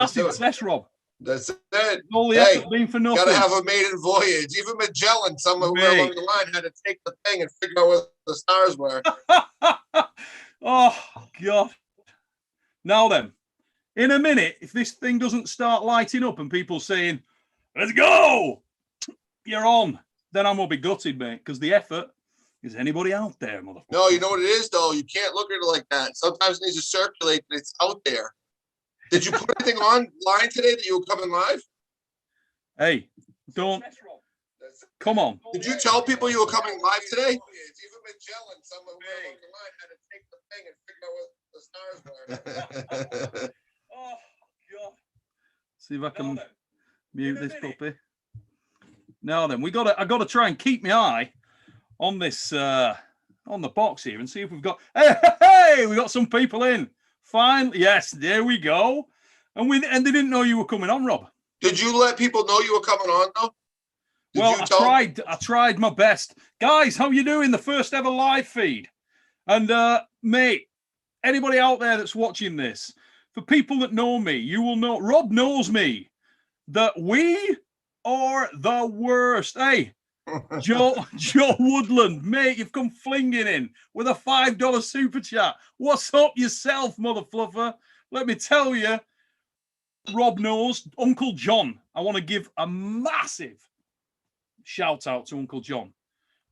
Massive test, Rob. That's it. All the effort being for nothing. Gotta have a maiden voyage. Even Magellan, somewhere along the line, had to take the thing and figure out where the stars were. Oh, God. Now then, in a minute, if this thing doesn't start lighting up and people saying, let's go, you're on, then I'm going to be gutted, mate, because the effort, is anybody out there, motherfucker? No, you know what it is, though? You can't look at it like that. Sometimes it needs to circulate, but it's out there. Did you put anything online today that you were coming live? Hey, don't. Come on. Did you tell people you were coming live today? Even Magellan, somewhere along the line, had to take the thing and figure out where the stars were. Oh, God. See if I can mute this puppy. Now then, I gotta try and keep my eye on this on the box here and see if we've got hey, we got some people in. Fine, yes, there we go. And they didn't know you were coming on, Rob. Did you let people know you were coming on though? I tried my best. Guys, how you doing? The first ever live feed. And mate, anybody out there that's watching this, for people that know me, you will know Rob knows me, that we are the worst. Hey, Joe Woodland, mate, you've come flinging in with a $5 super chat. What's up yourself, Mother Fluffer? Let me tell you, Rob knows. Uncle John, I want to give a massive shout out to Uncle John,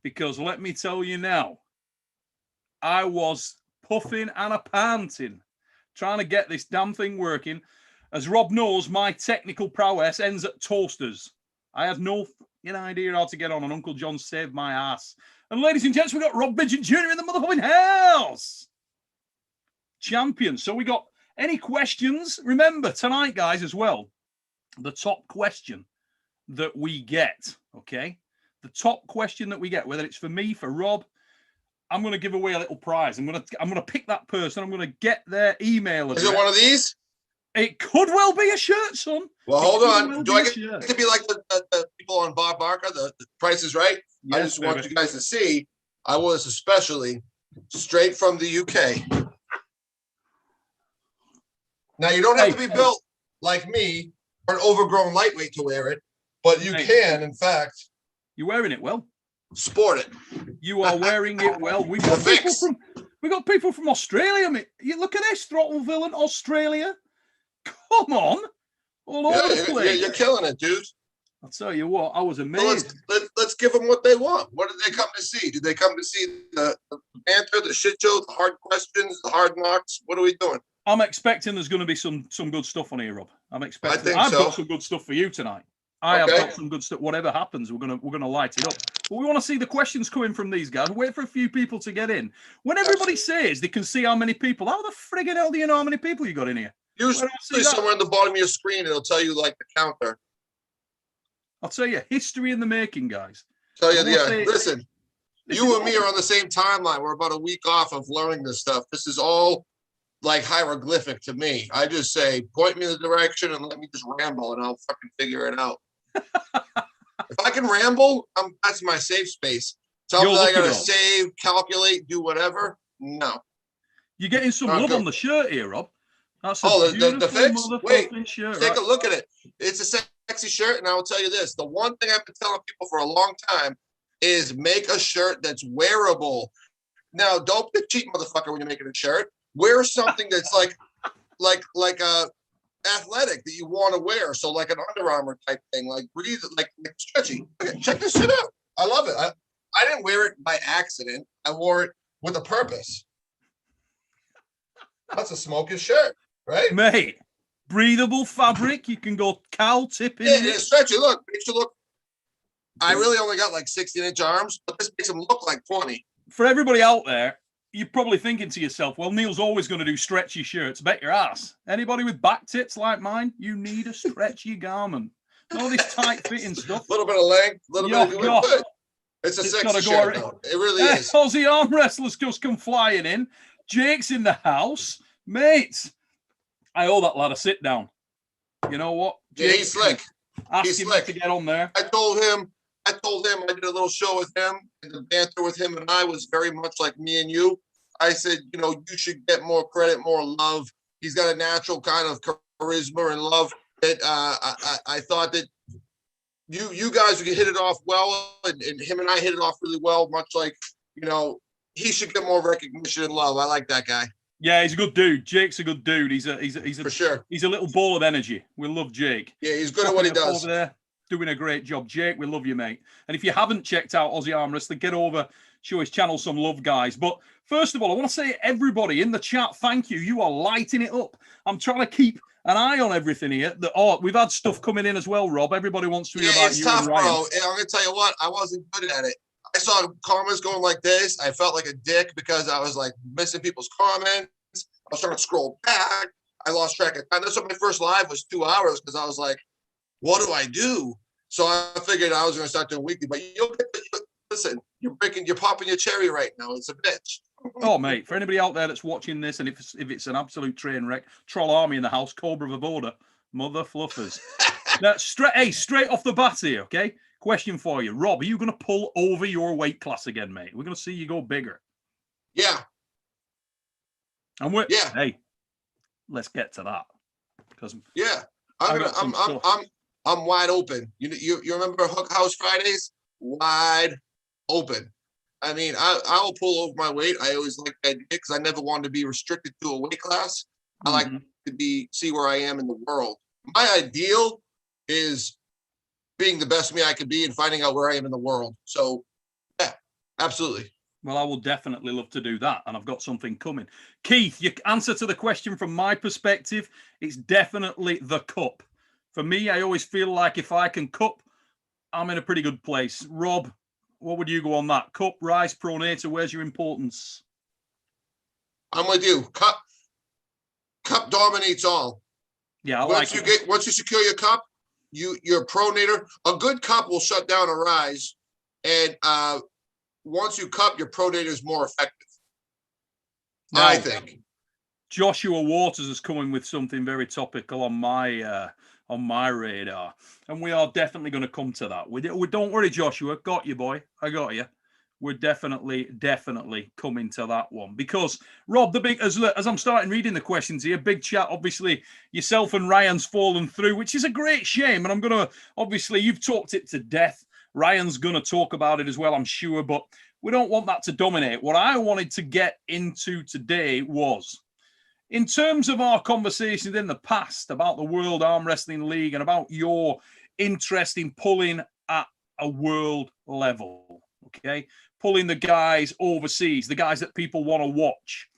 because let me tell you now, I was puffing and a panting trying to get this damn thing working. As Rob knows, my technical prowess ends at toasters. I have no idea how to get on, and Uncle John saved my ass. And ladies and gents, we got Rob Vigeant Jr. in the motherfucking house. Champion. So we got any questions? Remember, tonight, guys, as well, the top question that we get, okay? The top question that we get, whether it's for me, for Rob, I'm going to give away a little prize. I'm going to pick that person. I'm going to get their email address. Is it one of these? It could well be a shirt, son. Well, hold on. Do I get to be like the people on Bob Barker? The Price is Right? Yes, I just want you guys to see. I wore this especially straight from the UK. Now, you don't have to be built like me or an overgrown lightweight to wear it, but you can, in fact. You're wearing it well. Sport it. You are wearing it well. We got people from Australia. I mean, you look at this, Throttle Villain, Australia. Come on. All over the place. You're killing it, dude. I'll tell you what, I was amazed. So let's give them what they want. What did they come to see? Did they come to see the banter, the shit show, the hard questions, the hard knocks? What are we doing? I'm expecting there's going to be some good stuff on here, Rob. I'm expecting. I've got some good stuff for you tonight. I have got some good stuff. Whatever happens, we're gonna light it up. But we want to see the questions coming from these guys. Wait for a few people to get in. When everybody says they can see how many people, how the friggin' hell do you know how many people you got in here? Usually somewhere on the bottom of your screen, it'll tell you like the counter. I'll tell you, history in the making, guys. Listen, you and me are on the same timeline. We're about a week off of learning this stuff. This is all like hieroglyphic to me. I just say, point me in the direction and let me just ramble, and I'll fucking figure it out. If I can ramble, that's my safe space. Tell me that I gotta save, calculate, do whatever. No. You're getting some love on the shirt here, Rob. That's the fix? Wait, shirt, take a look at it. It's a sexy shirt, and I will tell you this. The one thing I've been telling people for a long time is make a shirt that's wearable. Now, don't be a cheap motherfucker when you're making a shirt. Wear something that's like athletic that you want to wear. So like an Under Armour type thing, like breathe, like stretchy. Okay, check this shit out. I love it. I didn't wear it by accident. I wore it with a purpose. That's a smoking shirt, right? Mate, breathable fabric. You can go cow tipping. Yeah, it's stretchy. Look, makes you look. I really only got like 16-inch arms, but this makes them look like 20. For everybody out there, you're probably thinking to yourself, well, Neil's always going to do stretchy shirts. Bet your ass. Anybody with back tits like mine, you need a stretchy garment. All this tight-fitting stuff. A little bit of length, a little bit of good. It's a sexy shirt, though. It really is. Aussie arm wrestlers just come flying in. Jake's in the house. Mates, I owe that lad a sit-down. You know what? Jake, he's slick. Ask him to get on there. I told him I did a little show with him, and the banter with him and I was very much like me and you. I said, you should get more credit, more love. He's got a natural kind of charisma and love that I thought that you guys would hit it off well, and him and I hit it off really well, much like, he should get more recognition and love. I like that guy. Yeah, he's a good dude. Jake's a good dude. He's a for sure. He's a little ball of energy. We love Jake. Yeah, he's good at what he does. Over there, doing a great job. Jake, we love you, mate. And if you haven't checked out Aussie Arm Wrestling, get over, show his channel some love, guys. But first of all, I want to say, everybody in the chat, thank you. You are lighting it up. I'm trying to keep an eye on everything here. We've had stuff coming in as well, Rob. Everybody wants to hear about you. It's tough, bro. And I'm gonna tell you what, I wasn't good at it. I saw comments going like this. I felt like a dick because I was like missing people's comments. I was trying to scroll back. I lost track of time. That's what my first live was 2 hours because I was like, what do I do? So I figured I was going to start doing weekly. But listen, you're popping your cherry right now. It's a bitch. Oh, mate, for anybody out there that's watching this, and if it's an absolute train wreck, Troll Army in the house, Cobra Vavoda, Mutha Fluffaz. Now, straight off the bat here, okay? Question for you. Rob, are you going to pull over your weight class again, mate? We're going to see you go bigger. Yeah. And hey, let's get to that. Because I'm wide open. You remember Hook House Fridays? Wide open. I mean, I will pull over my weight. I always like that because I never wanted to be restricted to a weight class. I like to see where I am in the world. My ideal is being the best me I could be and finding out where I am in the world. So, yeah, absolutely. Well, I will definitely love to do that, and I've got something coming. Keith, your answer to the question from my perspective, it's definitely the cup. For me, I always feel like if I can cup, I'm in a pretty good place. Rob, what would you go on that? Cup, rice, pronator, where's your importance? I'm with you. Cup dominates all. Yeah, once you secure your cup, your pronator, a good cup will shut down a rise, and once you cup, your pronator is more effective. Now, I think. Joshua Waters is coming with something very topical on my radar, and we are definitely going to come to that. We don't worry, Joshua. Got you, boy. I got you. We're definitely coming to that one because Rob, as I'm starting reading the questions here, big chat. Obviously, yourself and Ryan's fallen through, which is a great shame. And I'm gonna obviously you've talked it to death. Ryan's gonna talk about it as well, I'm sure, but we don't want that to dominate. What I wanted to get into today was, in terms of our conversations in the past about the World Arm Wrestling League and about your interest in pulling at a world level, okay? Pulling the guys overseas, the guys that people want to watch.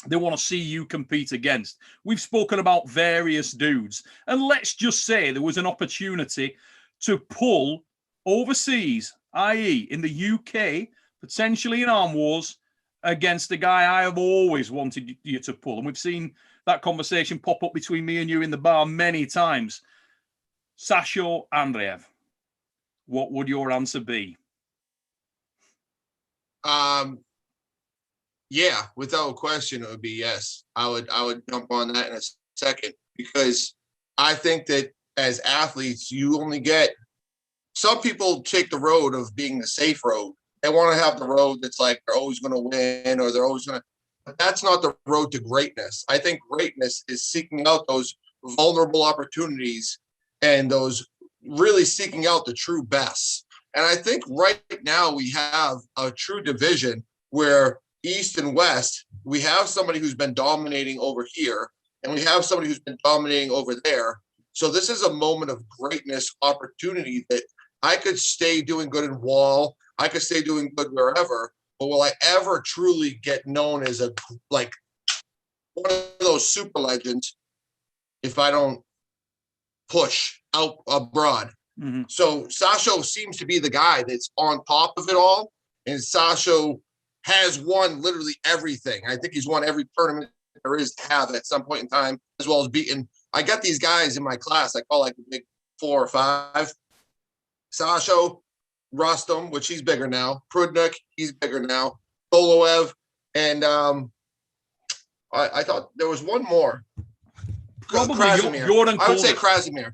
They want to see you compete against. We've spoken about various dudes. And let's just say there was an opportunity to pull overseas, i.e. in the UK, potentially in Arm Wars, against a guy I have always wanted you to pull. And we've seen that conversation pop up between me and you in the bar many times. Sasho Andreev, what would your answer be? Yeah, without question, it would be yes. I would jump on that in a second because I think that as athletes, you only get, some people take the road of being the safe road. They want to have the road that's like they're always going to win or they're always going to, but that's not the road to greatness. I think greatness is seeking out those vulnerable opportunities and those really seeking out the true best. And I think right now we have a true division where East and West, we have somebody who's been dominating over here and we have somebody who's been dominating over there. So this is a moment of greatness opportunity that I could stay doing good in Wall. I could stay doing good wherever, but will I ever truly get known as one of those super legends if I don't push out abroad? Mm-hmm. So Sasho seems to be the guy that's on top of it all. And Sasho has won literally everything. I think he's won every tournament there is to have at some point in time, as well as beaten. I got these guys in my class I call like the big 4 or 5. Sasho, Rustam, which he's bigger now. Prudnik, he's bigger now. Goloev, and I thought there was one more. Probably Jordan. I would say Krasimir.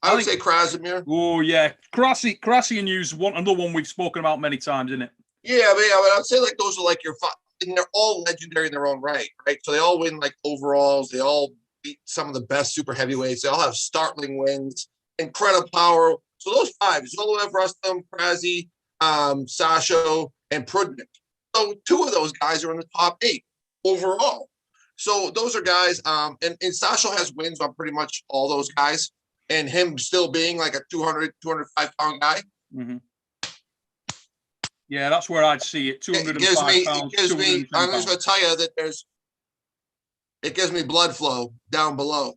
I would say Krasimir. Oh yeah, Krasian is another one we've spoken about many times, isn't it? Yeah, but I'd say those are like your 5, and they're all legendary in their own right? So they all win like overalls. They all beat some of the best super heavyweights. They all have startling wins, incredible power. So those 5, Zoloev, Rustam, Prazi, Sasho, and Prudnik. So 2 of those guys are in the top 8 overall. So those are guys, and Sasho has wins on pretty much all those guys, and him still being like a 200, 205-pound guy. Mm-hmm. Yeah, that's where I'd see it. 205 pounds. I'm just going to tell you that it gives me blood flow down below.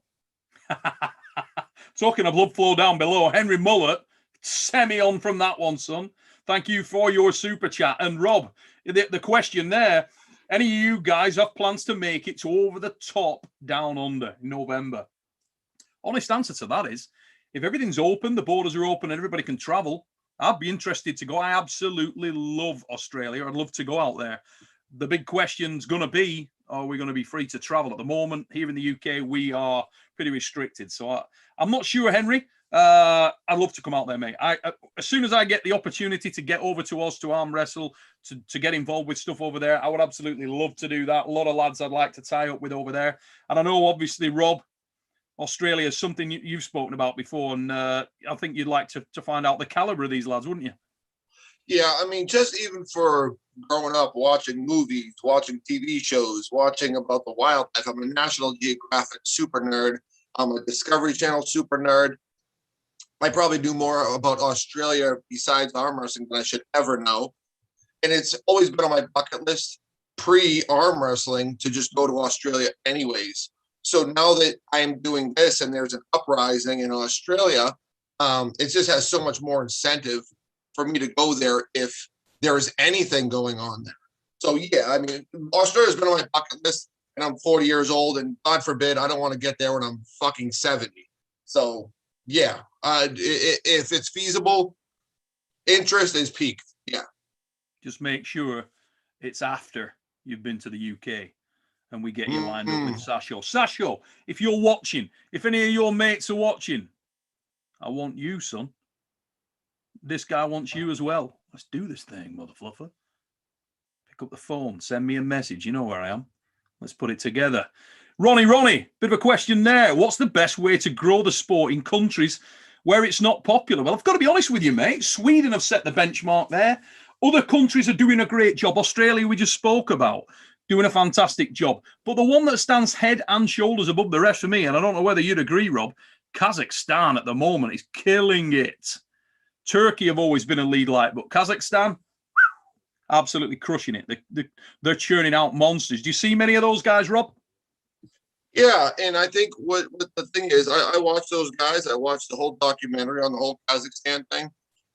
Talking of blood flow down below, Henry Mullet, semi on from that one, son. Thank you for your super chat. And Rob, the question there, any of you guys have plans to make it to Over the Top Down Under in November? Honest answer to that is, if everything's open, the borders are open and everybody can travel, I'd be interested to go. I absolutely love Australia. I'd love to go out there. The big question's going to be, are we going to be free to travel? At the moment, here in the UK, we are pretty restricted. So I'm not sure, Henry. I'd love to come out there, mate. As soon as I get the opportunity to get over to Oz to arm wrestle, to get involved with stuff over there, I would absolutely love to do that. A lot of lads I'd like to tie up with over there. And I know, obviously, Rob, Australia is something you've spoken about before, and I think you'd like to find out the caliber of these lads, wouldn't you? Yeah, I mean, just even for growing up watching movies, watching TV shows, watching about the wildlife. I'm a National Geographic super nerd. I'm a Discovery Channel super nerd. I probably do more about Australia besides arm wrestling than I should ever know. And it's always been on my bucket list pre-arm wrestling to just go to Australia anyways. So now that I'm doing this and there's an uprising in Australia, it just has so much more incentive for me to go there if there is anything going on there. So yeah, I mean, Australia's been on my bucket list, and I'm 40 years old, and God forbid I don't want to get there when I'm fucking 70. So yeah, if it's feasible, interest is peaked. Yeah. Just make sure it's after you've been to the UK and we get you lined up with Sasho. Sasho, if you're watching, if any of your mates are watching, I want you, son. This guy wants you as well. Let's do this thing, Mutha Fluffaz. Pick up the phone, send me a message. You know where I am. Let's put it together. Ronnie, bit of a question there. What's the best way to grow the sport in countries where it's not popular? Well, I've got to be honest with you, mate. Sweden have set the benchmark there. Other countries are doing a great job. Australia, we just spoke about, doing a fantastic job. But the one that stands head and shoulders above the rest for me, and I don't know whether you'd agree, Rob, Kazakhstan at the moment is killing it. Turkey have always been a lead light, but Kazakhstan, absolutely crushing it. They're churning out monsters. Do you see many of those guys, Rob? Yeah, and I think what the thing is, I watched those guys. I watched the whole documentary on the whole Kazakhstan thing.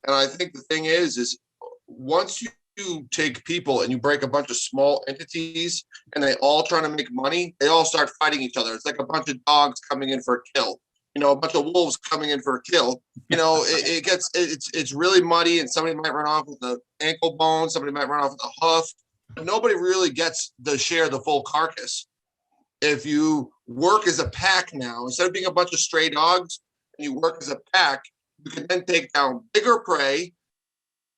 And I think the thing is once you take people and you break a bunch of small entities and they all trying to make money, they all start fighting each other. It's like a bunch of dogs coming in for a kill. You know, a bunch of wolves coming in for a kill. You know, it's really muddy, and somebody might run off with the ankle bone, somebody might run off with a hoof, but nobody really gets to share the full carcass. If you work as a pack now, instead of being a bunch of stray dogs, and you work as a pack, you can then take down bigger prey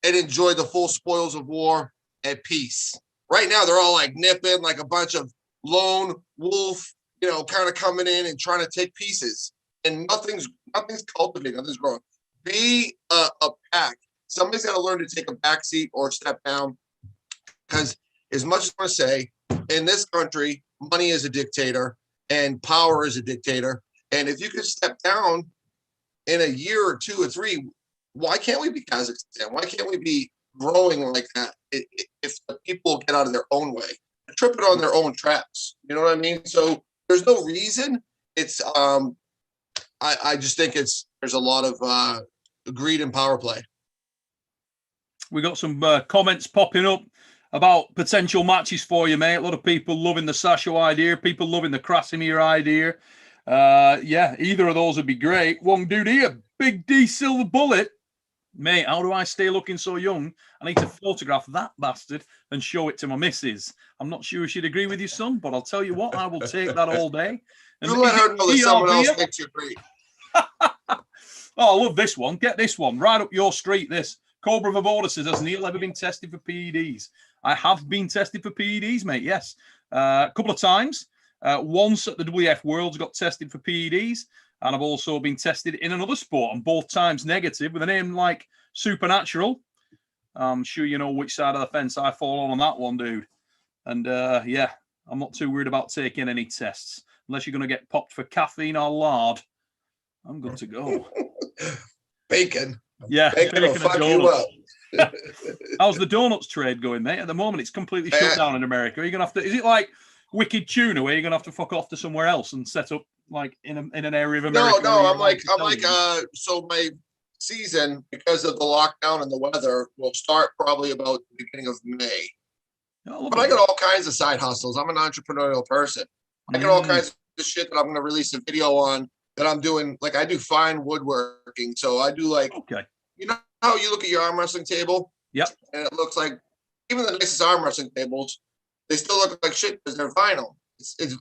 and enjoy the full spoils of war at peace. Right now, they're all like nipping like a bunch of lone wolf, you know, kind of coming in and trying to take pieces. And nothing's cultivating, nothing's growing. Be a pack. Somebody's got to learn to take a back seat or step down. Because as much as I want to say, in this country, money is a dictator and power is a dictator. And if you could step down in a year or 2 or 3, why can't we be Kazakhstan? Why can't we be growing like that if the people get out of their own way, trip it on their own tracks? You know what I mean? So there's no reason. It's I just think there's a lot of greed and power play. We got some comments popping up about potential matches for you, mate. A lot of people loving the Sasho idea, people loving the Krasimir idea. Yeah, either of those would be great. One dude here, Big D Silver Bullet. Mate, how do I stay looking so young? I need to photograph that bastard and show it to my missus. I'm not sure she'd agree with you, son, but I'll tell you what, I will take that all day. And you let her know that someone else makes you great. Oh, I love this one. Get this one right up your street. This Cobra Vavoda says, has Neil ever been tested for PEDs? I have been tested for PEDs, mate. Yes, a couple of times. Once at the WF Worlds, got tested for PEDs, and I've also been tested in another sport, and both times negative, with a name like Supernatural. I'm sure you know which side of the fence I fall on that one, dude. And yeah, I'm not too worried about taking any tests. Unless you're going to get popped for caffeine or lard, I'm good to go. Bacon. Yeah, bacon will fuck you up. How's the donuts trade going, mate? At the moment, it's completely shut down in America. Are you going to have to? Is it like Wicked Tuna, where you're going to have to fuck off to somewhere else and set up like in an area of America? No, I'm like, so my season, because of the lockdown and the weather, will start probably about the beginning of May. But I got all kinds of side hustles. I'm an entrepreneurial person. I got all kinds of shit that I'm going to release a video on that I'm doing. Like I do fine woodworking. So I do like, you know how you look at your arm wrestling table? Yep. And it looks like even the nicest arm wrestling tables, they still look like shit because they're vinyl.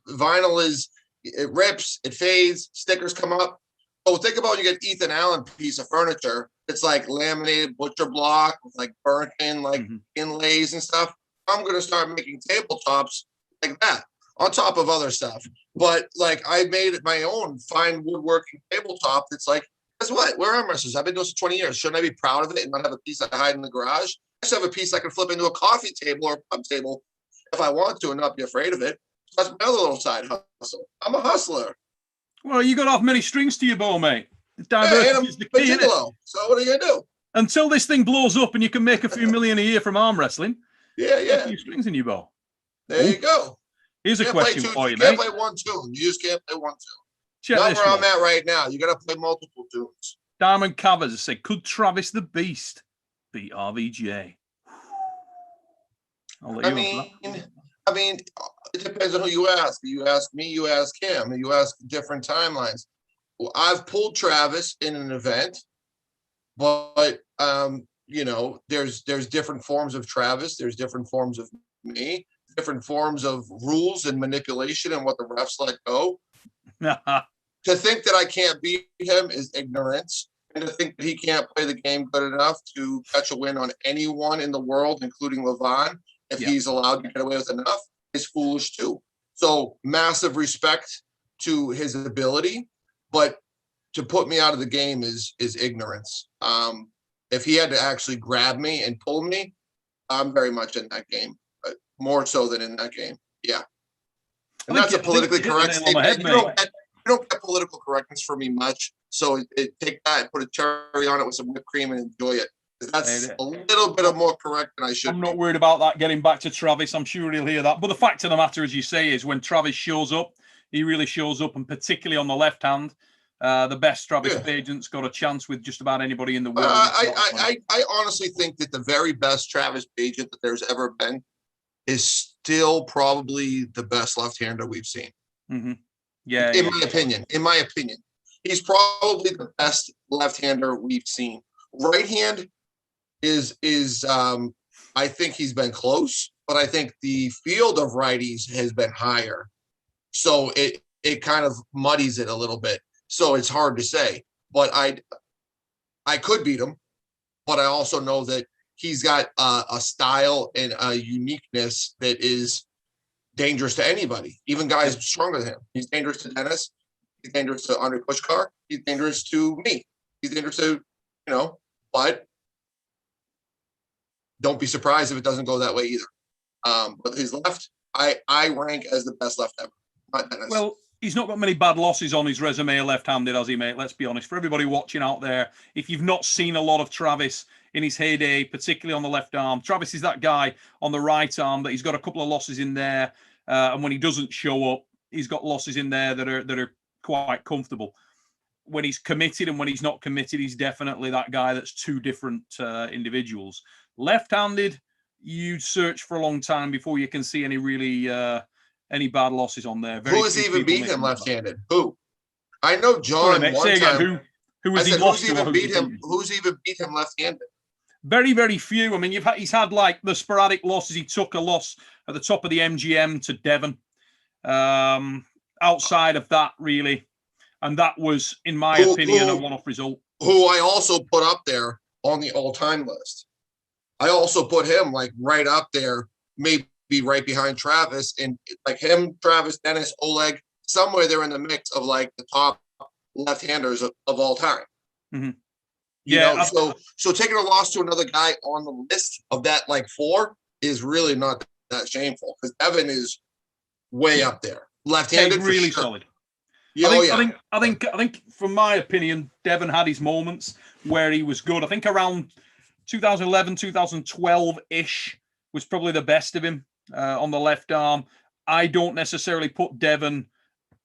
Vinyl it rips, it fades, stickers come up. Oh, think about when you get Ethan Allen piece of furniture. It's like laminated butcher block with like burnt in like inlays and stuff. I'm going to start making tabletops like that on top of other stuff. But like I made my own fine woodworking tabletop that's like, guess what? We're arm wrestlers. I've been doing this for 20 years. Shouldn't I be proud of it and not have a piece I hide in the garage? I just have a piece I can flip into a coffee table or a pub table if I want to and not be afraid of it. So that's my other little side hustle. I'm a hustler. Well, you got to have many strings to your bow, mate. Diversity is the key, isn't it? So what are you going to do? Until this thing blows up and you can make a few million a year from arm wrestling. Yeah. A few strings in your bow. There you go. Here's a question for you, mate. mate. You can't play one tune. You just can't play one tune. Check Not this where one. I'm at right now. You got to play multiple tunes. Diamond Cavers said, could Travis the Beast beat RVJ? I mean, it depends on who you ask. You ask me, you ask him, you ask different timelines. Well, I've pulled Travis in an event, but you know, there's different forms of Travis. There's different forms of me. Different forms of rules and manipulation and what the refs let go. To think that I can't beat him is ignorance. And to think that he can't play the game good enough to catch a win on anyone in the world, including Levon, if he's allowed to get away with enough, is foolish too. So massive respect to his ability, but to put me out of the game is ignorance. If he had to actually grab me and pull me, I'm very much in that game. More so than in that game. Yeah. And that's a politically correct statement. You don't get political correctness from me much. So take that and put a cherry on it with some whipped cream and enjoy it. That's a little bit of more correct than I should. I'm not worried about that getting back to Travis. I'm sure he'll hear that. But the fact of the matter, as you say, is when Travis shows up, he really shows up, and particularly on the left hand, the best Travis Vigeant's got a chance with just about anybody in the world. I honestly think that the very best Travis Vigeant that there's ever been is still probably the best left-hander we've seen. Mm-hmm. In my opinion, he's probably the best left-hander we've seen. Right hand is I think he's been close, but I think the field of righties has been higher. So it kind of muddies it a little bit. So it's hard to say, but I could beat him, but I also know that he's got a style and a uniqueness that is dangerous to anybody, even guys stronger than him. He's dangerous to Dennis. He's dangerous to Andre Pushkar. He's dangerous to me. He's dangerous to, but don't be surprised if it doesn't go that way either. But his left, I rank as the best left ever, not Dennis. Well, he's not got many bad losses on his resume left-handed, has he, mate? Let's be honest. For everybody watching out there, if you've not seen a lot of Travis in his heyday, particularly on the left arm, Travis is that guy on the right arm that he's got a couple of losses in there. And when he doesn't show up, he's got losses in there that are quite comfortable. When he's committed and when he's not committed, he's definitely that guy that's two different individuals. Left-handed, you search for a long time before you can see any really any bad losses on there. Who has even beat him left-handed? Who? I know John one time. Who has he lost to? Who's even beat him left-handed? Very, very few. I mean, he's had like the sporadic losses. He took a loss at the top of the MGM to Devon. Outside of that, really. And that was, in my opinion, a one-off result. Who I also put up there on the all-time list. I also put him like right up there, maybe be right behind Travis, and like him, Travis, Dennis, Oleg, somewhere they're in the mix of like the top left-handers of all time. Mm-hmm. You know, so taking a loss to another guy on the list of that like 4 is really not that shameful, because Devon is way up there, left-handed, really sure. Solid. Yeah, I think, from my opinion, Devon had his moments where he was good. I think around 2011, 2012-ish was probably the best of him on the left arm. I don't necessarily put Devon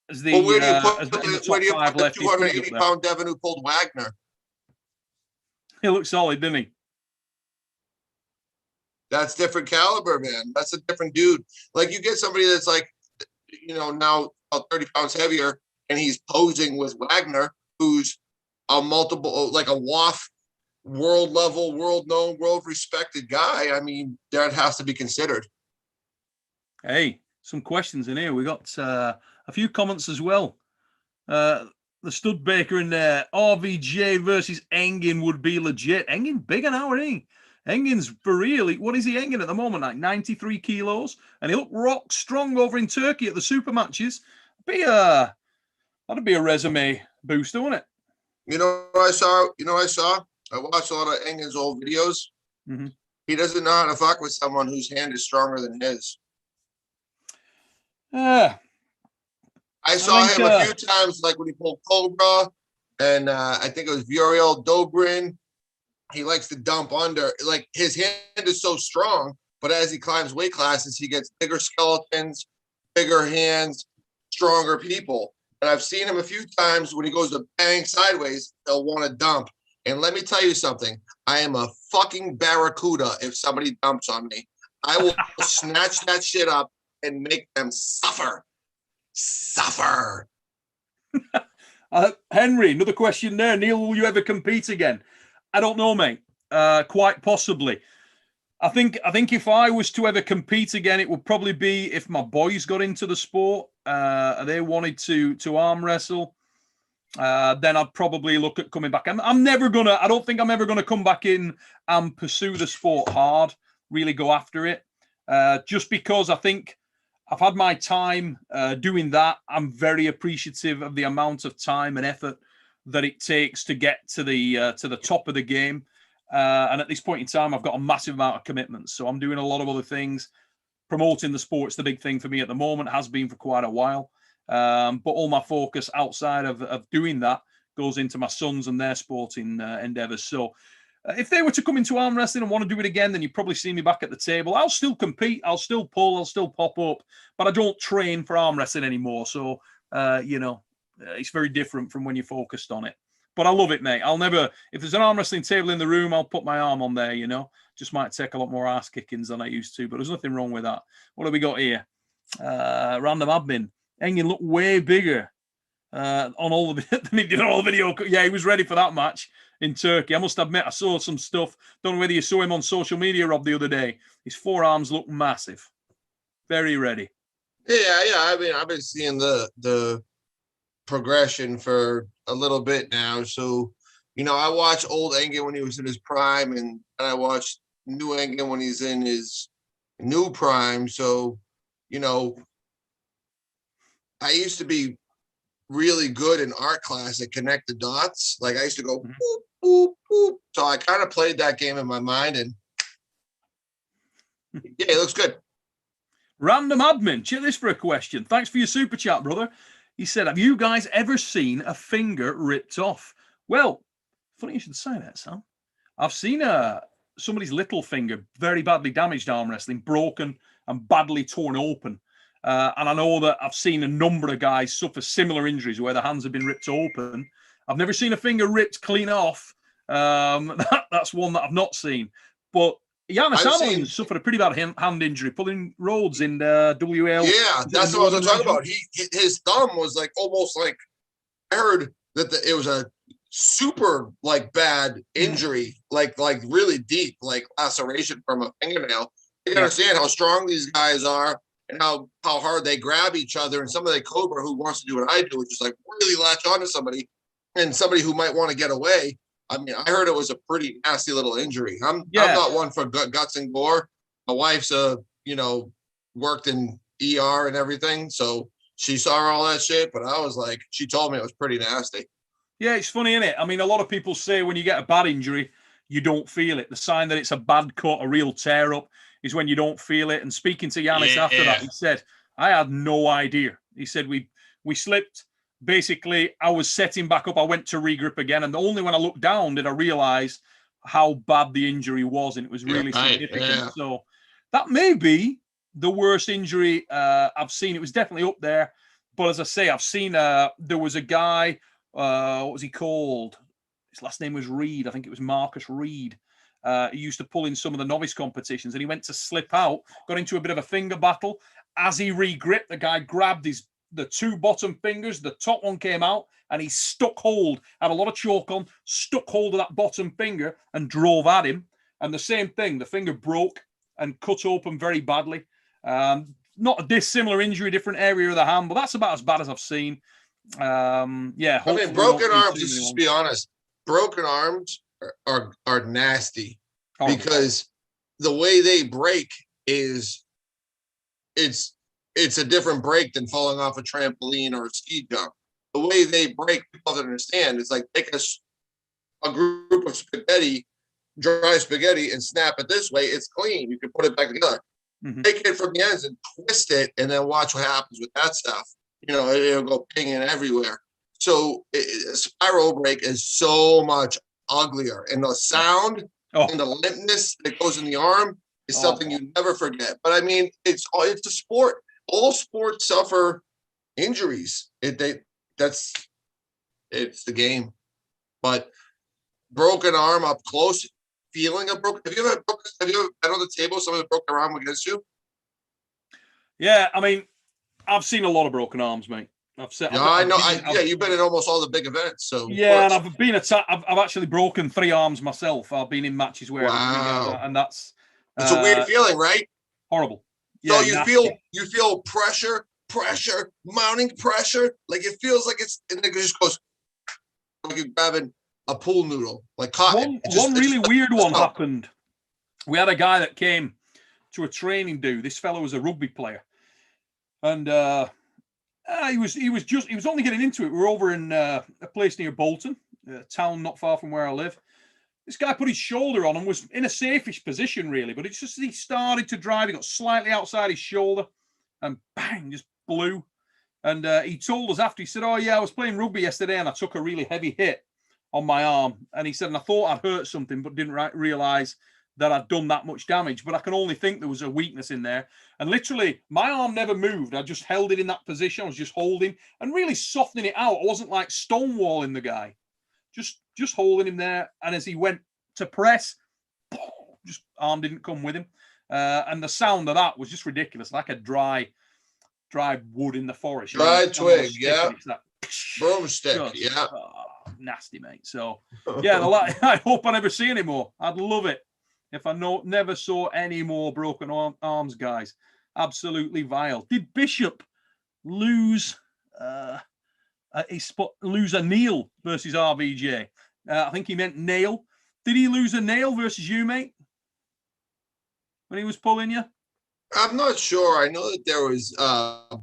as the where do you put in the top where do you 5 put the lefties. 280-pound Devon who pulled Wagner? He looked solid, didn't he? That's different caliber, man. That's a different dude. Like, you get somebody that's like, you know, now about 30 pounds heavier, and he's posing with Wagner, who's a multiple, like a WAF, world level, world known, world respected guy. I mean, that has to be considered. Hey, some questions in here. We got a few comments as well. The Stud Baker in there. RVJ versus Engin would be legit. Engin bigger now, isn't he? Engin's for real. What is he Engin at the moment? Like 93 kilos. And he looked rock strong over in Turkey at the super matches. That'd be a resume booster, wouldn't it? You know what I saw? I watched a lot of Engin's old videos. Mm-hmm. He doesn't know how to fuck with someone whose hand is stronger than his. Yeah. I saw him a few times, like when he pulled Cobra, and I think it was Vuriel Dobrin. He likes to dump under. Like, his hand is so strong, but as he climbs weight classes, he gets bigger skeletons, bigger hands, stronger people. And I've seen him a few times when he goes to bang sideways, they'll want to dump. And let me tell you something. I am a fucking barracuda if somebody dumps on me. I will snatch that shit up and make them suffer. Suffer. Henry, another question there. Neil, will you ever compete again? I don't know, mate. Quite possibly. I think if I was to ever compete again, it would probably be if my boys got into the sport. They wanted to arm wrestle. Then I'd probably look at coming back. I don't think I'm ever gonna come back in and pursue the sport hard, really go after it. Just because I think I've had my time doing that. I'm very appreciative of the amount of time and effort that it takes to get to the top of the game. And at this point in time, I've got a massive amount of commitments. So I'm doing a lot of other things. Promoting the sport's the big thing for me at the moment, has been for quite a while. But all my focus outside of doing that goes into my sons and their sporting endeavors. So if they were to come into arm wrestling and want to do it again, then you probably see me back at the table. I'll still compete. I'll still pull. I'll still pop up. But I don't train for arm wrestling anymore. So, it's very different from when you're focused on it. But I love it, mate. If there's an arm wrestling table in the room, I'll put my arm on there, Just might take a lot more ass kickings than I used to. But there's nothing wrong with that. What have we got here? Random admin. Engin looked way bigger on all the than he did on all the video. Yeah, he was ready for that match in Turkey. I must admit, I saw some stuff. Don't know whether you saw him on social media, Rob, the other day. His forearms look massive. Very ready. Yeah. I mean, I've been seeing the progression for a little bit now. So, I watched old Engin when he was in his prime, and I watched new Engin when he's in his new prime. So, I used to be really good in art class at connect the dots. Like, I used to go boop, boop, boop. So I kind of played that game in my mind, and yeah, it looks good. Random admin, check this for a question. Thanks for your super chat, brother. He said, have you guys ever seen a finger ripped off? Well, funny you should say that, Sam. I've seen somebody's little finger very badly damaged arm wrestling, broken and badly torn open. And I know that I've seen a number of guys suffer similar injuries where their hands have been ripped open. I've never seen a finger ripped clean off. That's one that I've not seen. But Giannis Allen suffered a pretty bad hand injury pulling Rhodes in WL. Yeah, that's what I was talking about. His thumb was like almost like, I heard that it was a super like bad injury, like really deep, like laceration from a fingernail. You can understand how strong these guys are and how hard they grab each other. And somebody like Cobra, who wants to do what I do, which is like really latch onto somebody, and somebody who might want to get away. I mean, I heard it was a pretty nasty little injury. I'm not one for guts and gore. My wife's a worked in ER and everything, so she saw all that shit. But I was like, she told me it was pretty nasty. Yeah, it's funny, isn't it? I mean, a lot of people say when you get a bad injury, you don't feel it. The sign that it's a bad cut, a real tear up, is when you don't feel it. And speaking to Yanis after that, he said, I had no idea. He said, we slipped. Basically, I was setting back up. I went to regrip again. And only when I looked down did I realize how bad the injury was. And it was really significant. Yeah. So that may be the worst injury I've seen. It was definitely up there. But as I say, I've seen there was a guy, what was he called? His last name was Reed. I think it was Marcus Reed. He used to pull in some of the novice competitions, and he went to slip out, got into a bit of a finger battle. As he regripped, the guy grabbed the two bottom fingers. The top one came out, and he stuck hold, had a lot of chalk on, stuck hold of that bottom finger and drove at him. And the same thing, the finger broke and cut open very badly. Not a dissimilar injury, different area of the hand, but that's about as bad as I've seen. Yeah. I mean, broken arms, just to be honest, broken arms are nasty because the way they break is it's a different break than falling off a trampoline or a ski jump. The way they break, people don't understand. It's like take a group of spaghetti, dry spaghetti, and snap it this way. It's clean. You can put it back together. Mm-hmm. Take it from the ends and twist it, and then watch what happens with that stuff. You know, it'll go pinging everywhere. So a spiral break is so much uglier, and the sound and the limpness that goes in the arm is something you never forget. But I mean, it's a sport. All sports suffer injuries. It's the game. But broken arm up close, feeling a broken. Have you ever been on the table? Someone broke their arm against you? Yeah, I mean, I've seen a lot of broken arms, mate. I know. You've been in almost all the big events. So yeah, and I've been attacked. I've actually broken 3 arms myself. I've been in matches where, and that's it's a weird feeling, right? Horrible. Yeah, so you feel pressure, mounting pressure. Like it feels like and it just goes like you're grabbing a pool noodle, like cotton. One really weird one happened. We had a guy that came to a training do. This fellow was a rugby player, and he was only getting into it. We were over in a place near Bolton, a town not far from where I live. This guy put his shoulder on and was in a safe-ish position, really. But it's just he started to drive. He got slightly outside his shoulder and bang, just blew. And he told us after, he said, oh, yeah, I was playing rugby yesterday and I took a really heavy hit on my arm. And he said, and I thought I'd hurt something, but didn't realize that I'd done that much damage. But I can only think there was a weakness in there. And literally, my arm never moved. I just held it in that position. I was just holding and really softening it out. I wasn't like stonewalling the guy. Just holding him there. And as he went to press, just arm didn't come with him. And the sound of that was just ridiculous. Like a dry wood in the forest. Dry twig, yeah. Broomstick, yeah. Nasty, mate. So, yeah, I hope I never see any more. I'd love it if I never saw any more broken arms, guys. Absolutely vile. Did Bishop lose lose a nail versus RVJ? I think he meant nail. Did he lose a nail versus you, mate? When he was pulling you? I'm not sure. I know that there was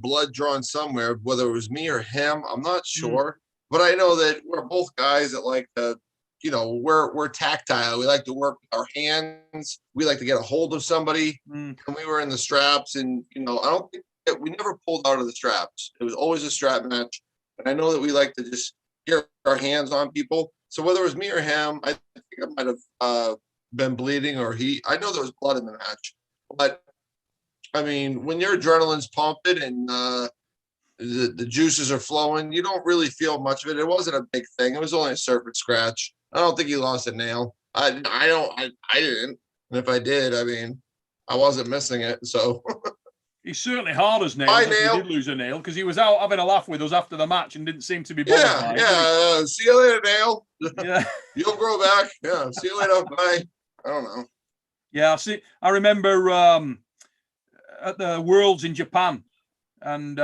blood drawn somewhere, whether it was me or him. I'm not sure. But I know that we're both guys that like to, we're tactile. We like to work with our hands. We like to get a hold of somebody. And we were in the straps, and, I don't think that we never pulled out of the straps. It was always a strap match. And I know that we like to just get our hands on people. So whether it was me or him, I think I might have been bleeding, or I know there was blood in the match. But, I mean, when your adrenaline's pumping and the juices are flowing, you don't really feel much of it. It wasn't a big thing. It was only a surface scratch. I don't think he lost a nail. I didn't. And if I did, I mean, I wasn't missing it. So he's certainly hard as nails. He did lose a nail because he was out having a laugh with us after the match and didn't seem to be bothered by it. See you later, Nail. Yeah. You'll grow back. Yeah. See you later. Bye. I don't know. Yeah. I remember at the Worlds in Japan, and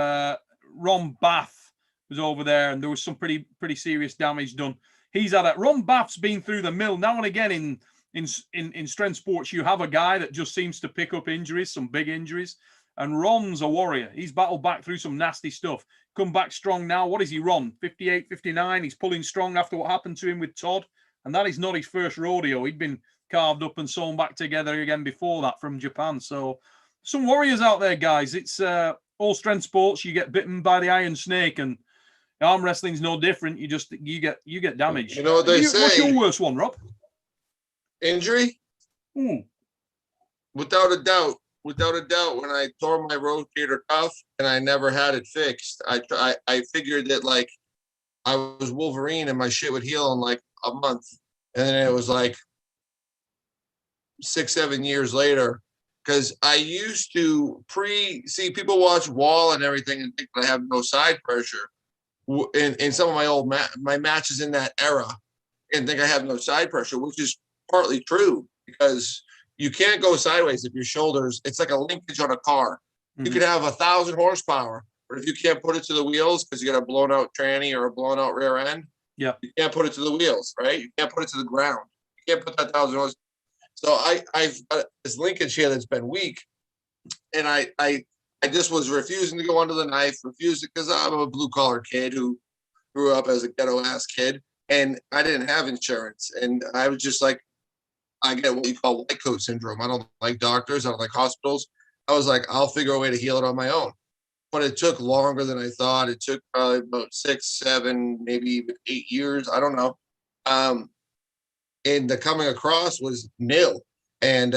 Ron Bath was over there, and there was some pretty serious damage done. He's had it. Ron Bath's been through the mill. Now and again in strength sports, you have a guy that just seems to pick up injuries, some big injuries. And Ron's a warrior. He's battled back through some nasty stuff. Come back strong now. What is he, Ron? 58, 59. He's pulling strong after what happened to him with Todd. And that is not his first rodeo. He'd been carved up and sewn back together again before that from Japan. So some warriors out there, guys. It's all strength sports. You get bitten by the iron snake, and arm wrestling's no different. You get damaged. You know what they say? What's your worst one, Rob? Injury? Without a doubt, when I tore my rotator cuff and I never had it fixed, I figured that like I was Wolverine and my shit would heal in like a month. And then it was like 6-7 years later, because I used to see people watch Wall and everything and think that I have no side pressure in some of my old my matches in that era, and think I have no side pressure, which is partly true, because you can't go sideways if your shoulders, it's like a linkage on a car. You could have 1,000 horsepower, but if you can't put it to the wheels because you got a blown out tranny or a blown out rear end, you can't put it to the wheels, right? You can't put it to the ground. You can't put that 1,000 horse. So I've got this linkage here that's been weak, and I just was refusing to go under the knife, refusing, because I'm a blue collar kid who grew up as a ghetto ass kid, and I didn't have insurance, and I was just like, I get what you call white coat syndrome. I don't like doctors. I don't like hospitals. I was like, I'll figure a way to heal it on my own. But it took longer than I thought. It took probably about 6, 7, maybe even 8 years. I don't know. And the coming across was nil. And,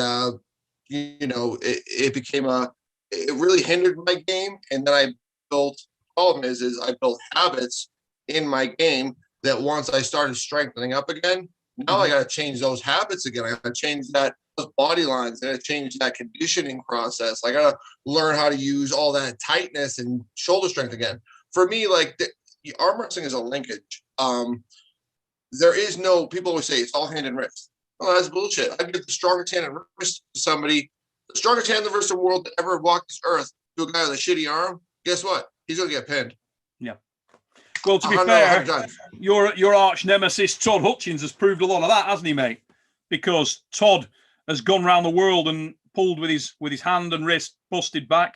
it became it really hindered my game. And then I built, problem is I built habits in my game that once I started strengthening up again, now I got to change those habits again. I got to change those body lines. I got to change that conditioning process. I got to learn how to use all that tightness and shoulder strength again. For me, like the arm wrestling is a linkage. There is no, people always say it's all hand and wrist. Oh, that's bullshit. I give the strongest hand and wrist to somebody, the strongest hand in the wrist of the world that ever walked this earth, to a guy with a shitty arm. Guess what? He's going to get pinned. Yeah. Well, to be fair, your arch nemesis, Todd Hutchens, has proved a lot of that, hasn't he, mate? Because Todd has gone around the world and pulled with his hand and wrist, busted back,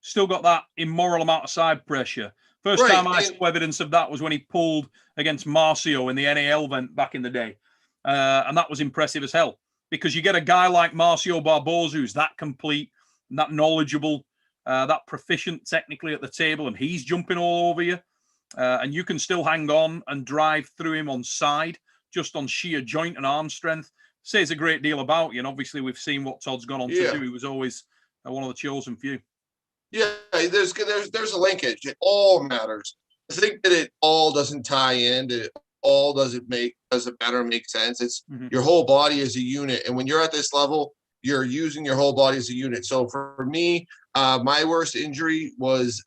still got that immoral amount of side pressure. First time I saw evidence of that was when he pulled against Marcio in the NAL event back in the day. And that was impressive as hell, because you get a guy like Marcio Barbosa who's that complete, that knowledgeable, that proficient technically at the table, and he's jumping all over you. And you can still hang on and drive through him on side, just on sheer joint and arm strength. Says a great deal about you. And obviously, we've seen what Todd's gone on to do. He was always one of the chosen few. Yeah, there's a linkage. It all matters. I think that it all doesn't tie in. That it all doesn't matter, make sense. It's your whole body is a unit. And when you're at this level, you're using your whole body as a unit. So for me, my worst injury was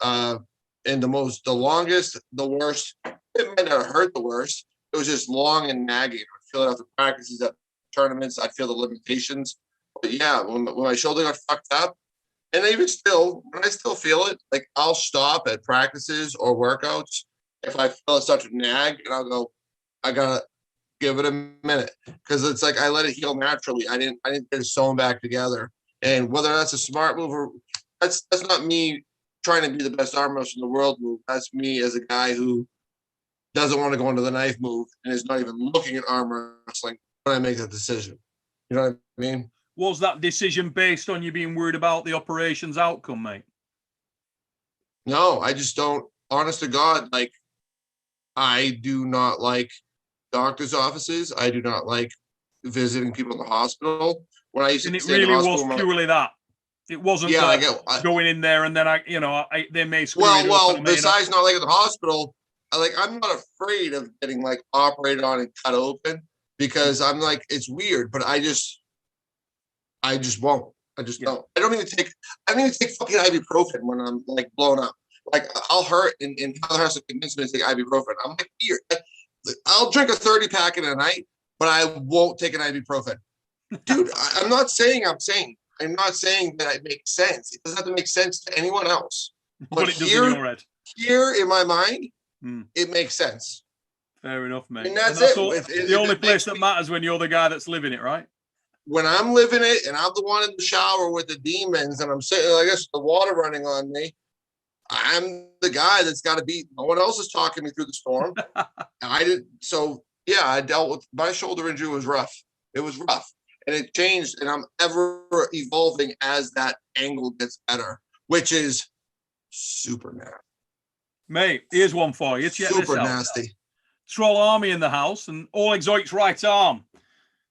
and the longest, the worst. It might not hurt the worst. It was just long and nagging. I feel it after practices, at tournaments. I feel the limitations. But yeah, when my shoulder got fucked up, and even still, when I still feel it, like I'll stop at practices or workouts if I feel it start to nag, and I'll go, I gotta give it a minute, because it's like I let it heal naturally. I didn't get it sewn back together. And whether that's a smart move or that's not me trying to be the best arm wrestler in the world move. That's me as a guy who doesn't want to go into the knife move and is not even looking at arm wrestling when I make that decision. You know what I mean? Was that decision based on you being worried about the operation's outcome, mate? No, I just don't. Honest to God, like, I do not like doctor's offices. I do not like visiting people in the hospital. When I used to, and it really was purely that. It wasn't going in there and then they may screw it up. Well, besides not liking the hospital, I'm not afraid of getting like operated on and cut open, because I'm like, it's weird, but I just won't. I just don't. I don't even take fucking ibuprofen when I'm like blown up. Like I'll hurt and Heather has to convince me to take ibuprofen. I'm like, here, I'll drink a 30 pack in a night, but I won't take an ibuprofen. Dude, I'm not saying I'm sane. I'm not saying that it makes sense. It doesn't have to make sense to anyone else. But it does in your head. Here in my mind, it makes sense. Fair enough, mate. And that's it. The only place that matters when you're the guy that's living it, right? when I'm living it and I'm the one in the shower with the demons and I'm sitting, I guess, the water running on me, I'm the guy that's got to be. No one else is talking me through the storm. I did. So yeah, I dealt with my shoulder injury was rough. It was rough, and it changed. And I'm ever evolving as that angle gets better, which is super nasty. Mate, here's one for you. Check super this out. Nasty. Troll Army in the house and Oleg Zoic's right arm.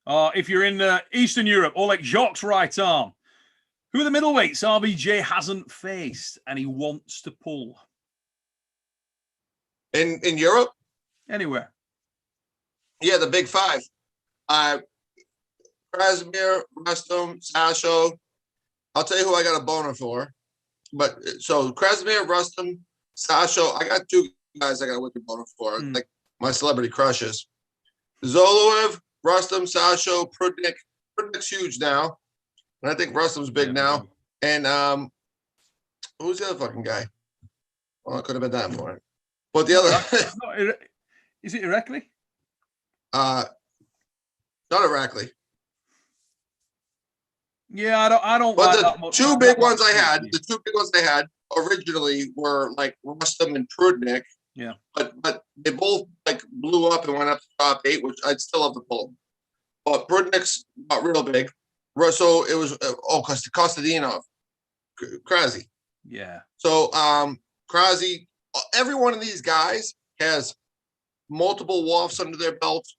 If you're in Eastern Europe, Oleg Joc's right arm. Who are the middleweights RBJ hasn't faced and he wants to pull? In Europe? Anywhere. Yeah, the big five. Krasimir, Rustam, Sasho. I'll tell you who I got a boner for. But so Krasimir, Rustam, Sasho. I got two guys I got a wicked boner for. Like my celebrity crushes. Zoloev, Rustam, Sasho, Prudnik. Prudnik's huge now. And I think Rustam's big now. And who's the other fucking guy? Well, it could have been that for it. But the other is it Irakli? Not Irakli. Yeah, I don't. But like the that much. two big ones I had, originally were like Rustam and Prudnik. Yeah. But they both like blew up and went up to top 8, which I'd still love to pull. But Prudnik's got real big. So it was Kostadinov, Krasi. Yeah. So Krasi, every one of these guys has multiple WOFs under their belts.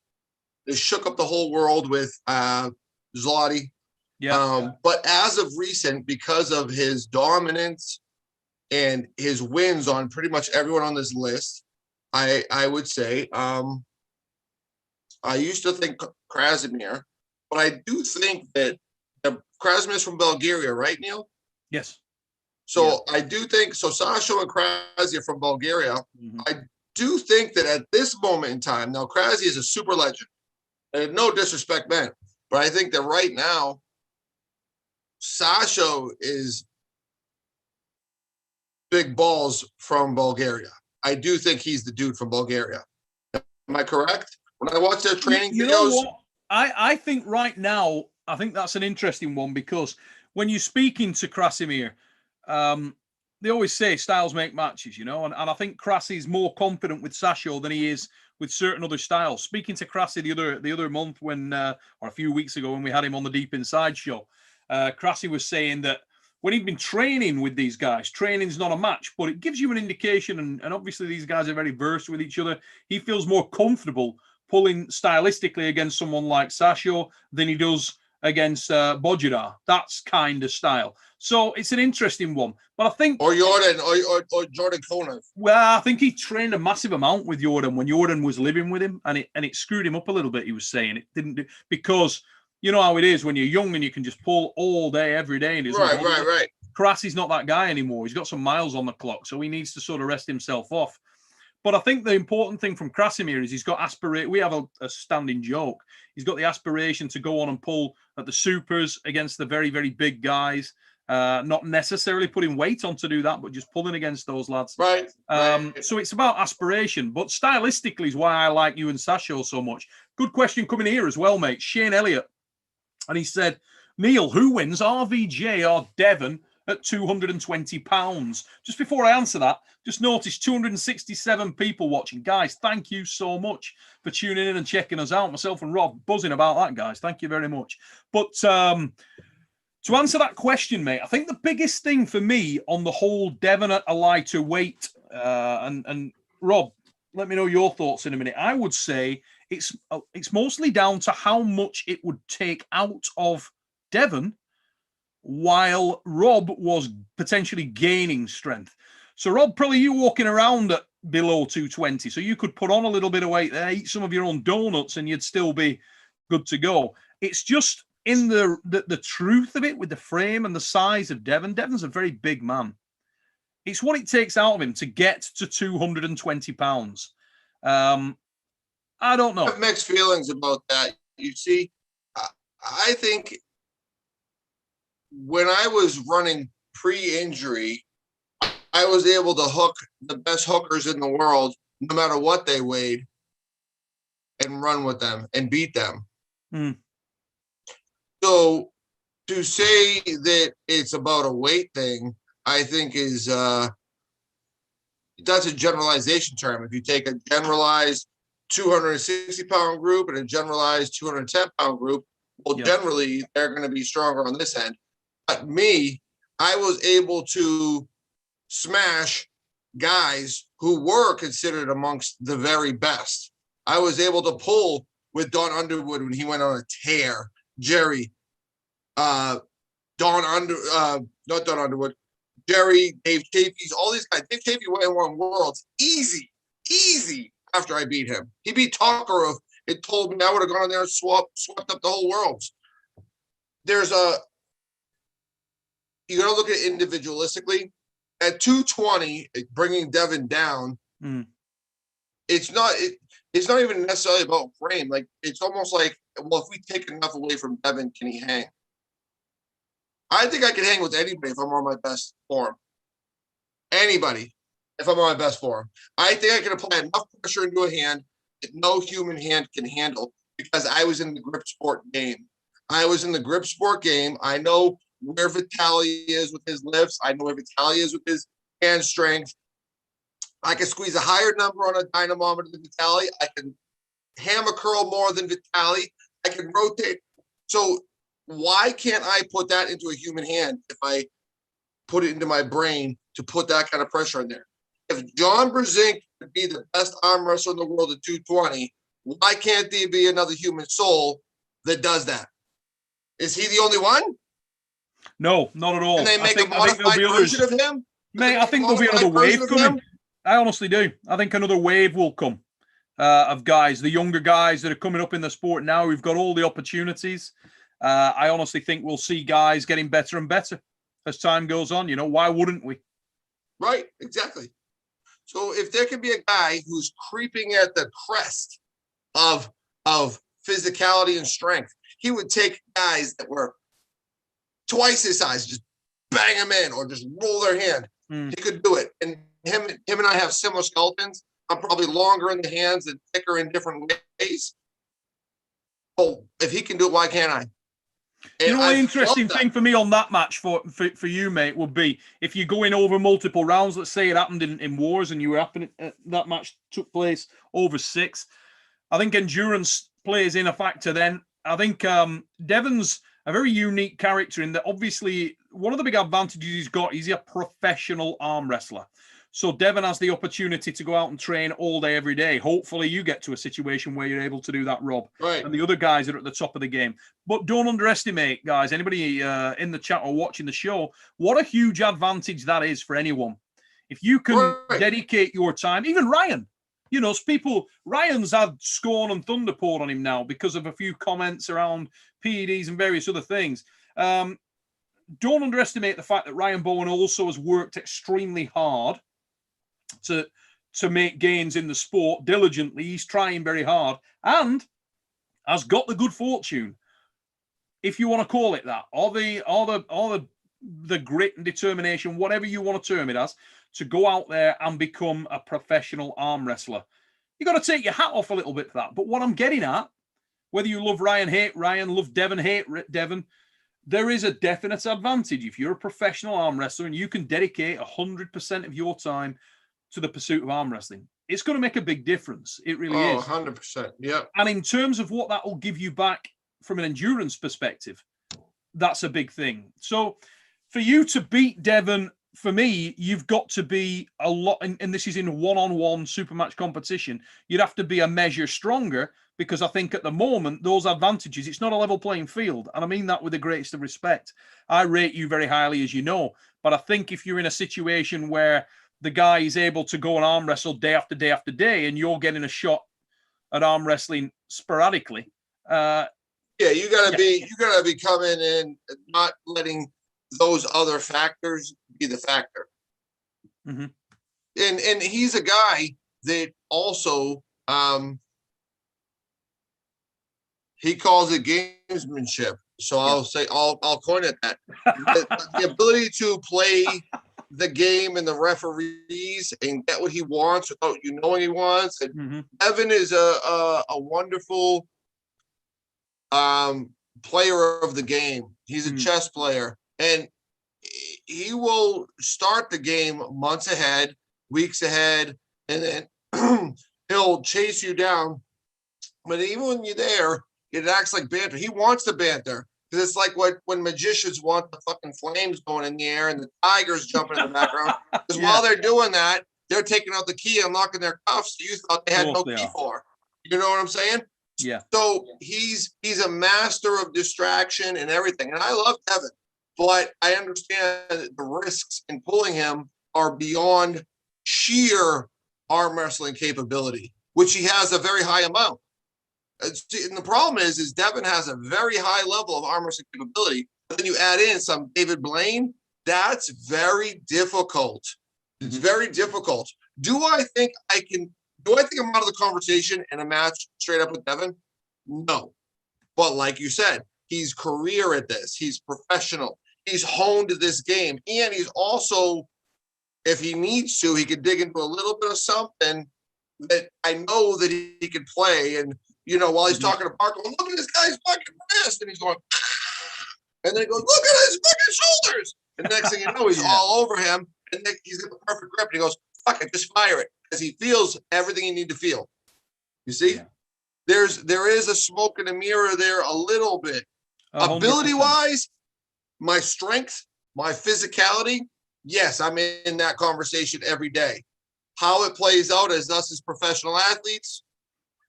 They shook up the whole world with Zloty. Yeah. But as of recent, because of his dominance and his wins on pretty much everyone on this list, I would say I used to think Krasimir, but I do think that Krasimir's from Bulgaria, right, Neil? Yes. So yeah. I do think so. Sasho and Krasi are from Bulgaria. Mm-hmm. I do think that at this moment in time, now Krasi is a super legend, and no disrespect meant, but I think that right now, Sasho is big balls from Bulgaria. I do think he's the dude from Bulgaria. Am I correct? When I watch their training videos, know what? I think right now, I think that's an interesting one because when you're speaking to Krasimir, they always say styles make matches, you know, and I think Krasi is more confident with Sasho than he is with certain other styles. Speaking to Krasi the other month when, or a few weeks ago when we had him on the Deep Inside show, Krasi was saying that when he'd been training with these guys, training's not a match, but it gives you an indication, and obviously these guys are very versed with each other. He feels more comfortable pulling stylistically against someone like Sasho than he does against Bojidar. That's kind of style. So it's an interesting one. But I think... Or Jordan, or Jordan Konev. Well, I think he trained a massive amount with Jordan when Jordan was living with him, and it screwed him up a little bit, he was saying. It didn't do... Because... You know how it is when you're young and you can just pull all day, every day. And right. Krasi's not that guy anymore. He's got some miles on the clock, so he needs to sort of rest himself off. But I think the important thing from Krasimir is he's got aspiration. We have a standing joke. He's got the aspiration to go on and pull at the supers against the very, very big guys. Not necessarily putting weight on to do that, but just pulling against those lads. Right. So it's about aspiration. But stylistically is why I like you and Sasho so much. Good question coming here as well, mate. Shane Elliott. And he said, Neil, who wins, RVJ or Devon at £220? Just before I answer that, just noticed 267 people watching. Guys, thank you so much for tuning in and checking us out. Myself and Rob buzzing about that, guys. Thank you very much. But to answer that question, mate, I think the biggest thing for me on the whole Devon at a lighter weight, and Rob, let me know your thoughts in a minute. I would say it's mostly down to how much it would take out of Devon while Rob was potentially gaining strength. So, Rob, probably you walking around at below 220, so you could put on a little bit of weight there, eat some of your own donuts, and you'd still be good to go. It's just in the truth of it with the frame and the size of Devon. Devon's a very big man. It's what it takes out of him to get to 220 pounds. I don't know. I have mixed feelings about that. You see, I think when I was running pre-injury, I was able to hook the best hookers in the world, no matter what they weighed, and run with them and beat them. So to say that it's about a weight thing, I think is that's a generalization term. If you take a generalized 260-pound group and a generalized 210-pound group, well, generally they're going to be stronger on this end. But me, I was able to smash guys who were considered amongst the very best. I was able to pull with Don Underwood when he went on a tear. Jerry, not Don Underwood, Jerry, Dave Chafee's, all these guys. Dave Chafee won worlds easy after I beat him. He beat Tokarov. It told me I would have gone in there and swept up the whole world. You got to look at it individualistically. At 220, bringing Devon down, it's not even necessarily about frame. Like, it's almost like, well, if we take enough away from Devon, can he hang? I think I can hang with anybody if I'm on my best form. Anybody, if I'm on my best form. I think I can apply enough pressure into a hand that no human hand can handle because I was in the grip sport game. I know where Vitaly is with his lifts. I know where Vitaly is with his hand strength. I can squeeze a higher number on a dynamometer than Vitaly. I can hammer curl more than Vitaly. I can rotate. So why can't I put that into a human hand if I put it into my brain to put that kind of pressure in there? If John Brzezinski could be the best arm wrestler in the world at 220, why can't there be another human soul that does that? Is he the only one? No, not at all. And they make a modified version of him? Mate, I think there'll be another wave coming. I honestly do. I think another wave will come of guys, the younger guys that are coming up in the sport now. We've got all the opportunities. I honestly think we'll see guys getting better and better as time goes on. You know, why wouldn't we? Right, exactly. So if there can be a guy who's creeping at the crest of physicality and strength, he would take guys that were twice his size, just bang them in or just roll their hand. He could do it. And him and I have similar skeletons. I'm probably longer in the hands and thicker in different ways. Oh, if he can do it, why can't I? And you know, the interesting thing for me on that match for you, mate, would be if you're going over multiple rounds. Let's say it happened in wars and you were happening, that match took place over 6. I think endurance plays in a factor then. I think Devon's a very unique character in that obviously one of the big advantages he's got is he's a professional arm wrestler. So Devon has the opportunity to go out and train all day, every day. Hopefully you get to a situation where you're able to do that, Rob. Right. And the other guys are at the top of the game. But don't underestimate, guys, anybody in the chat or watching the show, what a huge advantage that is for anyone. If you can dedicate your time, even Ryan, you know, Ryan's had scorn and thunder poured on him now because of a few comments around PEDs and various other things. Don't underestimate the fact that Ryan Bowen also has worked extremely hard to make gains in the sport diligently. He's trying very hard and has got the good fortune, if you want to call it that, or the grit and determination, whatever you want to term it as, to go out there and become a professional arm wrestler. You got to take your hat off a little bit for that. But what I'm getting at, whether you love Ryan, hate Ryan, love Devon, hate Devon, there is a definite advantage if you're a professional arm wrestler and you can dedicate 100% of your time to the pursuit of arm wrestling. It's going to make a big difference. It really is. 100%. Yeah. And in terms of what that will give you back from an endurance perspective, that's a big thing. So for you to beat Devon, for me, you've got to be a lot, and this is in one-on-one super match competition, you'd have to be a measure stronger, because I think at the moment, those advantages, it's not a level playing field. And I mean that with the greatest of respect. I rate you very highly, as you know. But I think if you're in a situation where the guy is able to go and arm wrestle day after day after day, and you're getting a shot at arm wrestling sporadically. You gotta be coming in and not letting those other factors be the factor. Mm-hmm. And he's a guy that also he calls it gamesmanship. So I'll say I'll coin it that. the ability to play the game and the referees and get what he wants without you knowing he wants. And Evan is a wonderful player of the game. He's a chess player, and he will start the game months ahead, weeks ahead, and then he'll chase you down. But even when you're there, it acts like banter. He wants the banter. Because it's like when magicians want the fucking flames going in the air and the tigers jumping in the background. Because while they're doing that, they're taking out the key and unlocking their cuffs you thought they had no key for. You know what I'm saying? Yeah. So he's a master of distraction and everything. And I love Devon, but I understand that the risks in pulling him are beyond sheer arm wrestling capability, which he has a very high amount. And the problem is Devon has a very high level of arm wrestling capability. But then you add in some David Blaine, that's very difficult. It's very difficult. Do I think I'm out of the conversation in a match straight up with Devon? No. But like you said, he's career at this. He's professional. He's honed this game. And he's also, if he needs to, he could dig into a little bit of something that I know that he could play. And, you know, while he's talking to Parker, look at this guy's fucking wrist. And he's going, and then he goes, look at his fucking shoulders. And the next thing you know, he's all over him. And then he's got the perfect grip. And he goes, fuck it, just fire it. Because he feels everything you need to feel. You see? Yeah. There is a smoke and a mirror there a little bit. 100%. Ability-wise, my strength, my physicality, yes, I'm in that conversation every day. How it plays out as us as professional athletes,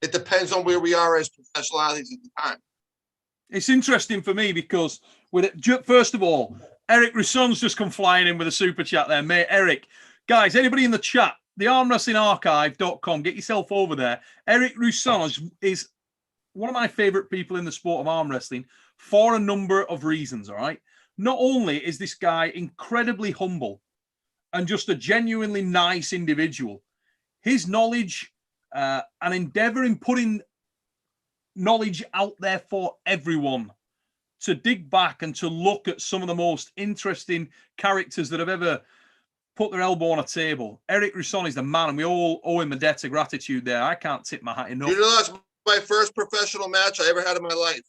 it depends on where we are as professional athletes at the time. It's interesting for me because, first of all, Eric Grusson's just come flying in with a super chat there. Mate, Eric, guys, anybody in the chat, the armwrestlingarchive.com, get yourself over there. Eric Grusson is one of my favorite people in the sport of arm wrestling for a number of reasons, all right? Not only is this guy incredibly humble and just a genuinely nice individual, his knowledge and endeavor in putting knowledge out there for everyone to dig back and to look at some of the most interesting characters that have ever put their elbow on a table. Eric Grusson is the man, and we all owe him a debt of gratitude there. I can't tip my hat enough. You know, that's my first professional match I ever had in my life.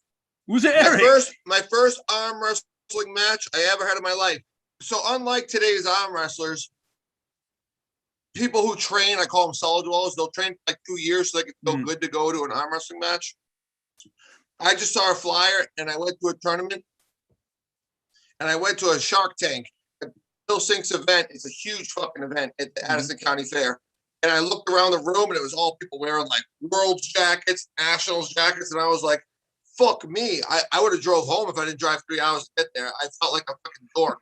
Was it Eric? My first arm wrestling match I ever had in my life. So unlike today's arm wrestlers, people who train, I call them solid dwellers, they'll train for like 2 years so they can feel good to go to an arm wrestling match. I just saw a flyer and I went to a tournament and I went to a Shark Tank. Bill Sink's event. It's a huge fucking event at the Addison County Fair. And I looked around the room and it was all people wearing like World's jackets, Nationals jackets. And I was like, fuck me. I would have drove home if I didn't drive 3 hours to get there. I felt like a fucking dork.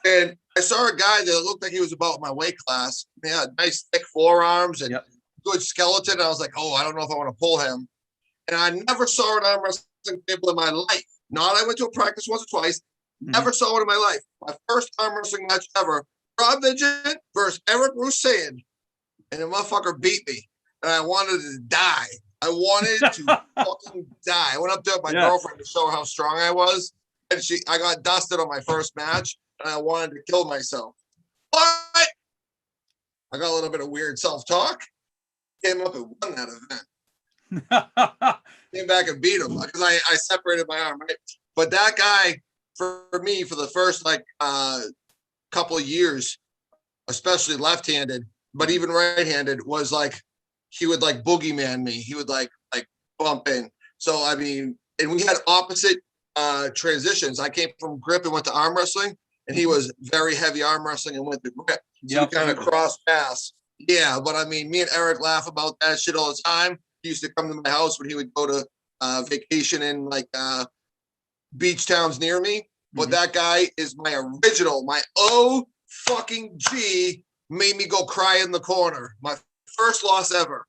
And I saw a guy that looked like he was about my weight class. He had nice thick forearms and good skeleton. I was like, oh, I don't know if I want to pull him. And I never saw an arm wrestling table in my life. Not I went to a practice once or twice. Never saw one in my life. My first arm wrestling match ever. Rob Vigeant versus Eric Grusson. And the motherfucker beat me. And I wanted to die. I wanted to fucking die. I went up there with my girlfriend to show her how strong I was. And I got dusted on my first match. And I wanted to kill myself. But I got a little bit of weird self-talk. Came up and won that event. Came back and beat him because I separated my arm, right? But that guy, for me, for the first couple of years, especially left-handed, but even right-handed, was like he would like boogeyman me. He would like bump in. So I mean, and we had opposite transitions. I came from grip and went to arm wrestling, and he was very heavy arm wrestling and went to grip. So we kind of crossed paths. Yeah, but I mean, me and Eric laugh about that shit all the time. He used to come to my house when he would go to vacation in like beach towns near me. But that guy is my original, my fucking made me go cry in the corner. My first loss ever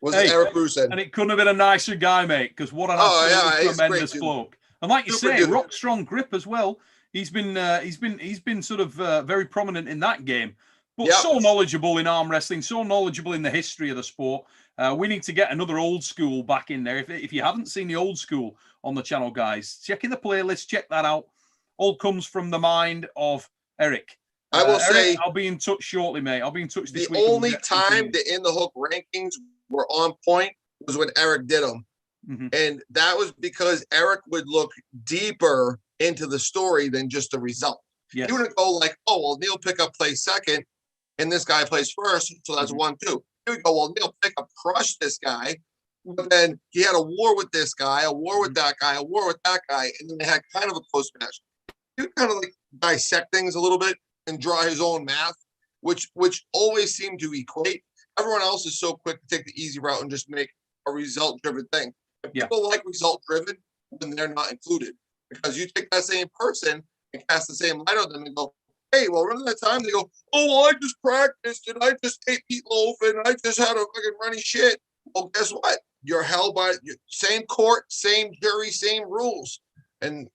was Eric Grusson. And it couldn't have been a nicer guy, mate, because what an absolutely tremendous bloke. And like you say, rock strong grip as well. He's been sort of very prominent in that game. But so knowledgeable in arm wrestling, so knowledgeable in the history of the sport. We need to get another old school back in there. If you haven't seen the old school on the channel, guys, check in the playlist, check that out. All comes from the mind of Eric. I will say, Eric, I'll be in touch shortly, mate. I'll be in touch this week. The only time the In the Hook rankings were on point was when Eric did them. Mm-hmm. And that was because Eric would look deeper into the story than just the result. Yes. He wouldn't go like, oh, well, Neil Pickup plays second and this guy plays first, so that's 1-2. He would go, well, Neil Pickup crushed this guy, but then he had a war with this guy, a war with that guy, a war with that guy, and then they had kind of a close match. He would kind of like dissect things a little bit and draw his own math, which always seemed to equate. Everyone else is so quick to take the easy route and just make a result-driven thing. And people like result-driven when they're not included, because you take that same person and cast the same light on them and go, hey, well, remember that time? They go, oh, well, I just practiced and I just ate meatloaf and I just had a fucking runny shit. Well, guess what? You're held by same court, same jury, same rules. And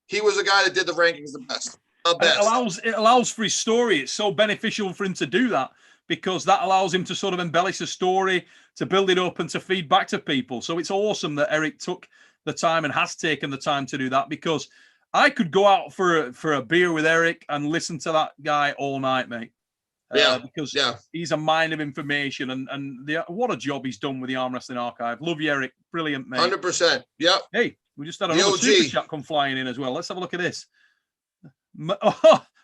he was a guy that did the rankings the best. It allows for his story. It's so beneficial for him to do that, because that allows him to sort of embellish a story, to build it up and to feed back to people. So it's awesome that Eric took the time and has taken the time to do that, because I could go out for a beer with Eric and listen to that guy all night, mate. Because he's a mine of information, and what a job he's done with the Arm Wrestling Archive. Love you, Eric. Brilliant, mate. 100%. Yep. Hey, we just had another super chat come flying in as well. Let's have a look at this.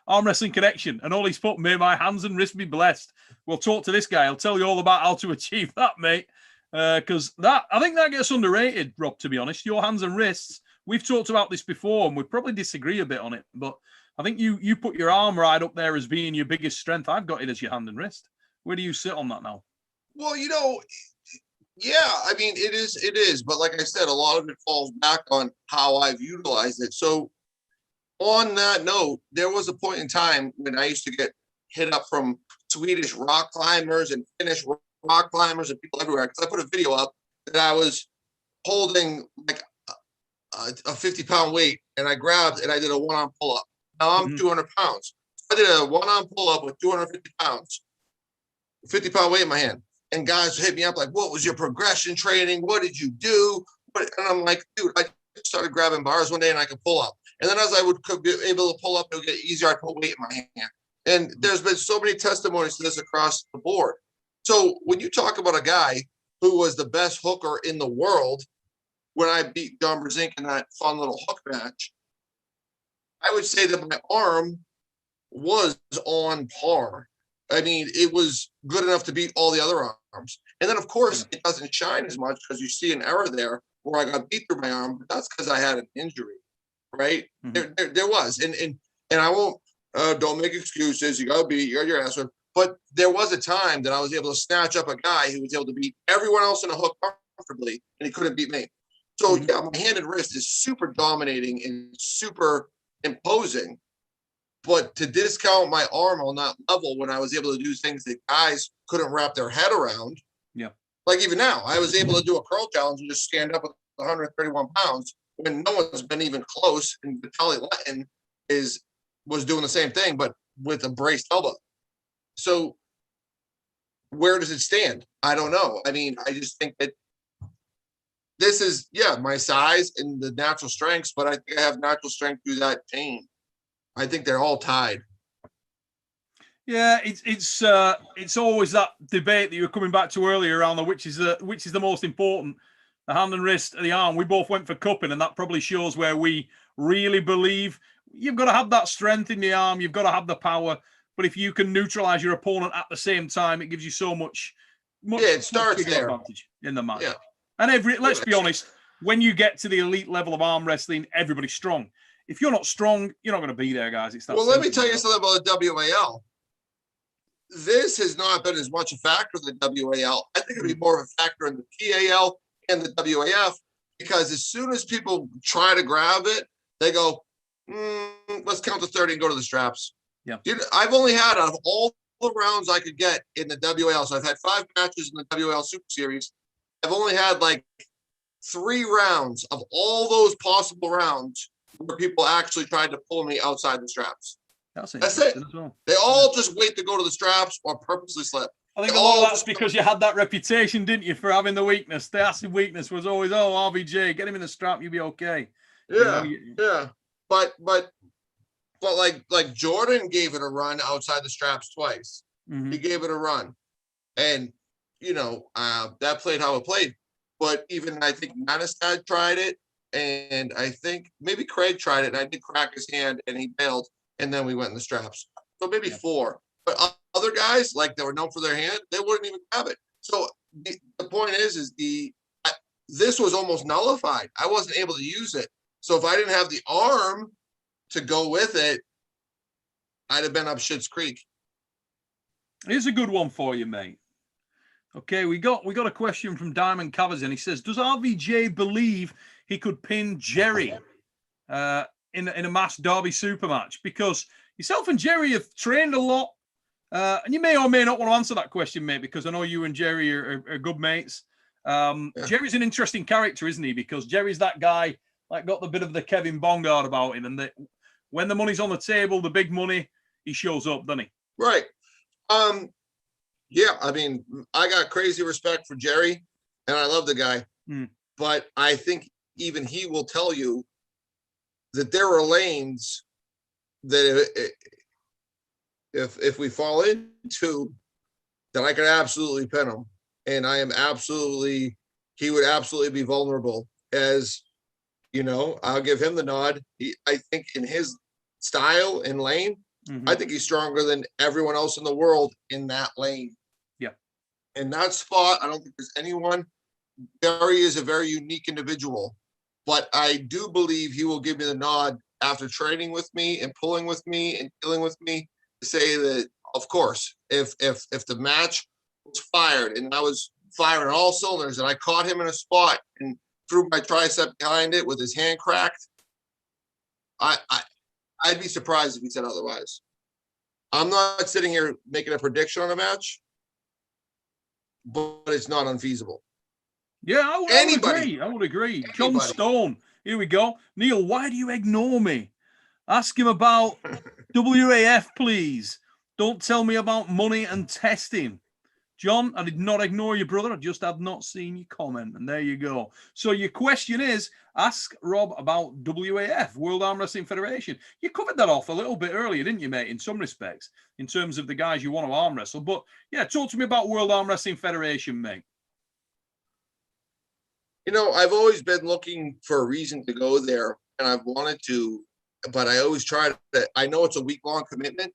Arm Wrestling Connection, and all he's put, may my hands and wrists be blessed. We'll talk to this guy. I'll tell you all about how to achieve that, mate. Because I think that gets underrated, Rob, to be honest. Your hands and wrists. We've talked about this before, and we probably disagree a bit on it, but I think you put your arm right up there as being your biggest strength. I've got it as your hand and wrist. Where do you sit on that now? Well, I mean, it is. But like I said, a lot of it falls back on how I've utilized it. So on that note, there was a point in time when I used to get hit up from Swedish rock climbers and Finnish rock climbers and people everywhere, because I put a video up that I was holding like a 50-pound weight, and I grabbed and I did a one-arm pull-up. Now I'm 200 pounds. I did a one-arm pull-up with 250 pounds, 50-pound weight in my hand. And guys hit me up like, what was your progression training? What did you do? And I'm like, dude, I started grabbing bars one day and I could pull up. And then as I would be able to pull up, it would get easier. I put weight in my hand. And there's been so many testimonies to this across the board. So when you talk about a guy who was the best hooker in the world, when I beat John Brzezinski in that fun little hook match, I would say that my arm was on par. I mean, it was good enough to beat all the other arms. And then, of course, it doesn't shine as much because you see an error there where I got beat through my arm, but that's because I had an injury, right? There was. And I won't, don't make excuses. You got to beat, you got your ass with. But there was a time that I was able to snatch up a guy who was able to beat everyone else in a hook comfortably, and he couldn't beat me. So, yeah, my hand and wrist is super dominating and super imposing. But to discount my arm on that level when I was able to do things that guys couldn't wrap their head around. Yeah. Like even now, I was able to do a curl challenge and just stand up with 131 pounds when no one's been even close. And Vitaly Letin was doing the same thing, but with a braced elbow. So where does it stand? I don't know. I mean, I just think that this is, my size and the natural strengths, but I think I have natural strength through that pain. I think they're all tied. Yeah, it's always that debate that you were coming back to earlier around which is the most important, the hand and wrist or the arm. We both went for cupping, and that probably shows where we really believe you've got to have that strength in the arm, you've got to have the power. But if you can neutralize your opponent at the same time, it gives you so much it starts there advantage in the match. Yeah. And let's be honest, when you get to the elite level of arm wrestling, everybody's strong. If you're not strong, you're not going to be there, guys. Let me tell you something about the WAL. This has not been as much a factor in the WAL. I think it'll be more of a factor in the PAL and the WAF, because as soon as people try to grab it, they go, let's count to 30 and go to the straps. Yeah. I've only had, out of all the rounds I could get in the WAL, so I've had 5 matches in the WAL Super Series. I've only had like 3 rounds of all those possible rounds where people actually tried to pull me outside the straps. That's it. As well. They all just wait to go to the straps or purposely slip. I think a lot of that's because you had that reputation, didn't you, for having the weakness. The acid weakness was always, RVJ, get him in the strap, you'll be okay. Yeah, yeah. But like Jordan gave it a run outside the straps twice. Mm-hmm. He gave it a run. And, that played how it played. but even I think Manistad tried it, and I think maybe Craig tried it, and I did crack his hand, and he bailed, and then we went in the straps. So maybe 4. But other guys, like they were known for their hand, they wouldn't even have it. So the point is this was almost nullified. I wasn't able to use it. So if I didn't have the arm to go with it, I'd have been up Schitt's Creek. Here's a good one for you, mate. Okay, we got a question from Diamond Covers, and he says, "Does RVJ believe he could pin Jerry in a mass Derby super match? Because yourself and Jerry have trained a lot, and you may or may not want to answer that question, mate, because I know you and Jerry are good mates. Jerry's an interesting character, isn't he? Because Jerry's that guy, like, got the bit of the Kevin Bongard about him, and when the money's on the table, the big money, he shows up, doesn't he? Right. Yeah, I mean, I got crazy respect for Jerry, and I love the guy. But I think even he will tell you that there are lanes that if we fall into, that I could absolutely pin him, and he would absolutely be vulnerable. As you know, I'll give him the nod. I think in his style and lane, I think he's stronger than everyone else in the world in that lane. Yeah. In that spot, I don't think there's anyone. Jerry is a very unique individual, but I do believe he will give me the nod after training with me and pulling with me and dealing with me to say that, of course, if the match was fired and I was firing all cylinders and I caught him in a spot and threw my tricep behind it with his hand cracked, I'd be surprised if he said otherwise. I'm not sitting here making a prediction on a match, but it's not unfeasible. Yeah, I would agree. Anybody. John Stone. Here we go. Neil, why do you ignore me? Ask him about WAF, please. Don't tell me about money and testing. John, I did not ignore you, brother. I just have not seen your comment. And there you go. So your question is, ask Rob about WAF, World Arm Wrestling Federation. You covered that off a little bit earlier, didn't you, mate, in some respects, in terms of the guys you want to arm wrestle. But, yeah, talk to me about World Arm Wrestling Federation, mate. You know, I've always been looking for a reason to go there, and I've wanted to, but I always try to, I know it's a week-long commitment,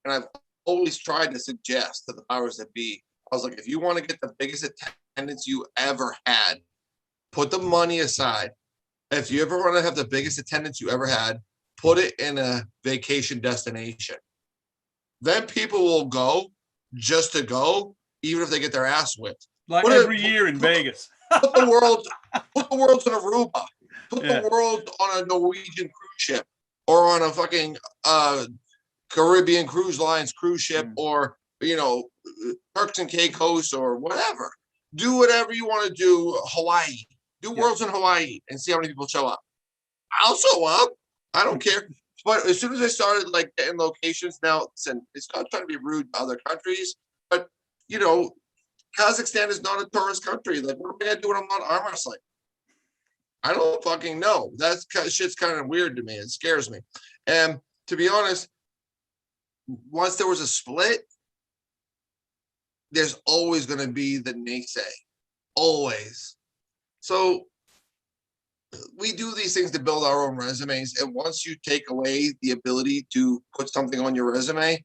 and I've always tried to suggest to the powers that be, I was like, if you want to get the biggest attendance you ever had, put the money aside. If you ever want to have the biggest attendance you ever had, put it in a vacation destination. Then people will go just to go, even if they get their ass whipped. Like every year in Vegas. Put the world on Aruba. Put the world on a Norwegian cruise ship or on a fucking Caribbean Cruise Lines cruise ship or, you know, Turks and Caicos or whatever. Do whatever you want to do. Hawaii. Do worlds in Hawaii and see how many people show up. I'll show up. I don't care. But as soon as I started like getting locations, now listen, it's not trying to be rude to other countries, but you know, Kazakhstan is not a tourist country. Like, what am I gonna do when I'm not arm wrestling? I don't fucking know. That's shit's kind of weird to me. It scares me. And to be honest, once there was a split, there's always going to be the naysay. Always. So we do these things to build our own resumes. And once you take away the ability to put something on your resume,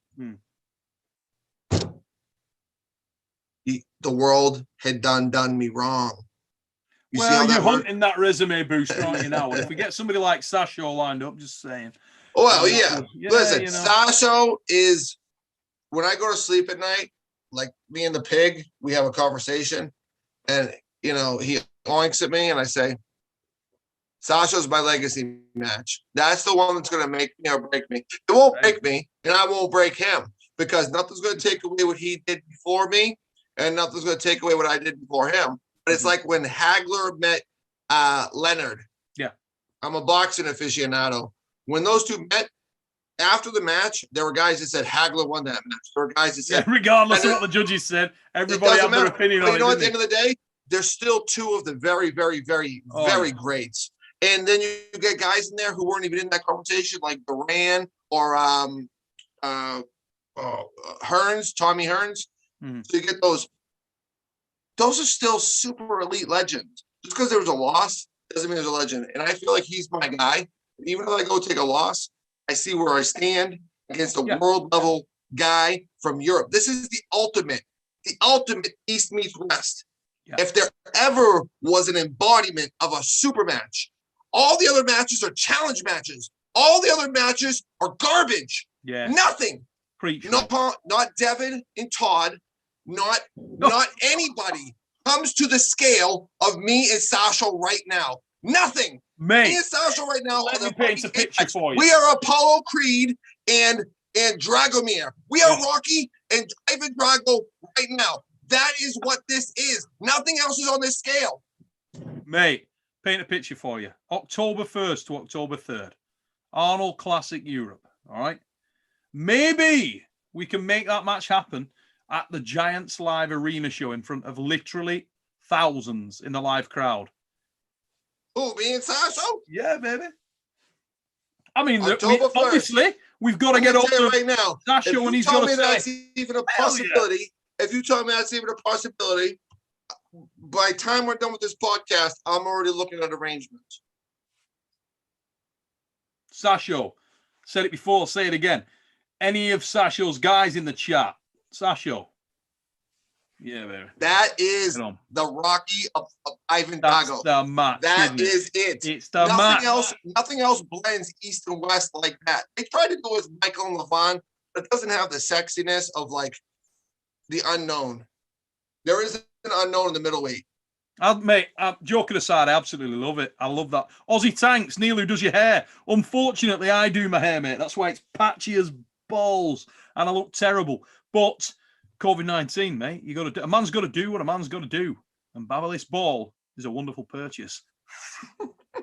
the world had done me wrong. Well, you're hunting that resume boost, aren't you now? And if we get somebody like Sasha lined up, just saying. Well, yeah. Listen, you know. Sasha is, when I go to sleep at night, like me and the pig, we have a conversation. And, you know, he oinks at me and I say, Sasha's my legacy match. That's the one that's going to make me or break me. It won't break me and I won't break him because nothing's going to take away what he did before me and nothing's going to take away what I did before him. But it's like when Hagler met Leonard. Yeah. I'm a boxing aficionado. When those two met, after the match, there were guys that said Hagler won that match. There were guys that said... Yeah, regardless of what the judges said, everybody had their opinion on it. You know, at the end of the day, there's still two of the very, very, very, very greats. And then you get guys in there who weren't even in that conversation, like Duran or Hearns, Tommy Hearns. So you get those those are still super elite legends. Just because there was a loss doesn't mean there's a legend. And I feel like he's my guy. Even if I go take a loss, I see where I stand against a world level guy from Europe. This is the ultimate East meets West. Yeah. If there ever was an embodiment of a super match, all the other matches are challenge matches. All the other matches are garbage. Yeah. Nothing. Not Devon and Todd, not anybody comes to the scale of me and Sasha right now. Nothing. Mate, me and Sasha right now. Let me paint a picture for you. We are Apollo Creed and Dragomir. We are Rocky and Ivan Drago right now. That is what this is. Nothing else is on this scale. Mate, paint a picture for you. October 1st to October 3rd. Arnold Classic Europe. All right. Maybe we can make that match happen at the Giants Live Arena show in front of literally thousands in the live crowd. Oh, me and Sasha? Yeah, baby. I mean, obviously, we've got to get over right now. Sasha when he's got to say, that's even a possibility. If you tell me that's even a possibility, by the time we're done with this podcast, I'm already looking at arrangements. Sasha, said it before, say it again. Any of Sasha's guys in the chat? Sasha. Yeah, baby. That is the Rocky of Ivan Drago. The match. That is it. It's the match. Nothing else blends East and West like that. They tried to go with Michael and Levon, but it doesn't have the sexiness of like the unknown. There is an unknown in the middleweight. Mate, joking aside, I absolutely love it. I love that. Aussie Tanks, Neil, who does your hair. Unfortunately, I do my hair, mate. That's why it's patchy as balls and I look terrible. But COVID-19, mate, a man's got to do what a man's got to do. And Babyliss Ball is a wonderful purchase.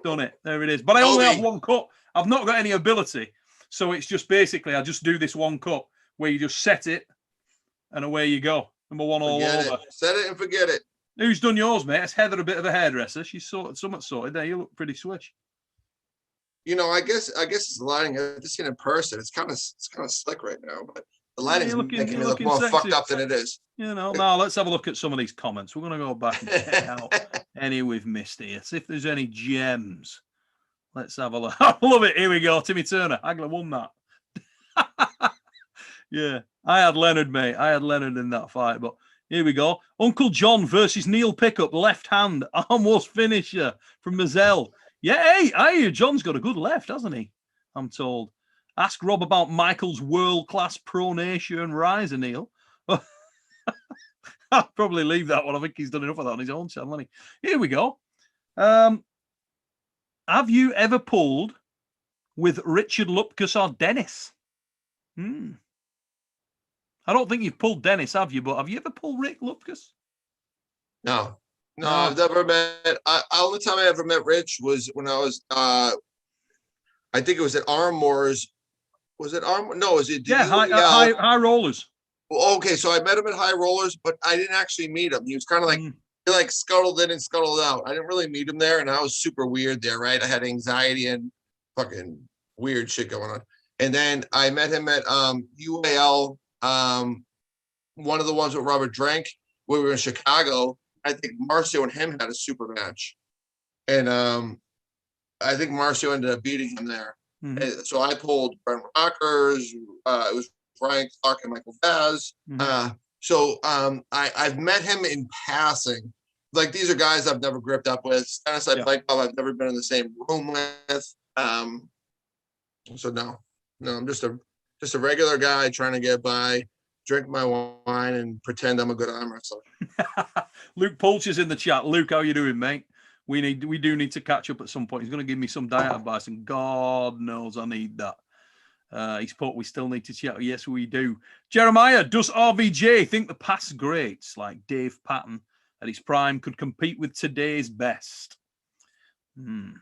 Done it. There it is. But I only have one cut. I've not got any ability. So it's just basically, I just do this one cut where you just set it and away you go. Number one all over. Set it and forget it. Who's done yours, mate? It's Heather, a bit of a hairdresser. She's somewhat sorted there. You look pretty swish. You know, I guess it's the lighting. I've just seen in person. It's kind of slick right now, but the lighting's making me look more fucked up than it is. You know, now let's have a look at some of these comments. We're going to go back and check out any we've missed here. See if there's any gems. Let's have a look. I love it. Here we go. Timmy Turner. Hagler won that. Yeah. I had Leonard, mate. I had Leonard in that fight, but here we go. Uncle John versus Neil Pickup, left hand, almost finisher from Mazel. Yeah, hey, I hear John's got a good left, hasn't he? I'm told. Ask Rob about Michael's world-class pronation riser, Neil. I'll probably leave that one. I think he's done enough of that on his own channel, hasn't he? Here we go. Have you ever pulled with Richard Lupkus or Dennis? I don't think you've pulled Dennis, have you? But have you ever pulled Rick Lupkus? No, I've never met. Only time I ever met Rich was when I was, I think it was at Arm Wars. Was it Arm? No, was it? High Rollers. Well, okay, so I met him at High Rollers, but I didn't actually meet him. He was kind of like, he like scuttled in and scuttled out. I didn't really meet him there, and I was super weird there, right? I had anxiety and fucking weird shit going on. And then I met him at UAL. One of the ones with Robert Drank, where we were in Chicago. I think Marcio and him had a super match, and I think Marcio ended up beating him there. And so I pulled Brent Rockers. It was Frank Clark and Michael Vaz. I've met him in passing. Like, these are guys I've never gripped up with. Stennis I've never been in the same room with. So no, I'm just a regular guy trying to get by, drink my wine, and pretend I'm a good arm wrestler. Luke Pulch is in the chat. Luke, how you doing, mate? We do need to catch up at some point. He's going to give me some diet advice, and God knows I need that. He's put, we still need to chat. Yes, we do. Jeremiah, does RVJ think the past greats like Dave Patton at his prime could compete with today's best? What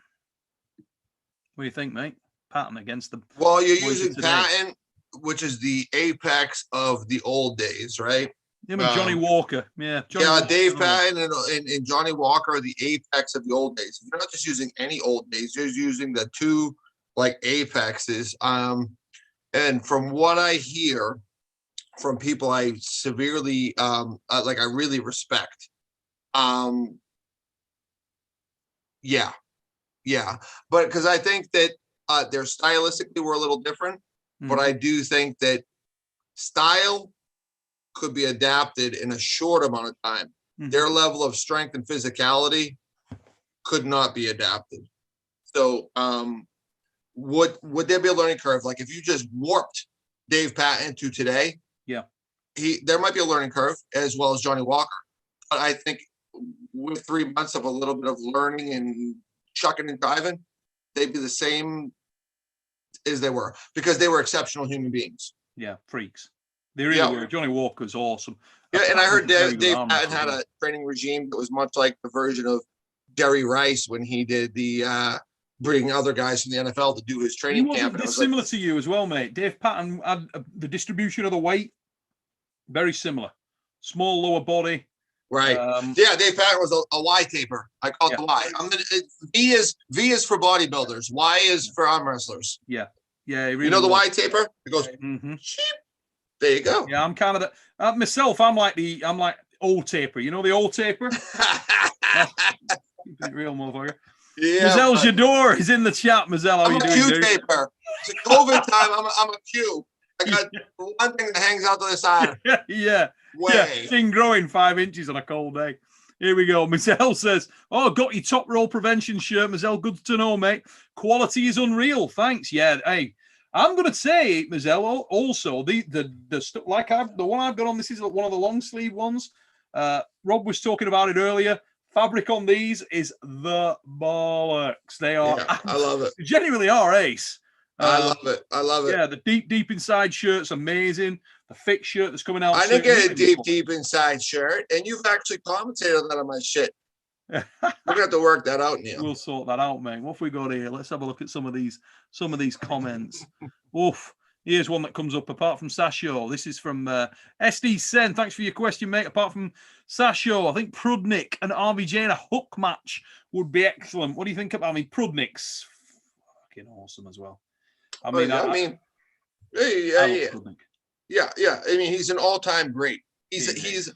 do you think, mate? Patton against the... Well, you're using Patton, which is the apex of the old days, right? Him and Johnny Walker. Yeah. Dave Patton and Johnny Walker are the apex of the old days. You're not just using any old days. You're using the two, like, apexes. And from what I hear from people I severely, I really respect, Yeah. But because I think that they're stylistically were a little different, but I do think that style could be adapted in a short amount of time. Their level of strength and physicality could not be adapted. So would there be a learning curve? Like if you just warped Dave Patton to today, there might be a learning curve as well as Johnny Walker. But I think with 3 months of a little bit of learning and chucking and diving, they'd be the same as they were because they were exceptional human beings. Yeah, freaks. They really were. Johnny Walker's awesome. Yeah, and I heard Dave Patton had a training regime that was much like the version of Jerry Rice when he did the bringing other guys from the NFL to do his training camp. It's similar to you as well, mate. Dave Patton had the distribution of the weight very similar. Small lower body. Right. Dave Patton was a Y taper. I call it the Y. V is for bodybuilders. Y is for arm wrestlers. Yeah. Yeah. Really the Y taper? It goes cheap. There you go. Yeah, I'm kind of myself. I'm like old taper. You know the old taper? Real motherfucker. Yeah. Mazelle's your door. He's in the chat. Mazelle, how I'm you a doing, Q taper. It's COVID time. I'm a Q. I got one thing that hangs out to the side. Yeah. Thing growing 5 inches on a cold day. Here we go. Mazelle says, got your top roll prevention shirt. Mazelle, good to know, mate. Quality is unreal. Thanks. Yeah. Hey, I'm going to say, Mazelle, also the like the one I've got on, this is one of the long sleeve ones. Rob was talking about it earlier. Fabric on these is the bollocks. They are. Yeah, I love it. They genuinely are ace. I love it. Yeah, the deep inside shirt's amazing. The thick shirt that's coming out. I didn't get a deep inside shirt, and you've actually commented on that on my shit. We're gonna have to work that out, Neil. We'll sort that out, man. What have we got here? Let's have a look at some of these comments. Oof. Here's one that comes up. Apart from Sasho, this is from SD Sen. Thanks for your question, mate. Apart from Sasho, I think Prudnik and RVJ in a hook match would be excellent. What do you think about Prudnik's fucking awesome as well. I mean, yeah. I mean, he's an all-time great. This is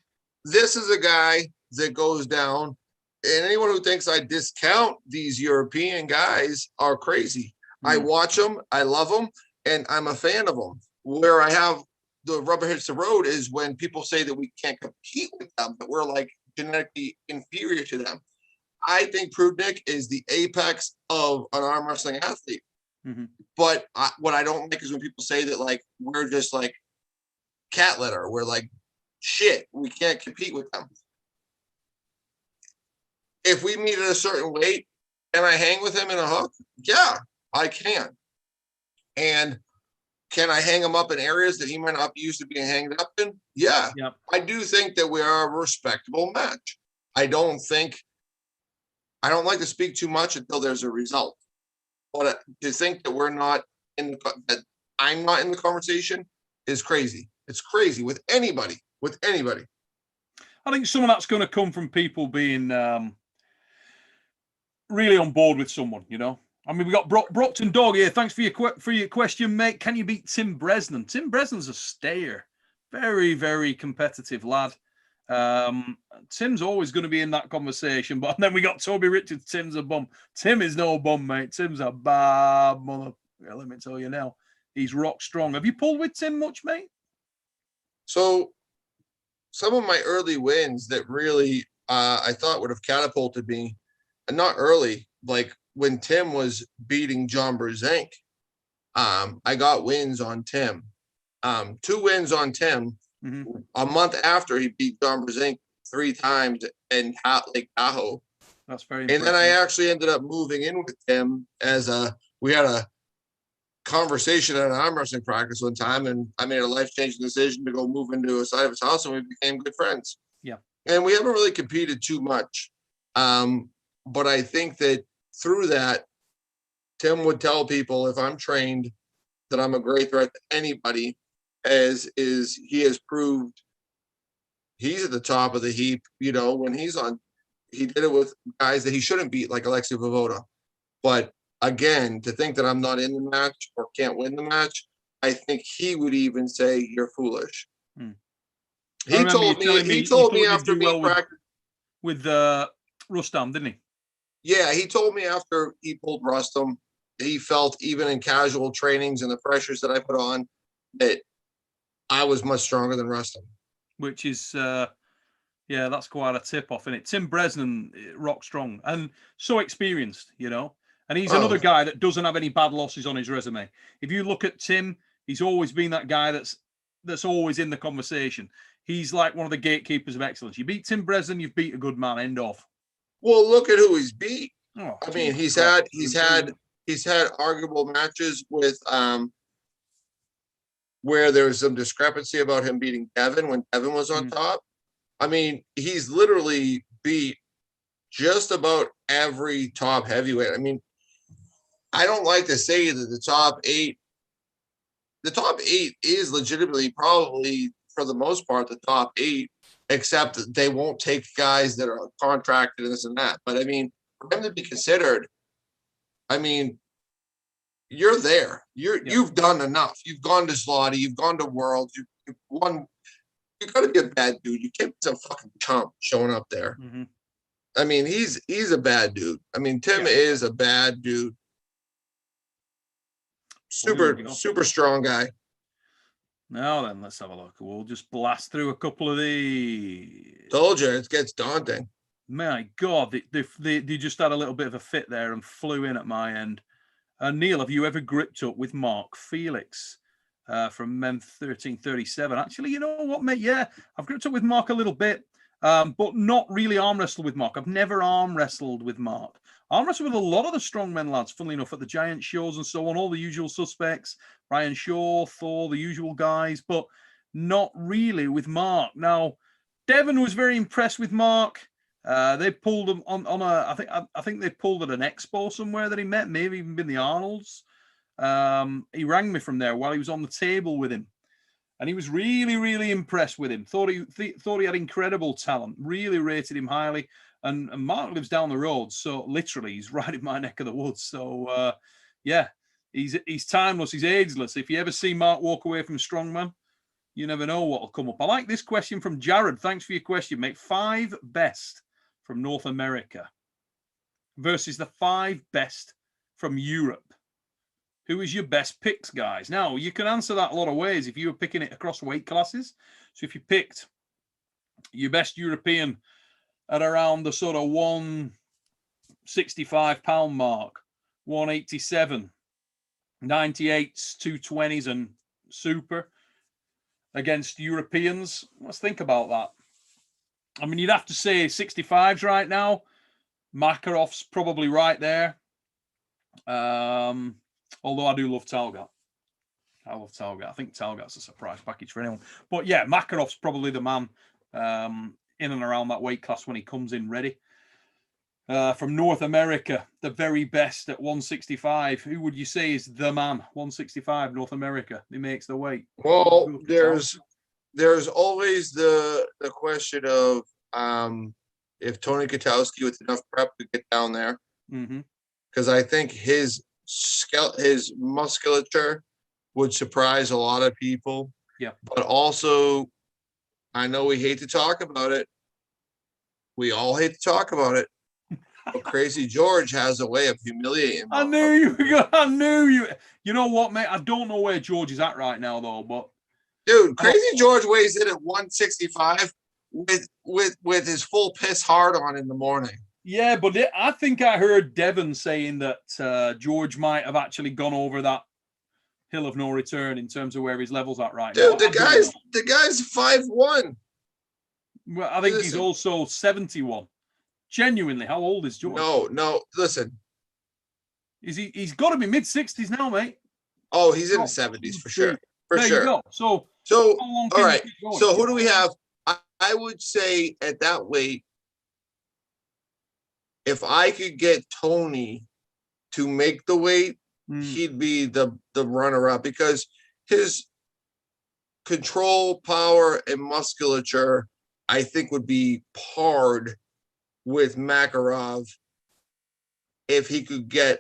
a guy that goes down, and anyone who thinks I discount these European guys are crazy. I watch them, I love them, and I'm a fan of them. Where I have the rubber hits the road is when people say that we can't compete with them, that we're like genetically inferior to them. I think Prudnik is the apex of an arm wrestling athlete. But what I don't like is when people say that like we're just like cat litter. We're like shit. We can't compete with them. If we meet at a certain weight and I hang with him in a hook, yeah, I can. And can I hang him up in areas that he might not be used to being hanged up in? Yeah. Yep. I do think that we are a respectable match. I don't like to speak too much until there's a result. But to think that that I'm not in the conversation is crazy. It's crazy with anybody. I think some of that's going to come from people being really on board with someone, I mean, we got Brockton Dog here. Thanks for your question, mate. Can you beat Tim Bresnan? Tim Bresnan's a stayer. Very, very competitive lad. Tim's always going to be in that conversation. But then we got Toby Richards. Tim's a bum. Tim is no bum, mate. Tim's a bad mother. Yeah, let me tell you now. He's rock strong. Have you pulled with Tim much, mate? So some of my early wins that really I thought would have catapulted me, and not early, like when Tim was beating John Brzenk, I got wins on Tim. 2 wins on Tim a month after he beat John Brzenk 3 times in Lake Tahoe. That's very impressive. And then I actually ended up moving in with Tim we had a conversation at an arm wrestling practice one time, and I made a life-changing decision to go move into a side of his house, and we became good friends. Yeah. And we haven't really competed too much. But I think that through that, Tim would tell people if I'm trained that I'm a great threat to anybody, as he has proved he's at the top of the heap, when he did it with guys that he shouldn't beat, like Alexei Vovoda. But again, to think that I'm not in the match or can't win the match, I think he would even say you're foolish. He told me after being practice. with Rustam, didn't he? Yeah, he told me after he pulled Rustam, he felt even in casual trainings and the pressures that I put on that I was much stronger than Rustam. Which is, yeah, that's quite a tip off, isn't it? Tim Bresnan, rock strong and so experienced, you know. And he's another guy that doesn't have any bad losses on his resume. If you look at Tim, he's always been that guy that's always in the conversation. He's like one of the gatekeepers of excellence. You beat Tim Bresnan, you've beat a good man. End of. Well, look at who he's beat. Oh, I mean, he's had arguable matches with where there was some discrepancy about him beating Devon when Devon was on top. I mean, he's literally beat just about every top heavyweight. I mean, I don't like to say that the top eight is legitimately probably for the most part the top eight, except that they won't take guys that are contracted and this and that. But I mean, for him to be considered, I mean, you're there. You've done enough. You've gone to Slaughter. You've gone to Worlds. You've won. You got to be a bad dude. You can't be some fucking chump showing up there. Mm-hmm. I mean, he's a bad dude. I mean, Tim is a bad dude. Super strong guy. Now then, let's have a look. We'll just blast through a couple of these. Told you, it gets daunting. My God, they just had a little bit of a fit there and flew in at my end. Neil, have you ever gripped up with Mark Felix from Men 1337? Actually, you know what, mate? Yeah, I've gripped up with Mark a little bit, but not really arm wrestled with Mark. I've never arm wrestled with Mark. Arm wrestled with a lot of the strongmen lads, funnily enough, at the Giant shows and so on, all the usual suspects, Ryan Shaw, Thor, the usual guys, but not really with Mark. Now, Devon was very impressed with Mark. They pulled him on a, I think they pulled at an expo somewhere that he met, maybe even been the Arnolds. He rang me from there while he was on the table with him. And he was really, really impressed with him. Thought he had incredible talent, really rated him highly. And Mark lives down the road, so literally he's right in my neck of the woods. So, yeah, he's timeless, he's ageless. If you ever see Mark walk away from Strongman, you never know what will come up. I like this question from Jared. Thanks for your question, mate. 5 best from North America versus the 5 best from Europe. Who is your best picks, guys? Now, you can answer that a lot of ways if you were picking it across weight classes. So if you picked your best European at around the sort of 165 pound mark, 187, 98s, 220s, and super against Europeans, let's think about that. I mean, you'd have to say 65s right now. Makarov's probably right there. Although I do love Talgat. I love Talgat. I think Talgat's a surprise package for anyone. But yeah, Makarov's probably the man in and around that weight class when he comes in ready. From North America, the very best at 165. Who would you say is the man? 165 North America. He makes the weight. Well, there's always the question of if Tony Kotowski with enough prep could get down there. Because I think his musculature would surprise a lot of people. Yeah. But also, I know we hate to talk about it. We all hate to talk about it. But Crazy George has a way of humiliating. I knew you. I knew you. You know what, mate? I don't know where George is at right now, though. But dude, Crazy George weighs in at 165 with his full piss hard on in the morning. Yeah, but I think I heard Devon saying that George might have actually gone over that hill of no return in terms of where his level's at right now. Dude, the guy's 5'1". Well, I think he's also 71. Genuinely, how old is George? No. Listen, he's got to be mid-60s now, mate. Oh, he's in the 70s for sure. There you go. So all right. So who do we have? I would say at that weight, if I could get Tony to make the weight, he'd be the runner-up because his control, power, and musculature, I think, would be parred with Makarov if you're going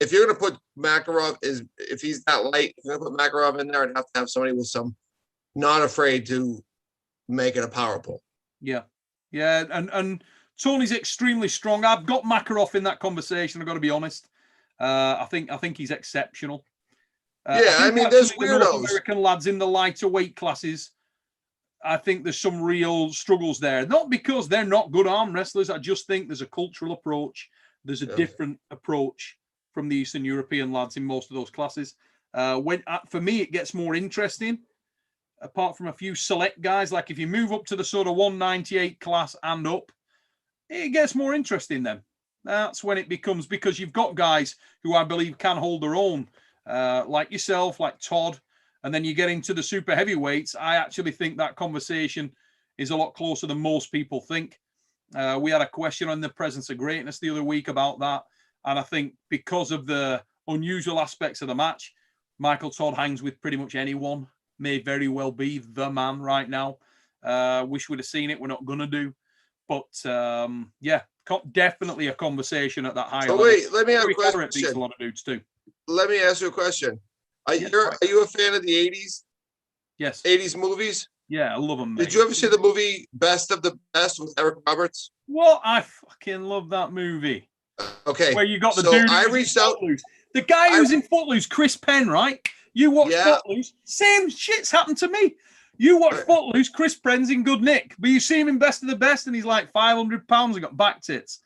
to put Makarov if he's that light, if you're going to put Makarov in there, I'd have to have somebody with some not afraid to make it a power pull. Yeah. And Tony's extremely strong. I've got Makarov in that conversation. I've got to be honest. I think he's exceptional. I mean, there's weirdos. The North American lads in the lighter weight classes, I think there's some real struggles there. Not because they're not good arm wrestlers. I just think there's a cultural approach. There's a different approach from the Eastern European lads in most of those classes. For me, it gets more interesting. Apart from a few select guys, like if you move up to the sort of 198 class and up, it gets more interesting then. That's when it becomes, because you've got guys who I believe can hold their own, like yourself, like Todd, and then you get into the super heavyweights. I actually think that conversation is a lot closer than most people think. We had a question on the Presence of Greatness the other week about that, and I think because of the unusual aspects of the match, Michael Todd hangs with pretty much anyone. May very well be the man right now. Wish we'd have seen it. We're not going to do. But, definitely a conversation at that high level. Wait, let me ask a question. A lot of dudes too. Let me ask you a question. Are you a fan of the 80s? Yes. 80s movies? Yeah, I love them, mate. Did you ever see the movie Best of the Best with Eric Roberts? Well, I fucking love that movie. Okay. Where you got the dude I reached out. The guy who's in Footloose, Chris Penn, right? You watch Footloose, same shit's happened to me. You watch Footloose, Chris Penn's in good nick, but you see him in Best of the Best and he's like 500 pounds and got back tits.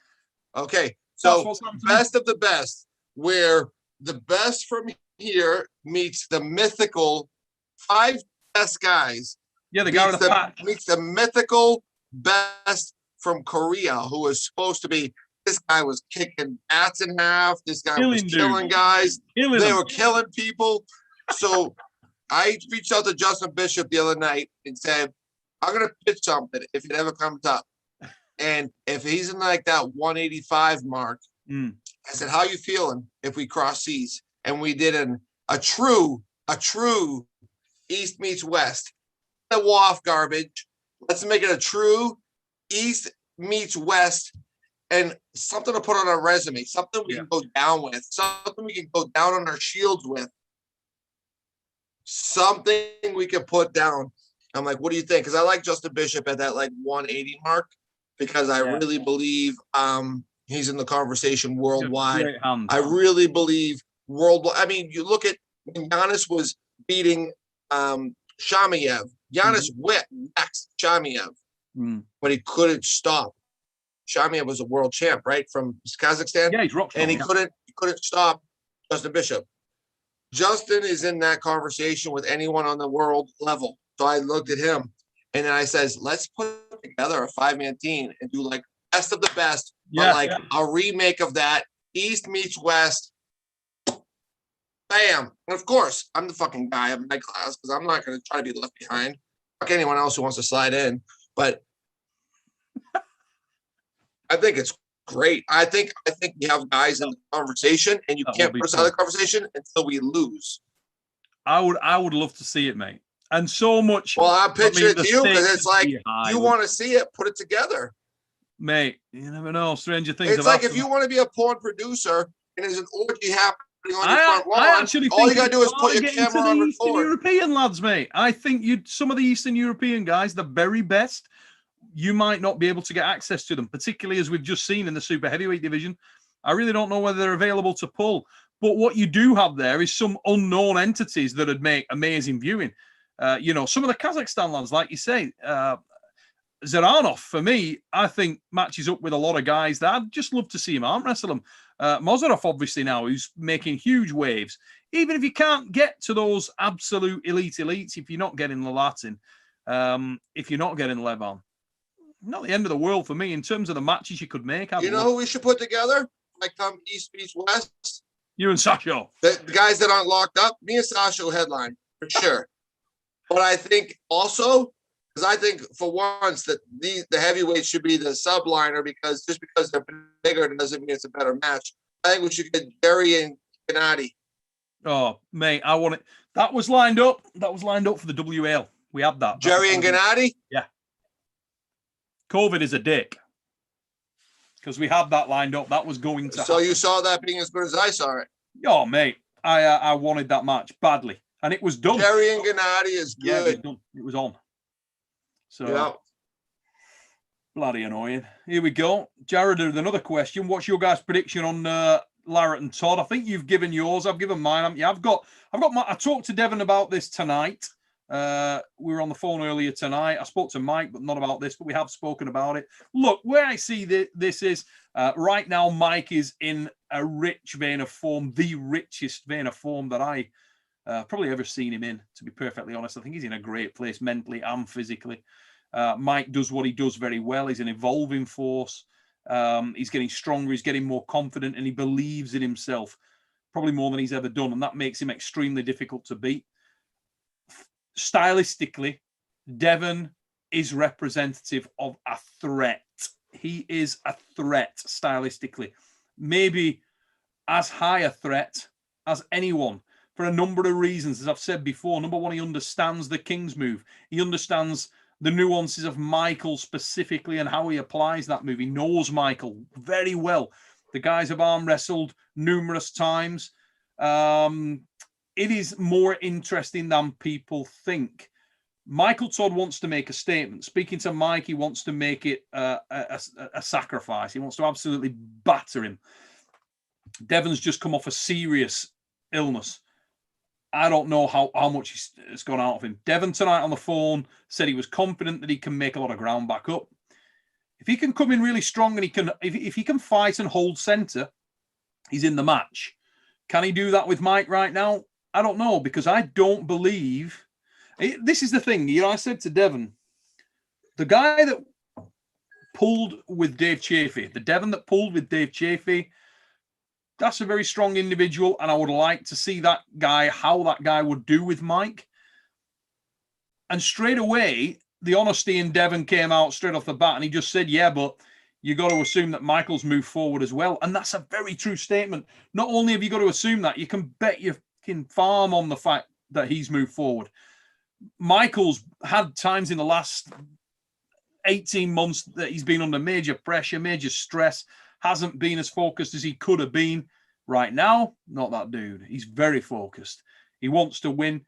Okay, so Best of the Best, where the best from here meets the mythical 5 best guys. Yeah, the guy with the pack. Meets the mythical best from Korea, who was supposed to be, this guy was kicking bats in half. This guy was killing guys. They were killing people. So I reached out to Justin Bishop the other night and said, I'm going to pitch something if it ever comes up. And if he's in like that 185 mark, I said, how you feeling if we cross seas? And we did a true East meets West. The WAF garbage. Let's make it a true East meets West and something to put on our resume, something we can go down with, something we can go down on our shields with. Something we can put down. I'm like, what do you think? Because I like Justin Bishop at that like 180 mark because I really believe he's in the conversation worldwide. I really believe worldwide. I mean, you look at when Giannis was beating Shamayev. Giannis waxed Shamayev, but he couldn't stop. Shamayev was a world champ, right, from Kazakhstan. Yeah, he's rock star, and he couldn't stop Justin Bishop. Justin is in that conversation with anyone on the world level. So I looked at him and then I says, let's put together a 5-man team and do like Best of the Best, but like a remake of that. East meets West. Bam. And of course, I'm the fucking guy of my class because I'm not going to try to be left behind. Fuck anyone else who wants to slide in. But I think it's great. I think you have guys in the conversation, and you can't put us out of the conversation until we lose. I would love to see it, mate. And so much. Well, I'll pitch it to you because it's like you want to see it, put it together, mate. You never know. Stranger things. It's like if you want to be a porn producer and there's an orgy happening on your front lawn, all you gotta do is put your camera on record. Eastern European lads, mate. I think some of the Eastern European guys, the very best. You might not be able to get access to them, particularly as we've just seen in the super heavyweight division. I really don't know whether they're available to pull. But what you do have there is some unknown entities that would make amazing viewing. Some of the Kazakhstan lads, like you say, Zaranov, for me, I think matches up with a lot of guys that I'd just love to see him arm wrestle them. Mozarov, obviously, now, who's making huge waves. Even if you can't get to those absolute elites, if you're not getting the Latin, if you're not getting Levan, not the end of the world for me in terms of the matches you could make. You know who we should put together? Like come East meets West. You and Sasho. The guys that aren't locked up. Me and Sasho headline for sure. But I think also, because I think for once that the heavyweights should be the subliner because just because they're bigger doesn't mean it's a better match. I think we should get Jerry and Gennady. Oh, mate, I want it. That was lined up. That was lined up for the WL. We had that. Jerry and Gennady? Yeah. COVID is a dick. Because we had that lined up. That was going to happen. You saw that being as good as I saw it? Oh, mate. I wanted that match badly. And it was done. Jerry and Gennady is good. Yeah, it was done. It was on. So, Bloody annoying. Here we go. Jared, another question. What's your guys' prediction on Larratt and Todd? I think you've given yours. I've given mine. I've got my. I talked to Devon about this tonight. We were on the phone earlier tonight. I spoke to Mike, but not about this, but we have spoken about it. Look, where I see this is right now, Mike is in a rich vein of form, the richest vein of form that I probably ever seen him in, to be perfectly honest. I think he's in a great place mentally and physically. Mike does what he does very well. He's an evolving force. He's getting stronger. He's getting more confident, and he believes in himself probably more than he's ever done. And that makes him extremely difficult to beat. Stylistically, Devon is representative of a threat. He is a threat stylistically. Maybe as high a threat as anyone for a number of reasons. As I've said before, number one, he understands the King's move. He understands the nuances of Michael specifically and how he applies that move. He knows Michael very well. The guys have arm wrestled numerous times. It is more interesting than people think. Michael Todd wants to make a statement. Speaking to Mike, he wants to make it a sacrifice. He wants to absolutely batter him. Devon's just come off a serious illness. I don't know how much it's gone out of him. Devon tonight on the phone said he was confident that he can make a lot of ground back up. If he can come in really strong and if he can fight and hold center, he's in the match. Can he do that with Mike right now? I don't know, because I don't believe. This is the thing. I said to Devon, the guy that pulled with Dave Chaffee, the Devon that pulled with Dave Chaffee, that's a very strong individual, and I would like to see that guy, how that guy would do with Mike. And straight away, the honesty in Devon came out straight off the bat, and he just said, yeah, but you got to assume that Michael's moved forward as well. And that's a very true statement. Not only have you got to assume that, you can bet your farm on the fact that he's moved forward. Michael's had times in the last 18 months that he's been under major pressure, major stress, hasn't been as focused as he could have been. Right now, not that dude. He's very focused. He wants to win.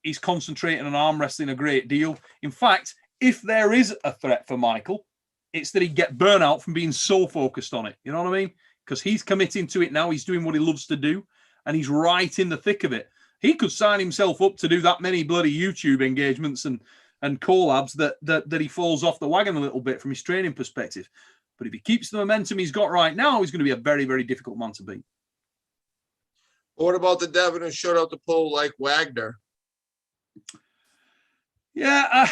He's concentrating on arm wrestling a great deal. In fact, if there is a threat for Michael, it's that he'd get burnout from being so focused on it. You know what I mean? Because he's committing to it now. He's doing what he loves to do, and he's right in the thick of it. He could sign himself up to do that many bloody YouTube engagements and collabs that he falls off the wagon a little bit from his training perspective. But if he keeps the momentum he's got right now, he's going to be a very, very difficult man to beat. What about the Devon who showed out to pull like Wagner? Yeah,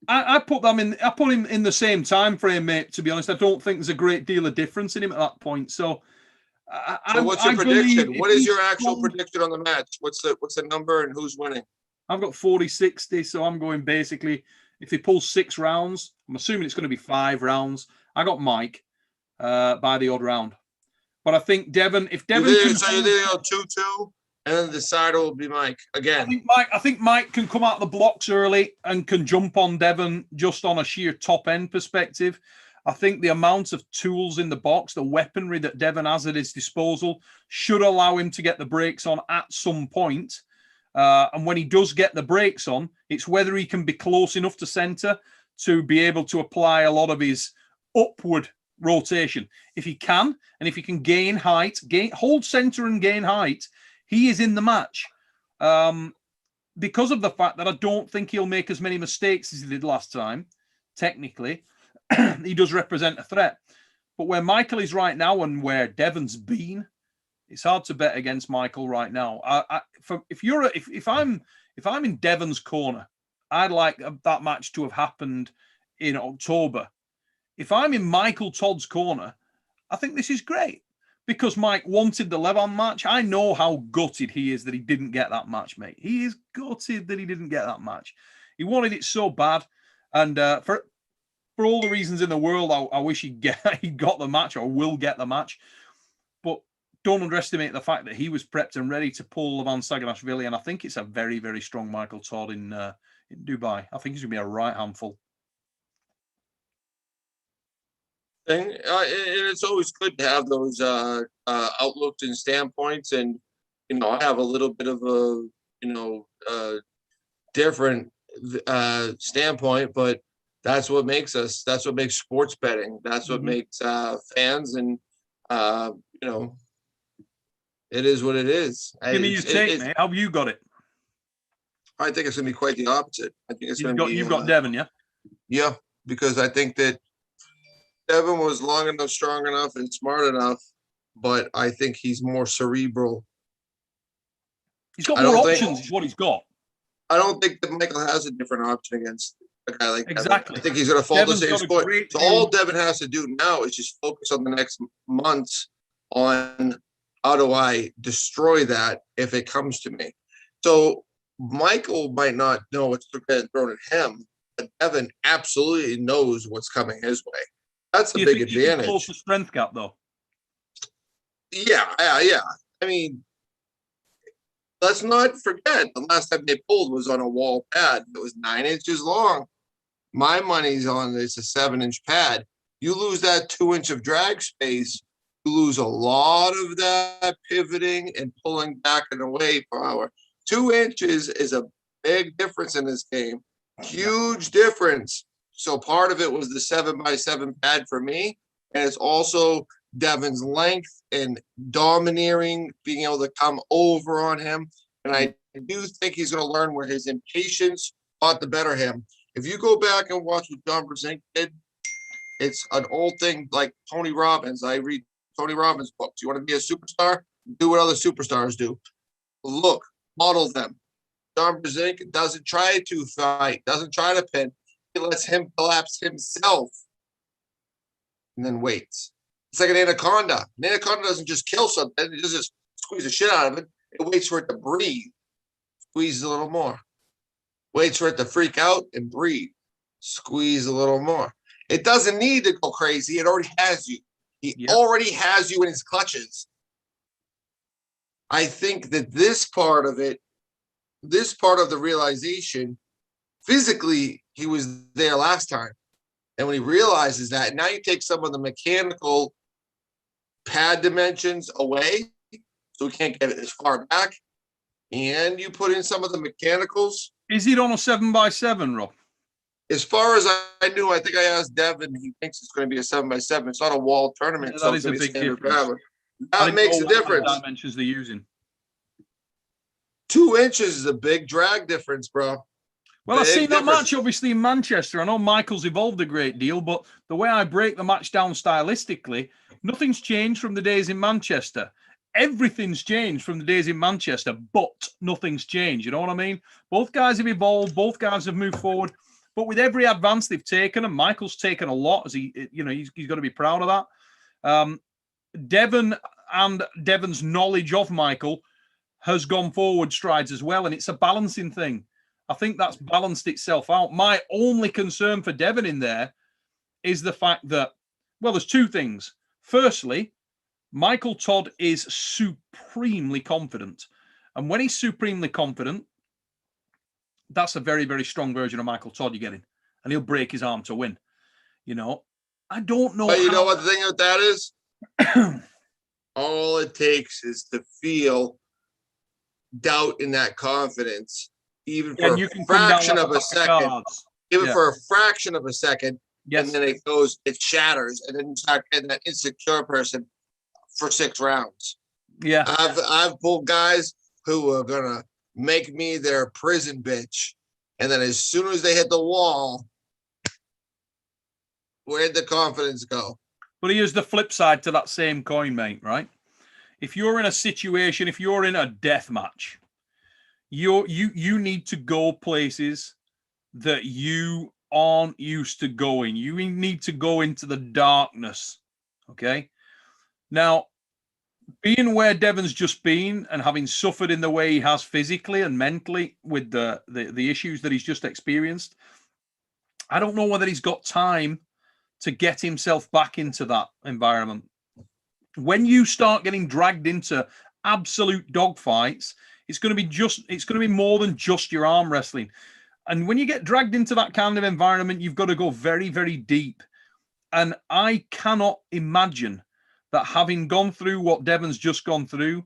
I put them in. I put him in the same time frame, mate. To be honest, I don't think there's a great deal of difference in him at that point. So what's your prediction? What is your actual prediction on the match? What's the number and who's winning? I've got 40-60, so I'm going basically, if they pull 6 rounds, I'm assuming it's going to be 5 rounds. I got Mike by the odd round. But I think Devon, if Devon you're there 2-2, and then the decider will be Mike again. I think Mike can come out the blocks early and can jump on Devon just on a sheer top end perspective. I think the amount of tools in the box, the weaponry that Devon has at his disposal, should allow him to get the brakes on at some point. And when he does get the brakes on, it's whether he can be close enough to center to be able to apply a lot of his upward rotation. If he can, and if he can gain height, hold center and gain height, he is in the match. Because of the fact that I don't think he'll make as many mistakes as he did last time, technically, he does represent a threat. But where Michael is right now and where Devon's been, it's hard to bet against Michael right now. If I'm in Devon's corner, I'd like that match to have happened in October. If I'm in Michael Todd's corner, I think this is great because Mike wanted the Levon match. I know how gutted he is that he didn't get that match, mate. He is gutted that he didn't get that match. He wanted it so bad, and for all the reasons in the world, I wish he got the match or will get the match. But don't underestimate the fact that he was prepped and ready to pull Levon Saganashvili, and I think it's a very, very strong Michael Todd in Dubai. I think he's going to be a right handful. And it's always good to have those outlooks and standpoints, and I have a little bit of a different standpoint, but That's what makes us. That's what makes sports betting. That's what makes fans, and you know, it is what it is. Give me your take, mate. How have you got it? I think it's going to be quite the opposite. I think it's going to be. You've got Devon, yeah. Yeah, because I think that Devon was long enough, strong enough, and smart enough, but I think he's more cerebral. He's got more options. Is what he's got. I don't think that Michael has a different option against a guy like exactly. Devon. I think he's going to fall the same spot. So all Devon has to do now is just focus on the next months on how do I destroy that if it comes to me. So Michael might not know what's getting thrown at him, but Devon absolutely knows what's coming his way. That's a big advantage. Close the strength gap, though. Yeah. I mean, let's not forget the last time they pulled was on a wall pad. It was 9 inches long. My money's on it's a 7-inch pad. You lose that 2 inch of drag space, you lose a lot of that pivoting and pulling back and away power. 2 inches is a big difference in this game. Huge difference. So part of it was the 7x7 pad for me. And it's also Devon's length and domineering, being able to come over on him. And I do think he's going to learn where his impatience ought to better him. If you go back and watch what John Brzezinski did, it's an old thing like Tony Robbins. I read Tony Robbins' books. You want to be a superstar? Do what other superstars do. Look, model them. John Brzezinski doesn't try to fight, doesn't try to pin. He lets him collapse himself and then waits. It's like an anaconda. An anaconda doesn't just kill something. It doesn't just squeeze the shit out of it. It waits for it to breathe. Squeeze a little more. Waits for it to freak out and breathe. Squeeze a little more. It doesn't need to go crazy. It already has you. He already has you in his clutches. I think that this part of it, this part of the realization, physically, he was there last time. And when he realizes that, now you take some of the mechanical pad dimensions away, so we can't get it as far back, and you put in some of the mechanicals. Is it on a 7x7, Rob? As far as I knew, I think I asked Devon, he thinks it's going to be a 7x7. It's not a wall tournament. Yeah, so that is a big difference. That makes a difference. Dimensions they're using. 2 inches is a big drag difference, bro. Well, I've seen that match, obviously, in Manchester. I know Michael's evolved a great deal, but the way I break the match down stylistically, nothing's changed from the days in Manchester. Everything's changed from the days in Manchester, but nothing's changed. You know what I mean? Both guys have evolved. Both guys have moved forward. But with every advance they've taken, and Michael's taken a lot, as he's got to be proud of that. Devon and Devon's knowledge of Michael has gone forward strides as well, and it's a balancing thing. I think that's balanced itself out. My only concern for Devon in there is the fact that, well, there's two things. Firstly, Michael Todd is supremely confident. And when he's supremely confident, that's a very, very strong version of Michael Todd you're getting. And he'll break his arm to win. You know, I don't know. But you know what the thing with that is? All it takes is to feel doubt in that confidence, even for a fraction of a second. Even for a fraction of a second. Yes. And then it shatters. And then you start getting that insecure person for 6 rounds. Yeah. I've pulled guys who are gonna make me their prison bitch. And then as soon as they hit the wall, where'd the confidence go? But here's the flip side to that same coin, mate, right? If you're in a situation, if you're in a death match, you need to go places that you aren't used to going. You need to go into the darkness. Okay. Now, being where Devon's just been and having suffered in the way he has physically and mentally with the issues that he's just experienced, I don't know whether he's got time to get himself back into that environment. When you start getting dragged into absolute dogfights, it's going to be more than just your arm wrestling. And when you get dragged into that kind of environment, you've got to go very, very deep. And I cannot imagine that having gone through what Devon's just gone through,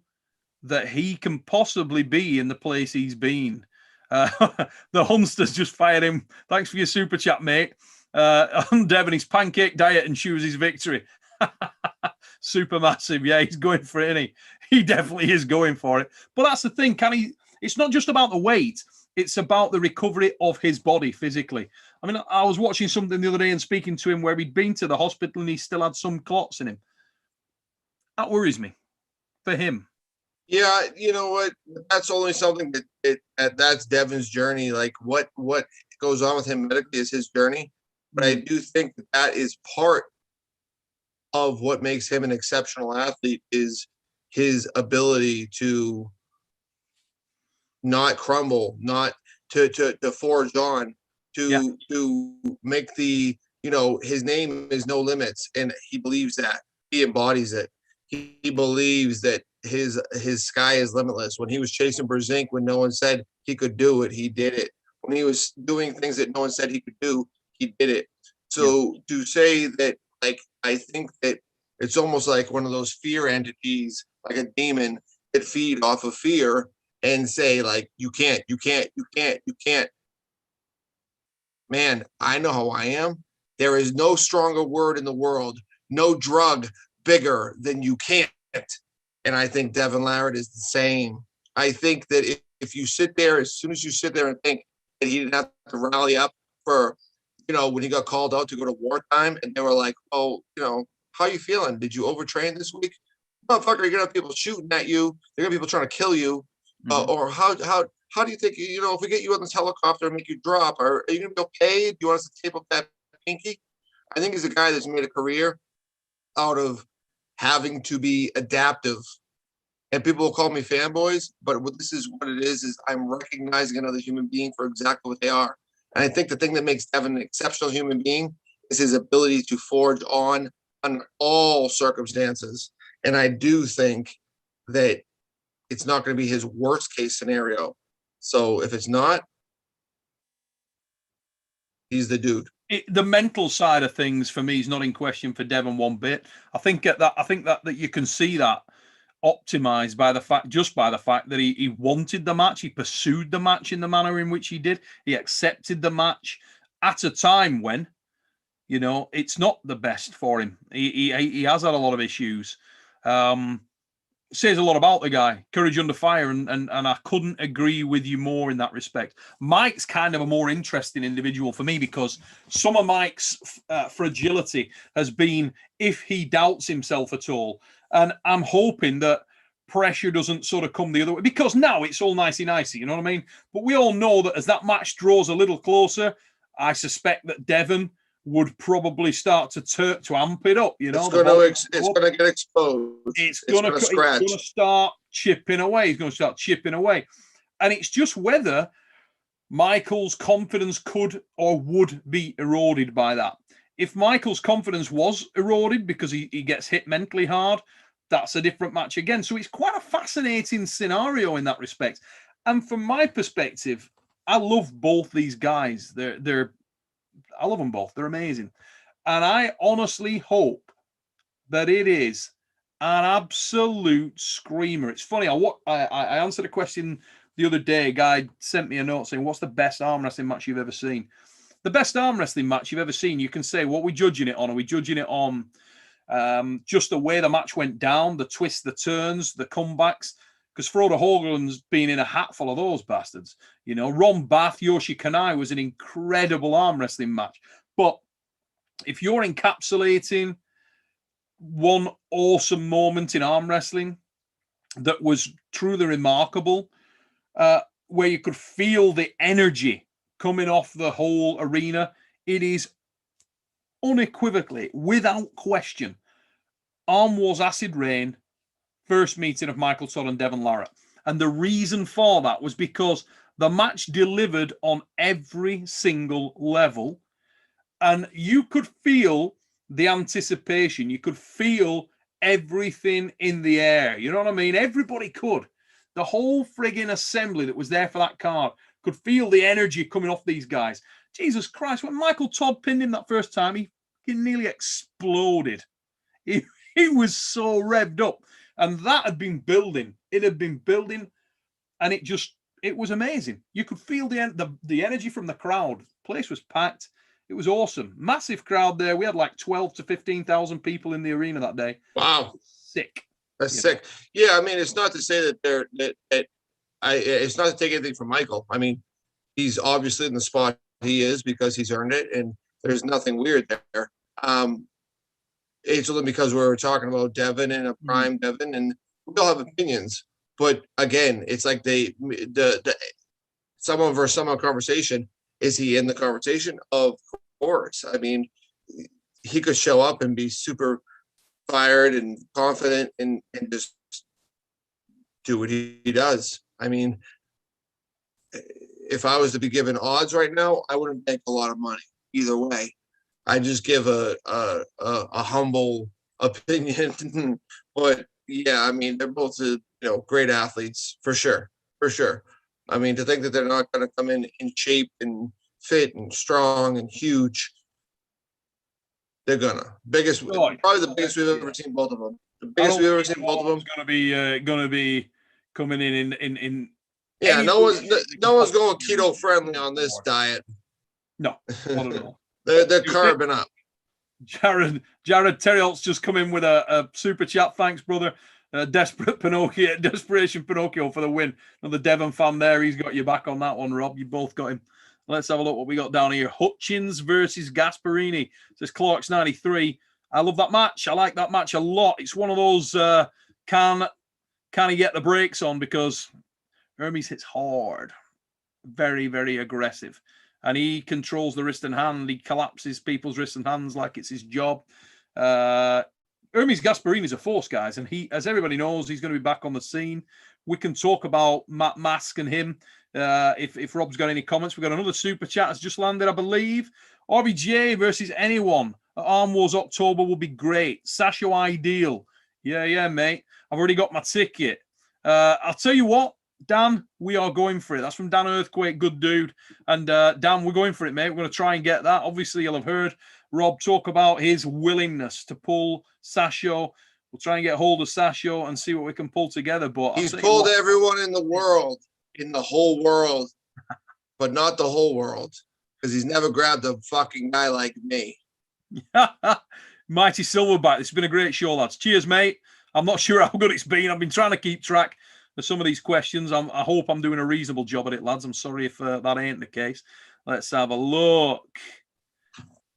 that he can possibly be in the place he's been. The Hunster's just fired him. Thanks for your super chat, mate. on Devon, his pancake diet and choose his victory. Super massive. Yeah, he's going for it, isn't he? He definitely is going for it. But that's the thing. Can he? It's not just about the weight. It's about the recovery of his body physically. I mean, I was watching something the other day and speaking to him where he'd been to the hospital and he still had some clots in him. That worries me for him. Yeah, you know what? That's only something that's Devon's journey. Like what goes on with him medically is his journey. But I do think that is part of what makes him an exceptional athlete is his ability to not crumble, not to forge on, to make the, his name is no limits, and he believes that. He embodies it. He believes that his sky is limitless. When he was chasing Brzezinski, when no one said he could do it, he did it. When he was doing things that no one said he could do, he did it. So to say that, like, I think that it's almost like one of those fear entities, like a demon that feed off of fear and say, like, you can't. Man, I know how I am. There is no stronger word in the world, no drug bigger than you can't. And I think Devon Larratt is the same. I think that if you sit there, as soon as you sit there and think that he didn't have to rally up for, when he got called out to go to wartime, and they were like, oh, how you feeling? Did you overtrain this week? Motherfucker, you're going to have people shooting at you. They're going to have people trying to kill you. Or how do you think, if we get you on this helicopter and make you drop, are you going to be paid? Do you want us to tape up that pinky? I think he's a guy that's made a career out of having to be adaptive. And people will call me fanboys, but this is what it is I'm recognizing another human being for exactly what they are. And I think the thing that makes Devon an exceptional human being is his ability to forge on all circumstances. And I do think that it's not going to be his worst case scenario. So if it's not, he's the dude. The mental side of things for me is not in question for Devon one bit. I think that you can see that optimized by the fact that he wanted the match, he pursued the match in the manner in which he did. He accepted the match at a time when, it's not the best for him. He has had a lot of issues. Says a lot about the guy, courage under fire, and I couldn't agree with you more in that respect. Mike's kind of a more interesting individual for me because some of Mike's fragility has been if he doubts himself at all. And I'm hoping that pressure doesn't sort of come the other way, because now it's all nicey-nicey, you know what I mean? But we all know that as that match draws a little closer, I suspect that Devon would probably start to amp it up, It's going to get exposed. It's going to start chipping away. He's going to start chipping away. And it's just whether Michael's confidence could or would be eroded by that. If Michael's confidence was eroded because he gets hit mentally hard, that's a different match again. So it's quite a fascinating scenario in that respect. And from my perspective, I love both these guys. I love them both. They're amazing. And I honestly hope that it is an absolute screamer. It's funny. I answered a question the other day. A guy sent me a note saying, what's the best arm wrestling match you've ever seen? The best arm wrestling match you've ever seen, you can say, what are we judging it on? Are we judging it on just the way the match went down, the twists, the turns, the comebacks? Because Frodo Hoagland's been in a hatful of those bastards. Ron Bath, Yoshi Kanai was an incredible arm wrestling match. But if you're encapsulating one awesome moment in arm wrestling that was truly remarkable, where you could feel the energy coming off the whole arena, it is unequivocally, without question, Arm Wars Acid Rain, first meeting of Michael Todd and Devon Larratt. And the reason for that was because the match delivered on every single level. And you could feel the anticipation. You could feel everything in the air. You know what I mean? Everybody could. The whole frigging assembly that was there for that card could feel the energy coming off these guys. Jesus Christ, when Michael Todd pinned him that first time, he nearly exploded. He was so revved up. And that had been building. It had been building, and it was amazing. You could feel the energy from the crowd. The place was packed. It was awesome. Massive crowd there. We had like 12 to 15,000 people in the arena that day. Wow. Sick. That's sick. Yeah, I mean, it's not to say that it's not to take anything from Michael. I mean, he's obviously in the spot he is because he's earned it, and there's nothing weird there. It's only because we were talking about Devon and a prime Devon, and we all have opinions. But again, it's like the someone versus someone conversation. Is he in the conversation? Of course. I mean, he could show up and be super fired and confident and just do what he does. I mean, if I was to be given odds right now, I wouldn't make a lot of money either way. I just give a humble opinion, but yeah, I mean, they're both great athletes for sure. I mean, to think that they're not going to come in shape and fit and strong and huge, they're gonna probably the biggest we've ever seen both of them. The biggest we've ever seen both of them. Going to be coming in. Yeah, no one's going keto friendly on this diet. No, not at all. They're carbing up. Jared Terriolt's just come in with a super chat. Thanks, brother. Desperation Pinocchio for the win. Another Devon fan there. He's got you back on that one, Rob. You both got him. Let's have a look what we got down here. Hutchens versus Gasparini. Says Clark's 93. I love that match. I like that match a lot. It's one of those can he get the brakes on, because Hermes hits hard. Very, very aggressive. And he controls the wrist and hand. He collapses people's wrists and hands like it's his job. Hermes Gasparini is a force, guys. And he, as everybody knows, he's going to be back on the scene. We can talk about Matt Mask and him. If Rob's got any comments. We've got another super chat has just landed, I believe. RBJ versus anyone at Arm Wars October will be great. Sasho ideal. Yeah, mate. I've already got my ticket. I'll tell you what, Dan, we are going for it. That's from Dan Earthquake, good dude. And Dan, we're going for it, mate. We're going to try and get that. Obviously, you'll have heard Rob talk about his willingness to pull Sasho. We'll try and get hold of Sasho and see what we can pull together. But he's pulled everyone in the world, in the whole world, but not the whole world, because he's never grabbed a fucking guy like me. Mighty Silverback. It's been a great show, lads. Cheers, mate. I'm not sure how good it's been. I've been trying to keep track of some of these questions. I hope I'm doing a reasonable job at it, lads. I'm sorry if that ain't the case. Let's have a look.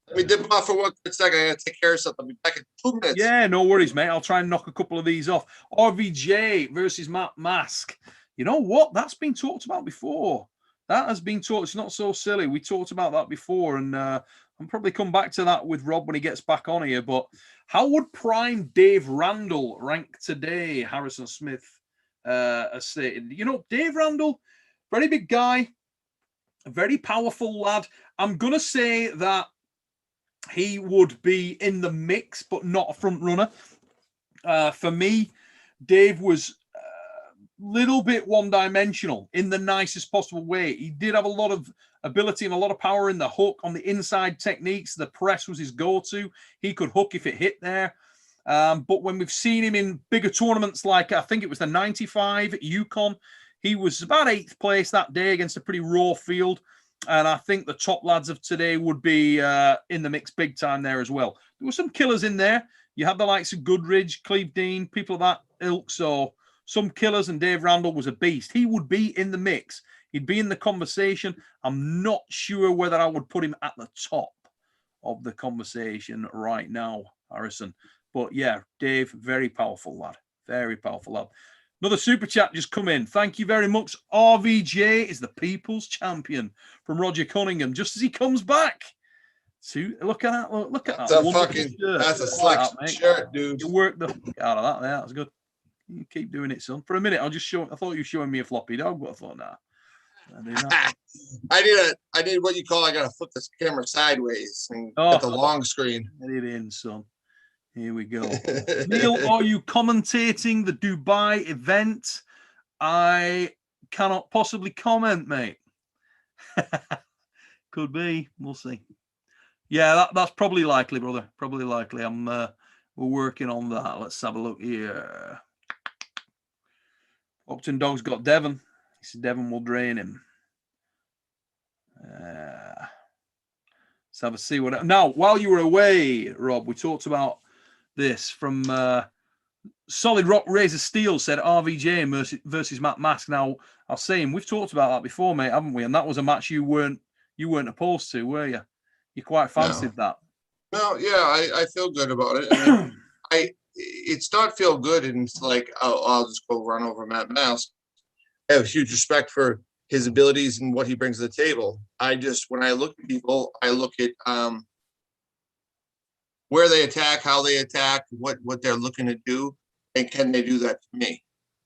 Let me dip off for 1 quick second. I got to take care of something. I'll be back in 2 minutes. Yeah, no worries, mate. I'll try and knock a couple of these off. RVJ versus Matt Mask. You know what? That's been talked about before. That has been talked. It's not so silly. We talked about that before, and I'll probably come back to that with Rob when he gets back on here. But how would Prime Dave Randall rank today? Harrison Smith has stated. You know, Dave Randall, very big guy, a very powerful lad. I'm going to say that he would be in the mix, but not a front runner. For me, Dave was little bit one-dimensional in the nicest possible way. He did have a lot of ability and a lot of power in the hook, on the inside techniques. The press was his go-to. He could hook if it hit there. But when we've seen him in bigger tournaments, like I think it was the 95 at Yukon, he was about 8th place that day against a pretty raw field. And I think the top lads of today would be in the mix big time there as well. There were some killers in there. You had the likes of Goodridge, Cleve Dean, people of that ilk. So some killers, and Dave Randall was a beast. He would be in the mix. He'd be in the conversation. I'm not sure whether I would put him at the top of the conversation right now, Harrison. But yeah, Dave, very powerful lad. Very powerful lad. Another super chat just come in. Thank you very much. RVJ is the people's champion from Roger Cunningham. Just as he comes back. Look at that. Look at that. That's a slick shirt, dude. You worked the out of that there. That was good. You keep doing it, son. For a minute, I thought you were showing me a floppy dog, but I thought, nah. I need what you call, I gotta flip this camera sideways and get the long screen. Get it in, son. Here we go. Neil, are you commentating the Dubai event? I cannot possibly comment, mate. Could be. We'll see. Yeah, that's probably likely, brother. Probably likely. We're working on that. Let's have a look here. Upton Dog's got Devon. He said Devon will drain him. Let's have a see what. Now, while you were away, Rob, we talked about this from Solid Rock Razor Steel said RVJ versus Matt Mask. Now, I'll say him. We've talked about that before, mate, haven't we? And that was a match you weren't opposed to, were you? You quite fancied that. No, yeah, I feel good about it. I mean, it's not feel good, and it's like I'll just go run over Matt Mask. I have huge respect for his abilities and what he brings to the table. When I look at people, I look at where they attack, how they attack, what they're looking to do, and can they do that to me?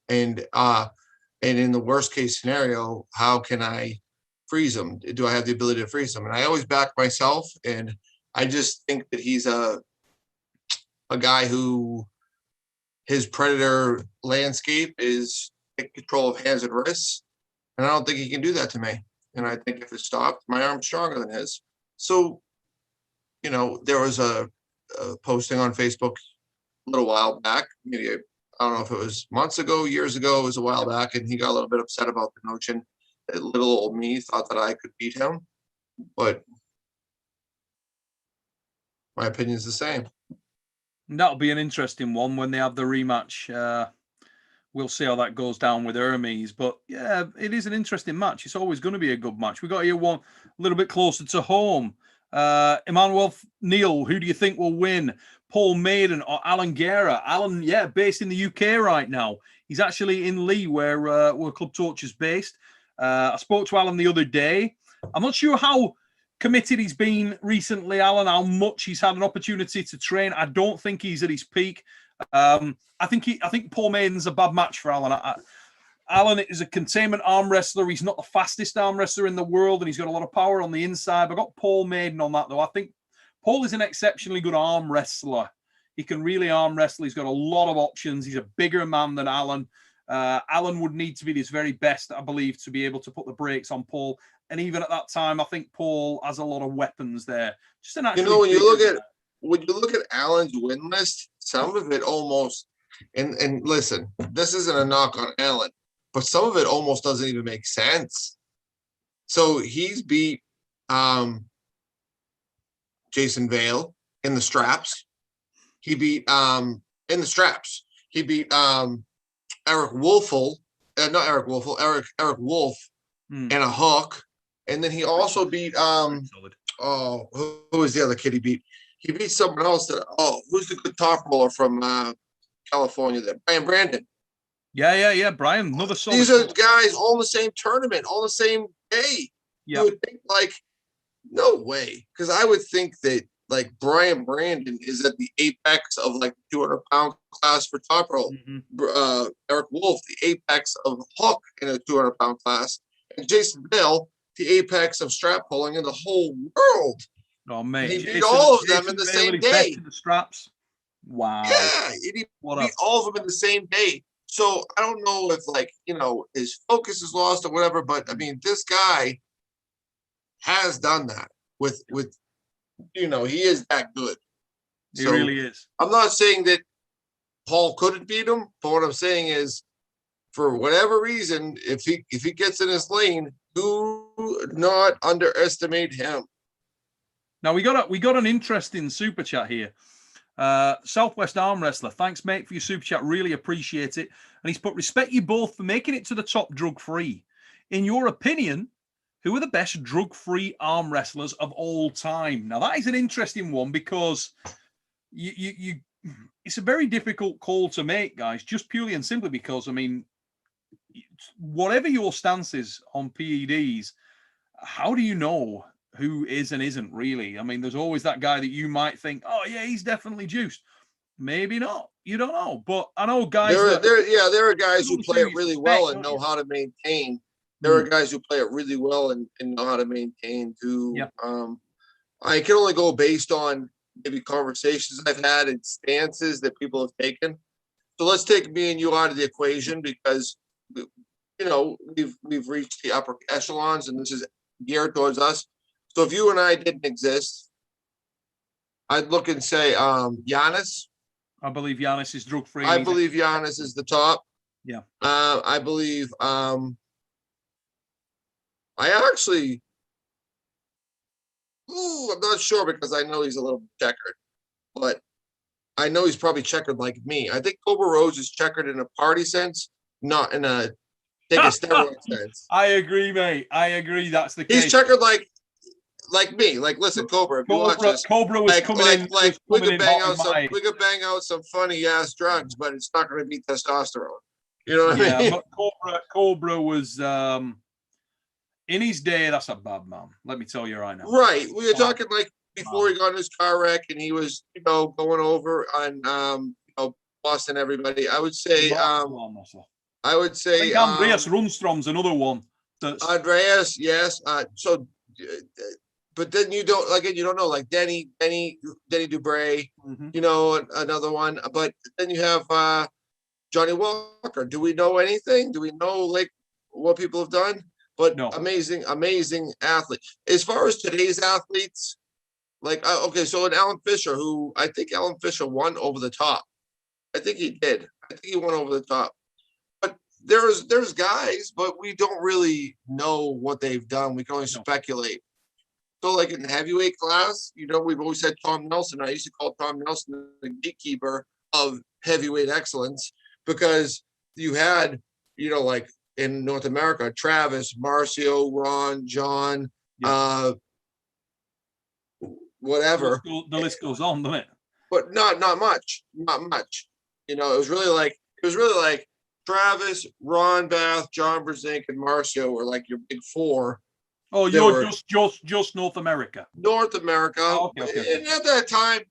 And in the worst case scenario, how can I freeze them? Do I have the ability to freeze them? And I always back myself, and I just think that he's a guy who his predator landscape is take control of hands and wrists. And I don't think he can do that to me. And I think if it stopped, my arm's stronger than his. So, there was a posting on Facebook a little while back. Maybe I don't know if it was months ago, years ago. It was a while back, and he got a little bit upset about the notion that little old me thought that I could beat him. But my opinion is the same. That'll be an interesting one when they have the rematch. We'll see how that goes down with Hermes. But yeah, it is an interesting match. It's always going to be a good match. We got here one a little bit closer to home. Emmanuel Neal, who do you think will win? Paul Maiden or Alan Guerra? Alan, based in the UK right now. He's actually in Lee, where Club Torch is based. I spoke to Alan the other day. I'm not sure how committed he's been recently, Alan, how much he's had an opportunity to train. I don't think he's at his peak. I think Paul Maiden's a bad match for Alan. Alan is a containment arm wrestler. He's not the fastest arm wrestler in the world, and he's got a lot of power on the inside. I got Paul Maiden on that, though. I think Paul is an exceptionally good arm wrestler. He can really arm wrestle. He's got a lot of options. He's a bigger man than Alan. Alan would need to be his very best, I believe, to be able to put the brakes on Paul. And even at that time, I think Paul has a lot of weapons there. Just an actually, when you look at Alan's win list, some of it almost and listen, this isn't a knock on Alan, but some of it almost doesn't even make sense. So he's beat Jason Vale in the straps. He beat in the straps. He beat Eric Wolf in a hook. And then he also beat who was the other kid he beat? He beat someone else who's the good top roller from California there? Brian Brandon. Yeah. Brian, another solid. These are guys all in the same tournament, all the same day. Yeah. You would think no way. Because I would think that Brian Brandon is at the apex of 200-pound class for top roll. Mm-hmm. Eric Wolf, the apex of hook in a 200-pound class. And Jason Bell, the apex of strap pulling in the whole world. Oh, man. He beat all of them in the same day. The straps. Wow. Yeah. He beat all of them in the same day. So I don't know if his focus is lost or whatever, but I mean, this guy has done that with he is that good. He really is. I'm not saying that Paul couldn't beat him, but what I'm saying is, for whatever reason, if he gets in his lane, do not underestimate him. Now we got an interesting super chat here. Southwest Arm Wrestler, thanks mate for your super chat, really appreciate it. And he's put, respect you both for making it to the top drug-free. In your opinion, who are the best drug-free arm wrestlers of all time? Now that is an interesting one, because you it's a very difficult call to make, guys, just purely and simply because, I mean, whatever your stance is on PEDs, how do you know who is and isn't really? I mean, there's always that guy that you might think, oh yeah, he's definitely juiced. Maybe not. You don't know. But I know guys. There are guys who play it really well and know how to maintain. There are guys who play it really well and know how to maintain too. Yep. I can only go based on maybe conversations I've had and stances that people have taken. So let's take me and you out of the equation, because we've reached the upper echelons and this is geared towards us. So if you and I didn't exist, I'd look and say Giannis. I believe Giannis is drug free. I believe Giannis is the top. Yeah. I believe Ooh, I'm not sure because I know he's a little checkered, but I know he's probably checkered like me. I think Cobra Rose is checkered in a party sense, not in a take a steroid sense. I agree, mate. I agree. That's the case. He's checkered like me. Like, listen, Cobra, if you watch this, Cobra was coming in. We could bang out some funny ass drugs, but it's not going to be testosterone. You know what I mean? But Cobra was in his day. That's a bad man. Let me tell you right now. Right, we were talking like before he got in his car wreck and he was, going over on, busting everybody. I would say, Andreas Rundstrom's another one. Andreas, yes. But then you don't know, like Denny Dubray, another one. But then you have Johnny Walker. Do we know anything? Do we know like what people have done? But no. Amazing athlete. As far as today's athletes, like so in Alan Fisher, who I think Alan Fisher won over the top. I think he did. I think he won over the top. But there's guys, but we don't really know what they've done. We can only speculate. So like in the heavyweight class, we've always had Tom Nelson. I used to call Tom Nelson the gatekeeper of heavyweight excellence because you had, like in North America, Travis, Marcio, Ron, John, whatever. The list goes on, doesn't it? But not much. It was really like Travis, Ron Bath, John Brzezinski, and Marcio were like your big four. Oh, you're just North America. North America. Oh, okay. And at that time,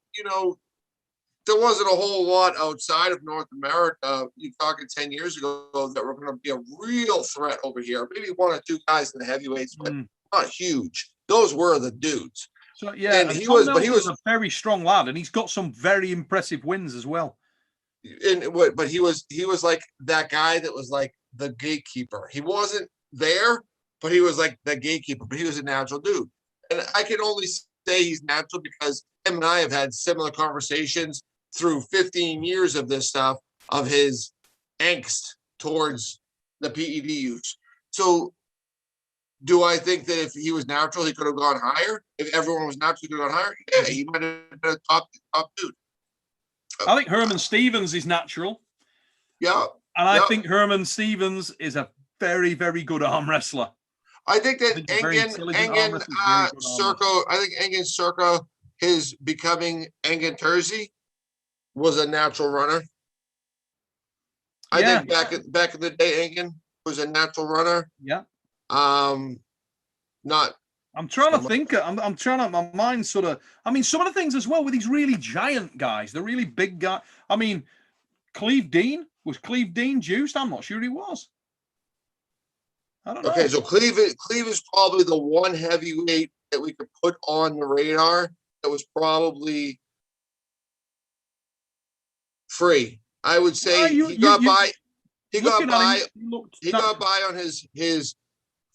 there wasn't a whole lot outside of North America. You're talking 10 years ago that were going to be a real threat over here. Maybe one or two guys in the heavyweights, but not huge. Those were the dudes. So yeah, and he was a very strong lad, and he's got some very impressive wins as well. But he was like that guy that was like the gatekeeper. He wasn't there, but he was like the gatekeeper. But he was a natural dude, and I can only say he's natural because him and I have had similar conversations through 15 years of this stuff, of his angst towards the PED use. So do I think that if he was natural, he could have gone higher? If everyone was natural, he could have gone higher? Yeah, he might have been a top dude. I think Herman Stevens is natural. Yeah. And I think Herman Stevens is a very, very good arm wrestler. I think that Engen Circa, his becoming Engen Terzi, was a natural runner. I think back in the day, Engen was a natural runner. Yeah. Not. I'm trying to think. I'm trying to. My mind sort of. I mean, some of the things as well with these really giant guys, the really big guy. I mean, Cleve Dean, was Cleve Dean juiced? I'm not sure he was. I don't know. Okay, so Cleve is probably the one heavyweight that we could put on the radar that was probably free. I would say he got by on his.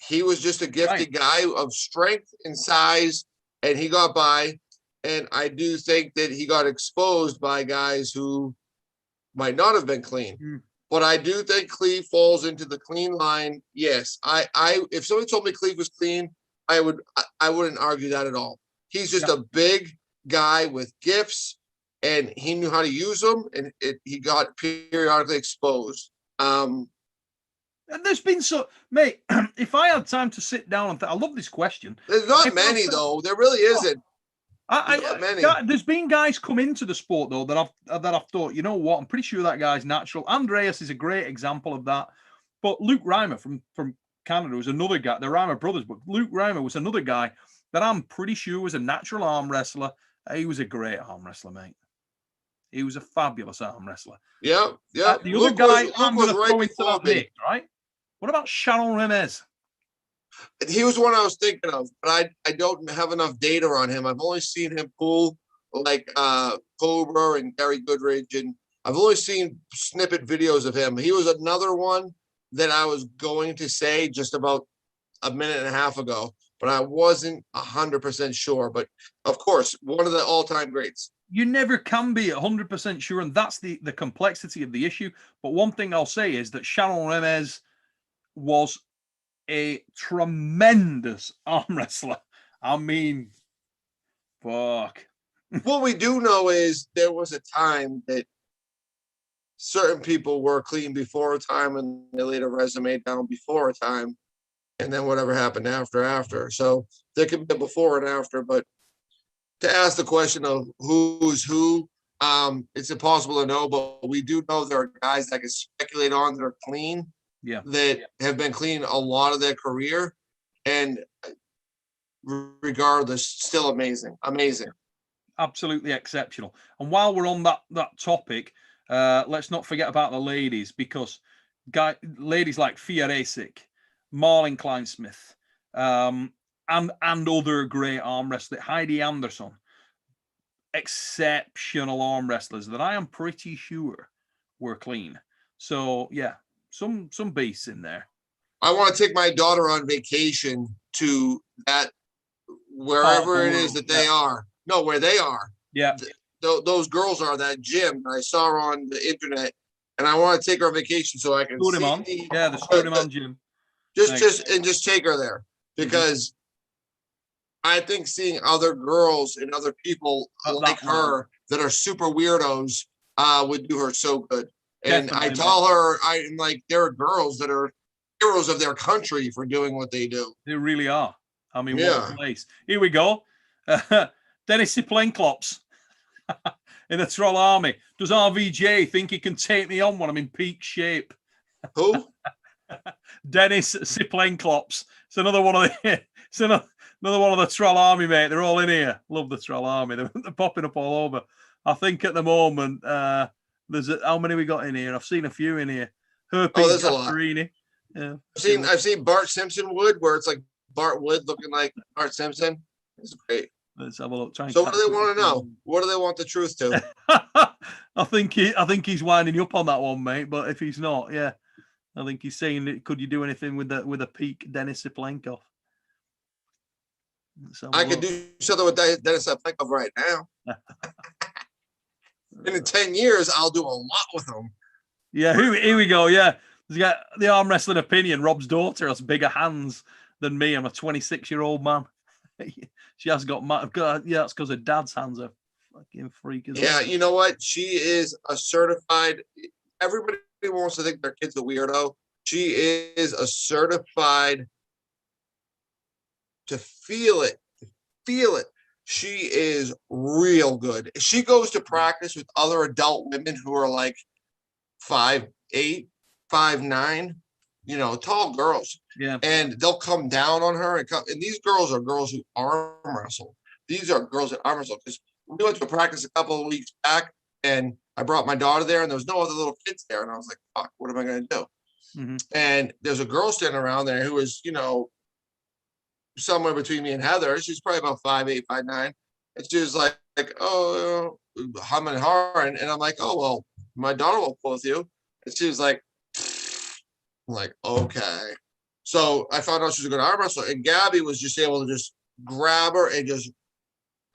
He was just a gifted guy of strength and size, and he got by. And I do think that he got exposed by guys who might not have been clean. But I do think Cleve falls into the clean line. Yes, I if somebody told me Cleve was clean, I wouldn't argue that at all. He's just a big guy with gifts, and he knew how to use them, and he got periodically exposed. And there's been mate, if I had time to sit down and I love this question. There's not many though. There really isn't. Not many. There's been guys come into the sport though that I've thought, you know what, I'm pretty sure that guy's natural. Andreas is a great example of that. But Luke Reimer from Canada was another guy. The Reimer brothers, but Luke Reimer was another guy that I'm pretty sure was a natural arm wrestler. He was a great arm wrestler, mate. He was a fabulous arm wrestler. Yeah. The other guy I'm going to throw into that mix, right? What about Sharon Remez? He was one I was thinking of, but I don't have enough data on him. I've only seen him pull like Cobra and Gary Goodridge, and I've only seen snippet videos of him. He was another one that I was going to say just about a minute and a half ago, but I wasn't 100% sure. But of course, one of the all-time greats. You never can be 100% sure, and that's the complexity of the issue. But one thing I'll say is that Sharon Remez was a tremendous arm wrestler. I mean, Fuck. What we do know is there was a time that certain people were clean before a time and they laid a resume down before a time, and then whatever happened after. So there could be a before and after, but to ask the question of who's who, it's impossible to know, but we do know there are guys that can speculate on that are clean, that have been clean a lot of their career, and regardless, still amazing. Absolutely exceptional. And while we're on that topic, let's not forget about the ladies, because ladies like Fia Rasik, Marlon Kleinsmith, and other great arm wrestlers, Heidi Anderson, exceptional arm wrestlers that I am pretty sure were clean. So yeah, some beasts in there. I want to take my daughter on vacation to that wherever it is that they are. No, where they are. Yeah. Those girls are that gym. I saw her on the internet, and I want to take her on vacation so I can see. The Stoudemont gym. Just take her there, because I think seeing other girls and other people like her that are super weirdos would do her so good. And I tell her, I'm like, there are girls that are heroes of their country for doing what they do. They really are. I mean, what a place. Here we go. Dennis Ciplenklops in the Troll Army. Does RVJ think he can take me on when I'm in peak shape? Who? Dennis Ciplenklops. It's another one of the. It's another one of the Troll Army, mate. They're all in here. Love the Troll Army. They're popping up all over. I think at the moment there's how many we got in here? I've seen a few in here. There's a lot. Yeah. I've seen Bart Simpson Wood, where it's like Bart Wood looking like Bart Simpson. It's great. Let's have a look. So what do they want to know? What do they want the truth to? I think he's winding you up on that one, mate. But if he's not, yeah, I think he's saying, could you do anything with a peak Dennis Ciplenkov? I could do something with Dennis Ciplenkov right now. And in 10 years, I'll do a lot with him. Yeah, here we go. Yeah, he's got the arm wrestling opinion. Rob's daughter has bigger hands than me. I'm a 26-year-old man. She has got it's because her dad's hands are fucking freak. Yeah, you know what? She is a certified. Everybody wants to think their kid's a weirdo. She is a certified to feel it. She is real good. She goes to practice with other adult women who are like 5'8", 5'9", tall girls. Yeah. And they'll come down on her and these girls are girls who arm wrestle. These are girls that arm wrestle, because we went to practice a couple of weeks back, and I brought my daughter there, and there was no other little kids there, and I was like, fuck, what am I going to do? Mm-hmm. And there's a girl standing around there who is, somewhere between me and Heather. She's probably about 5'8", 5'9", and she was like, oh, humming and hawing, and I'm like, oh, well, my daughter will pull with you. And she was like, I'm like, okay. So I found out she was a good arm wrestler, and Gabby was just able to just grab her and just,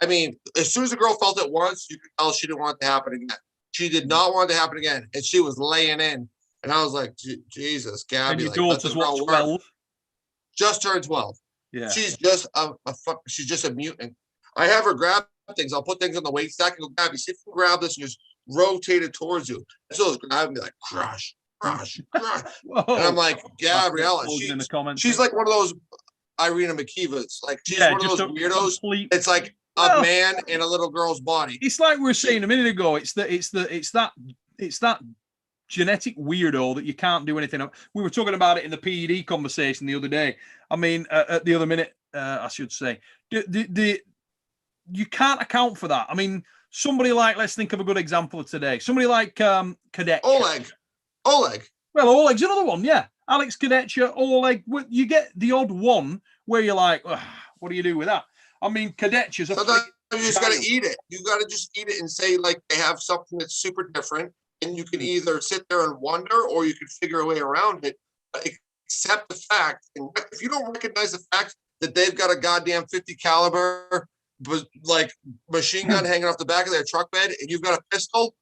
as soon as the girl felt it once, you could tell she didn't want it to happen again. She did not want it to happen again, and she was laying in. And I was like, Jesus, Gabby. And your daughter's what, 12? Just turned 12. Yeah. She's just she's just a mutant. I have her grab things. I'll put things on the weight stack and go, Gabby, see if you can grab this and just rotate it towards you. And so I would be like, crush. And I'm like, Gabriella, she's like one of those Irina Makivas. Like, she's one of those weirdos. It's like a man in a little girl's body. It's like we were saying a minute ago. It's that genetic weirdo that you can't do anything. We were talking about it in the PED conversation the other day. I mean, at the other minute, I should say. You can't account for that. I mean, somebody like, let's think of a good example of today. Somebody like Cadet. Oleg. Well, Oleg's another one, yeah. Alex Kadetcha, Oleg. You get the odd one where you're like, what do you do with that? I mean, Kadetcha's a... Sometimes you just got to eat it. You got to just eat it and say, like, they have something that's super different, and you can either sit there and wonder, or you can figure a way around it. Accept the fact, and if you don't recognize the fact that they've got a goddamn 50 caliber, like, machine gun hanging off the back of their truck bed, and you've got a pistol,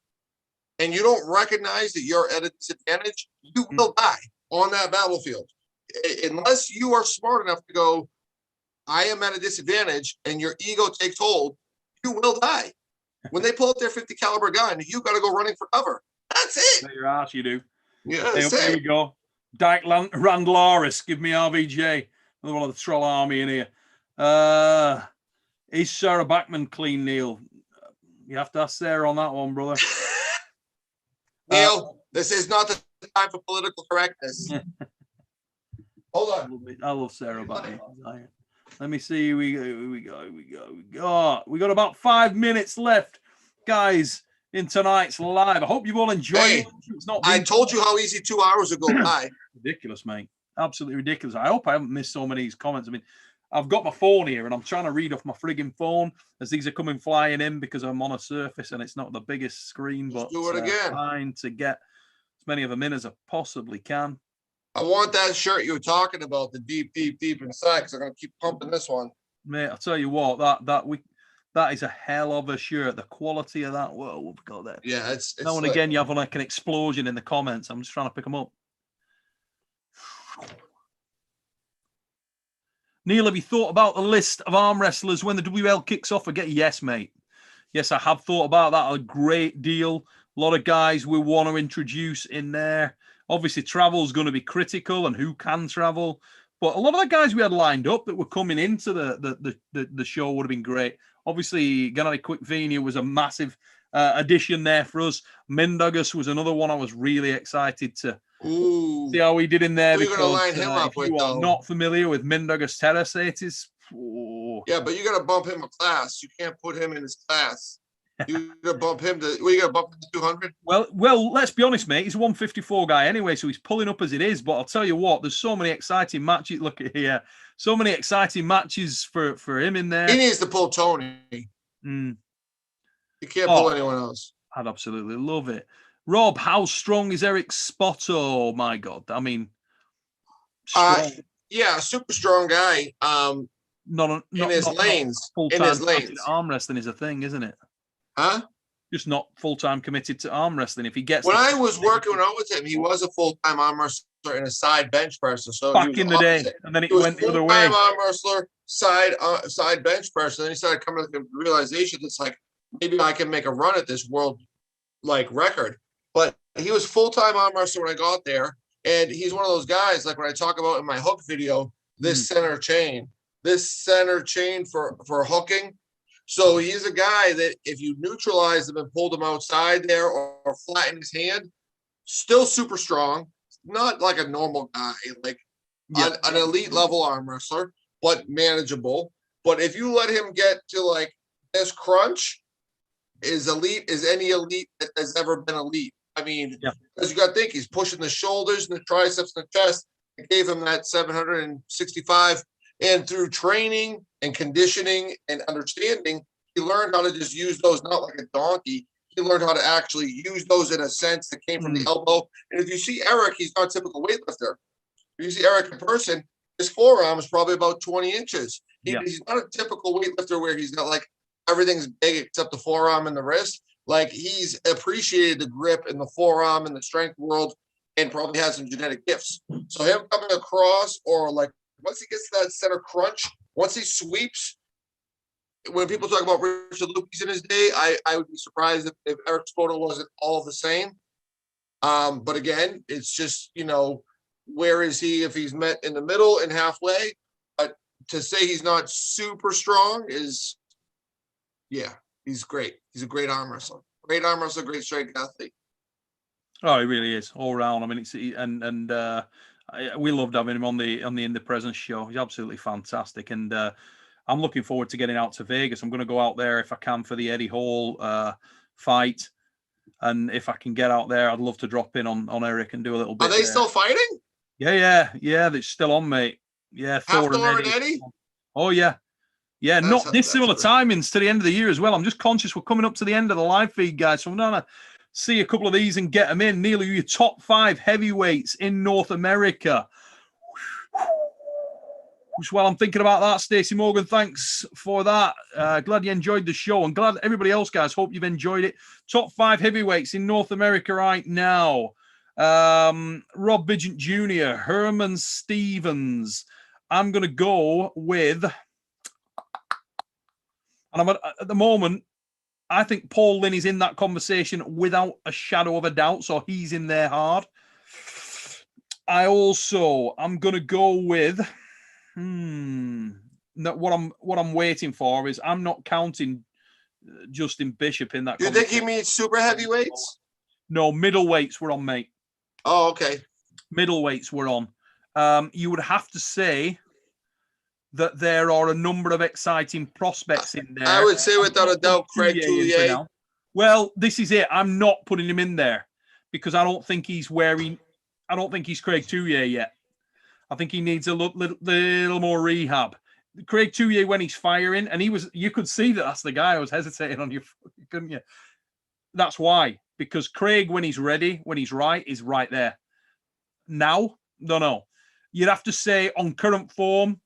and you don't recognize that you're at a disadvantage, you will die on that battlefield. Unless you are smart enough to go, I am at a disadvantage, and your ego takes hold, you will die. When they pull out their 50 caliber gun, you got to go running for cover. That's it. Your ass, you do. Yeah, Here we go. Dyke Randlaris, give me RVJ. Another one of the Troll Army in here. Is Sarah Backman clean, Neil? You have to ask Sarah on that one, brother. Neil, this is not the time for political correctness. Hold on. I love Sarah Backman. Let me see. We got about 5 minutes left, guys, in tonight's live. I hope you've all enjoyed it. It's not I told you how easy 2 hours ago by. Ridiculous, mate. Absolutely ridiculous. I hope I haven't missed so many of these comments. I mean, I've got my phone here and I'm trying to read off my frigging phone as these are coming flying in because I'm on a surface and it's not the biggest screen, but do it again. Trying to get as many of them in as I possibly can. I want that shirt you were talking about, the deep inside, because I'm going to keep pumping this one. Mate, I'll tell you what, that is a hell of a shirt. The quality of that, whoa, we've got that. Yeah, it's now and again, you have like an explosion in the comments. I'm just trying to pick them up. Neil, have you thought about the list of arm wrestlers when the WL kicks off again? Yes, mate. Yes, I have thought about that a great deal. A lot of guys we want to introduce in there. Obviously, travel is going to be critical and who can travel. But a lot of the guys we had lined up that were coming into the show would have been great. Obviously, Gennady Quickvenia was a massive addition there for us. Mindaugas was another one I was really excited to see how he did in there. Who are you going to line him up with, though? Not familiar with Mindaugas Terracetis. Yeah, but you got to bump him a class. You can't put him in his class. You got to bump him to. Well, you got to bump him to 200. Well, let's be honest, mate. He's a 154 guy anyway, so he's pulling up as it is. But I'll tell you what, there's so many exciting matches. Look at here, so many exciting matches for him in there. He needs to pull Tony. Mm. He can't pull anyone else. I'd absolutely love it. Rob, how strong is Eric Spotto? Oh my God, I mean, yeah, super strong guy. Not in his lanes. In his lanes. Arm wrestling is a thing, isn't it? Huh? Just not full-time committed to arm wrestling. If he gets when I was working out with him, he was a full-time arm wrestler and a side bench person. So back in the day, and then it went the other way. Full-time arm wrestler, side bench person. Then he started coming to the realization that's like maybe I can make a run at this world record. But he was full-time arm wrestler when I got there, and he's one of those guys like when I talk about in my hook video, this center chain for hooking. So he's a guy that if you neutralize him and pulled him outside there or flatten his hand, still super strong, not like a normal guy, an elite level arm wrestler, but manageable. But if you let him get to this crunch, is elite as any elite that has ever been elite. I mean, because you got to think he's pushing the shoulders and the triceps and the chest. It gave him that 765. And through training and conditioning and understanding, he learned how to just use those, not like a donkey. He learned how to actually use those in a sense that came from the elbow. And if you see Eric, he's not a typical weightlifter. If you see Eric in person, his forearm is probably about 20 inches. He's not a typical weightlifter where he's got everything's big except the forearm and the wrist. He's appreciated the grip and the forearm and the strength world and probably has some genetic gifts. So him coming across or once he gets to that center crunch, once he sweeps, when people talk about Richard Lucas in his day, I would be surprised if Eric Spotto wasn't all the same. But again, it's just, where is he if he's met in the middle and halfway? But to say he's not super strong is, he's great. He's a great arm wrestler. Great arm wrestler, great strength athlete. Oh, he really is all around. I mean, we loved having him on the In the Presence show. He's absolutely fantastic, and I'm looking forward to getting out to Vegas. I'm going to go out there if I can for the Eddie Hall fight, and if I can get out there, I'd love to drop in on Eric and do a little bit. Are they still fighting? Yeah. They're still on, mate. Yeah, Thor and Eddie. Oh yeah. Not dissimilar timings to the end of the year as well. I'm just conscious we're coming up to the end of the live feed, guys. So I'm gonna see a couple of these and get them in. Neil, your top 5 heavyweights in North America. Well, I'm thinking about that, Stacey Morgan. Thanks for that. Glad you enjoyed the show, and glad everybody else, guys. Hope you've enjoyed it. Top 5 heavyweights in North America right now. Rob Vigeant Jr., Herman Stevens. I'm going to go with And at the moment, I think Paul Lynn is in that conversation without a shadow of a doubt. So he's in there hard. I'm going to go with what I'm waiting for is I'm not counting Justin Bishop in that. You think he means super heavyweights? No, middleweights were on, mate. Oh, okay. Middleweights were on. You would have to say that there are a number of exciting prospects in there. I would say without a doubt, Craig QLTY. Well, this is it. I'm not putting him in there because I don't think he's Craig QLTY yet. I think he needs a little more rehab. Craig QLTY, when he's firing, and you could see that's the guy I was hesitating on you, couldn't you? That's why. Because Craig, when he's ready, when he's right, is right there. Now, no. You'd have to say on current form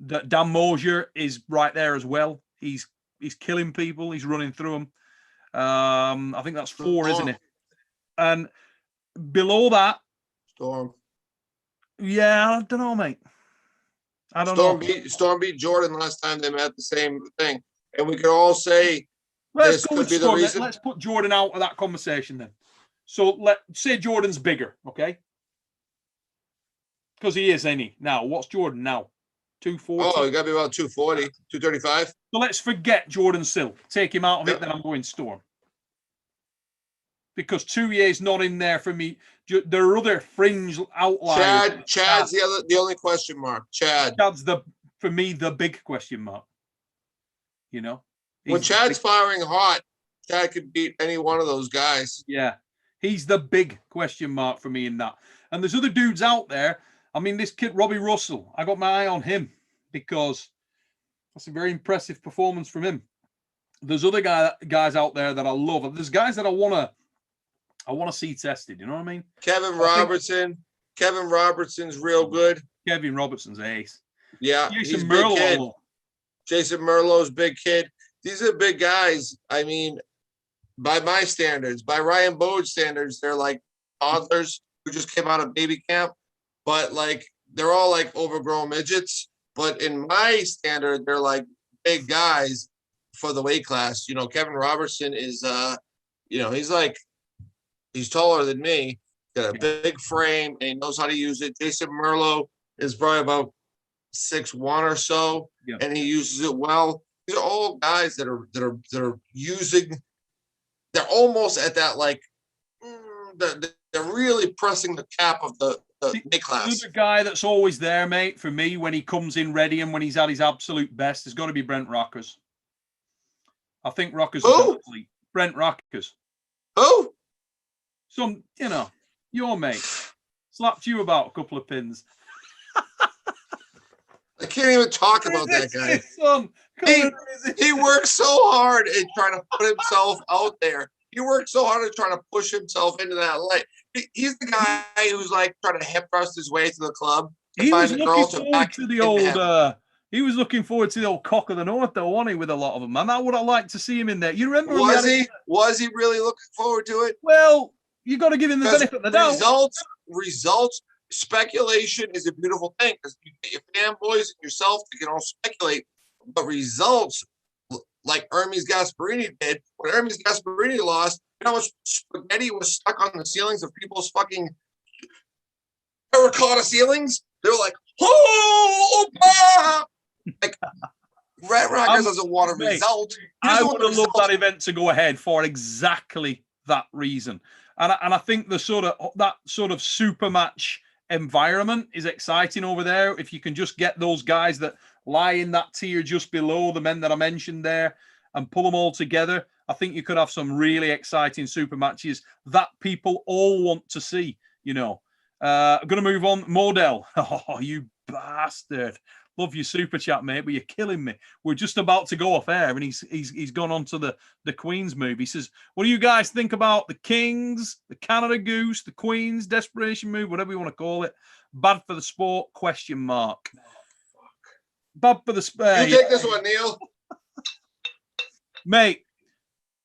that Dan Mosier is right there as well. He's killing people. He's running through them. I think that's 4, isn't it? And below that, Storm. Yeah, I don't know, mate. I don't know. Storm beat Jordan last time they met the same thing, and we could all say let's go with Storm. Let's put Jordan out of that conversation then. So let's say Jordan's bigger, okay? Because he is, ain't he? Now, what's Jordan now? 240? Oh, he got to be about 240, 235. So let's forget Jordan Sill. Take him out of it, then I'm going Storm. Because 2 years not in there for me. There are other fringe outliers. Chad's the only question mark. Chad's for me the big question mark. You know, when Chad's firing hot, Chad could beat any one of those guys. Yeah, he's the big question mark for me in that. And there's other dudes out there. I mean, this kid Robbie Russell. I got my eye on him because that's a very impressive performance from him. There's other guys out there that I love. There's guys that I want to see tested. You know what I mean? Kevin Robertson's real good. Kevin Robertson's ace. Yeah, Jason Merlo. Jason Merlo's big kid. These are big guys. I mean, by my standards, by Ryan Bode's standards, they're like toddlers who just came out of baby camp. But like they're all like overgrown midgets. But in my standard, they're like big guys for the weight class. You know, Kevin Robertson is he's taller than me, got a big frame, and he knows how to use it. Jason Merlo is probably about 6'1" or so, and he uses it well. These are all guys that are using. They're almost at that like they're really pressing the cap of the weight class. The guy that's always there, mate, for me when he comes in ready and when he's at his absolute best has got to be Brent Rockers. I think Rockers is athlete. Brent Rockers. Who? Your mate slapped you about a couple of pins. I can't even talk about that guy. He works so hard in trying to put himself out there. He works so hard at trying to push himself into that light. He's the guy who's like trying to hip thrust his way to the club. He was looking forward to the old. He was looking forward to the old cock of the north, though, wasn't he? With a lot of them, and I would have liked to see him in there. You remember? Was he really looking forward to it? Well, you got to give him the benefit of the doubt. Results. Speculation is a beautiful thing because you get your fanboys and yourself to all speculate. But results, like Hermes Gasparini did, when Hermes Gasparini lost, you know how much spaghetti was stuck on the ceilings of people's fucking terracotta ceilings? They're like, oh, like Red Rockers doesn't want a result. I would have loved that event to go ahead for exactly that reason. And I think that sort of super match environment is exciting over there. If you can just get those guys that lie in that tier just below the men that I mentioned there and pull them all together, I think you could have some really exciting super matches that people all want to see, you know. I'm going to move on. Model. Oh, you bastard. Love your super chat, mate, but you're killing me. We're just about to go off air, and he's gone on to the Queen's move. He says, what do you guys think about the Kings, the Canada Goose, the Queen's desperation move, whatever you want to call it? Bad for the sport, question mark. Bad for the sport. You take this one, Neil. Mate,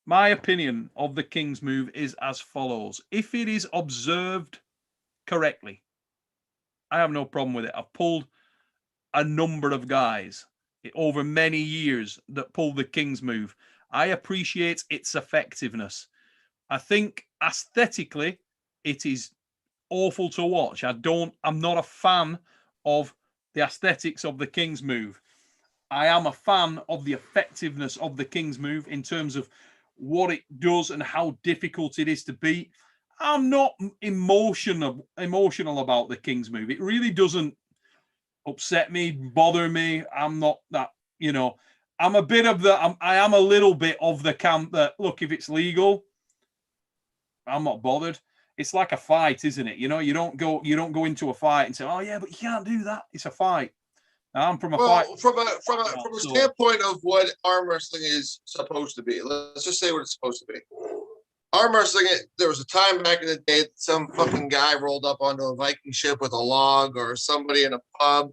my opinion of the King's move is as follows. If it is observed correctly, I have no problem with it. I've pulled a number of guys over many years that pulled the King's move. I appreciate its effectiveness. I think aesthetically, it is awful to watch. I'm not a fan of the aesthetics of the King's move. I am a fan of the effectiveness of the King's move in terms of what it does and how difficult it is to beat. I'm not emotional about the King's move. It really doesn't upset me, bother me. I'm not that, I'm a bit of I am a little bit of the camp that, look, if it's legal, I'm not bothered. It's like a fight, isn't it? You don't go into a fight and say, oh yeah, but you can't do that. It's a fight. I'm from a fight. From a standpoint of what arm wrestling is supposed to be. Let's just say what it's supposed to be. Arm wrestling, there was a time back in the day that some fucking guy rolled up onto a Viking ship with a log, or somebody in a pub,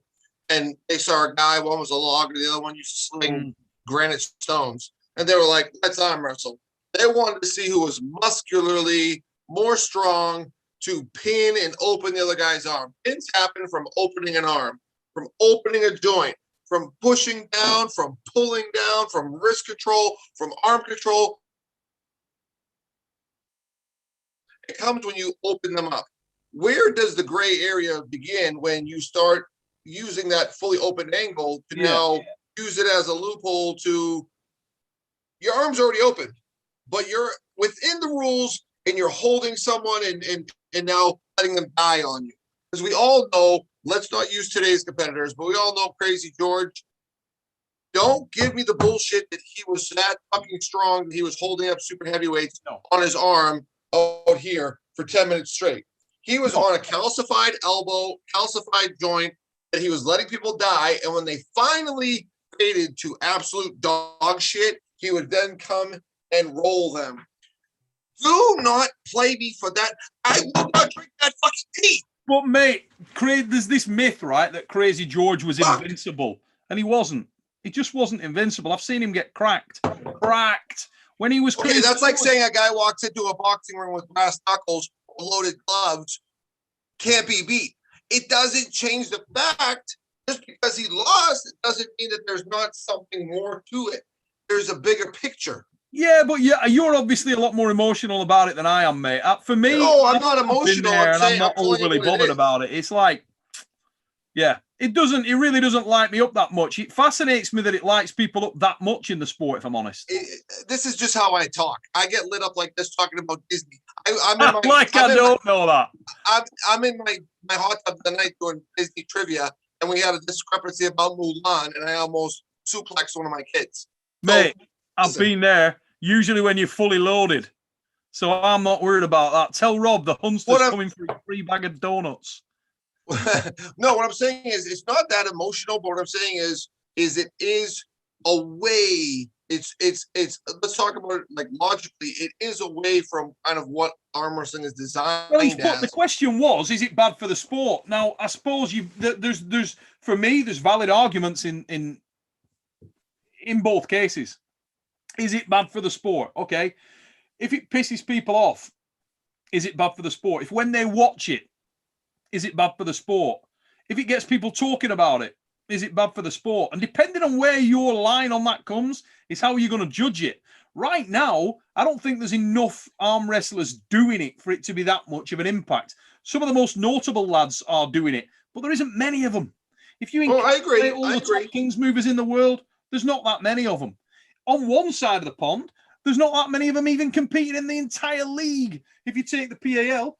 and they saw a guy, one was a log and the other one used to sling granite stones. And they were like, let's arm wrestle. They wanted to see who was muscularly more strong to pin and open the other guy's arm. Pins happen from opening an arm, from opening a joint, from pushing down, from pulling down, from wrist control, from arm control. It comes when you open them up. Where does the gray area begin when you start using that fully open angle to now use it as a loophole to your arm's already open, but you're within the rules and you're holding someone and now letting them die on you? Because we all know, let's not use today's competitors, but we all know Crazy George. Don't give me the bullshit that he was that fucking strong that he was holding up super heavyweights on his arm out here for 10 minutes straight. He was on a calcified elbow, calcified joint that he was letting people die. And when they finally faded to absolute dog shit, he would then come and roll them. Do not play me for that. I will not drink that fucking tea. But mate, there's this myth, right, that Crazy George was invincible, and he wasn't. He just wasn't invincible. I've seen him get cracked. When he was crazy. Okay, that's like saying a guy walks into a boxing ring with brass knuckles, loaded gloves, can't be beat. It doesn't change the fact, just because he lost, it doesn't mean that there's not something more to it. There's a bigger picture. Yeah, but you're obviously a lot more emotional about it than I am, mate. For me, no, I'm not emotional. I'm not overly bothered about it. It's like, it really doesn't light me up that much. It fascinates me that it lights people up that much in the sport, if I'm honest. This is just how I talk. I get lit up like this talking about Disney. I don't know that. I'm in my hot tub the night doing Disney trivia, and we had a discrepancy about Mulan, and I almost suplexed one of my kids. Mate, I've been there, usually when you're fully loaded. So I'm not worried about that. Tell Rob the Hunster's coming for a free bag of donuts. No, what I'm saying is it's not that emotional, but what I'm saying is it is a way. It's let's talk about it like logically. It is away from kind of what arm wrestling is designed as. The question was, is it bad for the sport? Now, I suppose there's for me, there's valid arguments in both cases. Is it bad for the sport? Okay. If it pisses people off, is it bad for the sport? If when they watch it, is it bad for the sport? If it gets people talking about it, is it bad for the sport? And depending on where your line on that comes, is how you're going to judge it. Right now, I don't think there's enough arm wrestlers doing it for it to be that much of an impact. Some of the most notable lads are doing it, but there isn't many of them. If you I agree. all the top Kings movers in the world, there's not that many of them. On one side of the pond, there's not that many of them even competing in the entire league, if you take the PAL.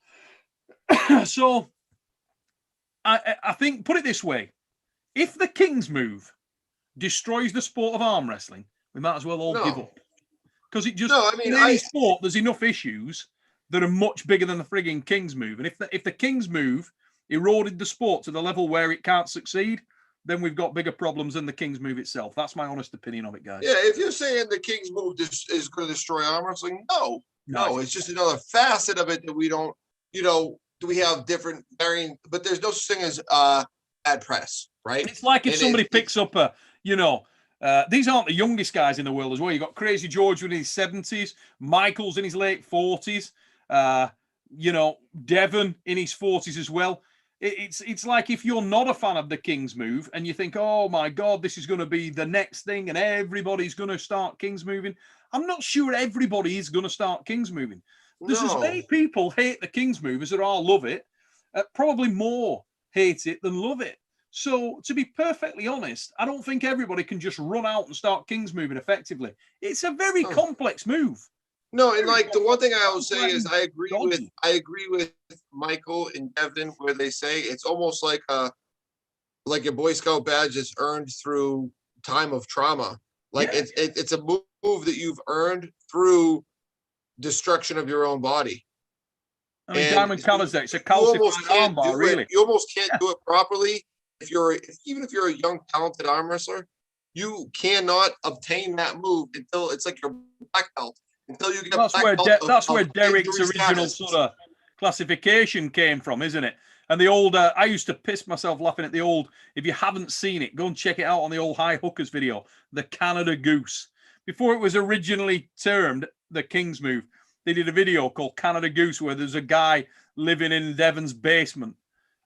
So, I think, put it this way, if the King's move destroys the sport of arm wrestling, we might as well all give up. Because it just, in any sport, there's enough issues that are much bigger than the frigging King's move. And if the King's move eroded the sport to the level where it can't succeed, then we've got bigger problems than the King's move itself. That's my honest opinion of it, guys. Yeah, if you're saying the King's move is going to destroy arm wrestling, no, it's just another facet of it that we don't, do we have different varying, but there's no such thing as bad press, right? It's like if somebody picks up a, these aren't the youngest guys in the world as well. You've got Crazy George in his 70s, Michael's in his late 40s, Devon in his 40s as well. It's like if you're not a fan of the King's move and you think, oh my God, this is going to be the next thing and everybody's going to start King's moving. I'm not sure everybody is going to start King's moving. There's as many people hate the King's move as there are love it. Probably more hate it than love it. So to be perfectly honest, I don't think everybody can just run out and start King's moving effectively. It's a very complex move. No, and like the one thing I will say is I agree with Michael and Devon where they say it's almost like a Boy Scout badge that's earned through time of trauma. Like it's a move that you've earned through destruction of your own body. I mean, Diamond Kamazek, it's a calcified armbar, really. You almost can't do it properly even if you're a young, talented arm wrestler. You cannot obtain that move until it's like your black belt. Until you get that's where Derek's original sort of classification came from, isn't it? And the old, I used to piss myself laughing at the old, if you haven't seen it, go and check it out on the old High Hookers video, the Canada Goose. Before it was originally termed the King's move, they did a video called Canada Goose where there's a guy living in Devon's basement.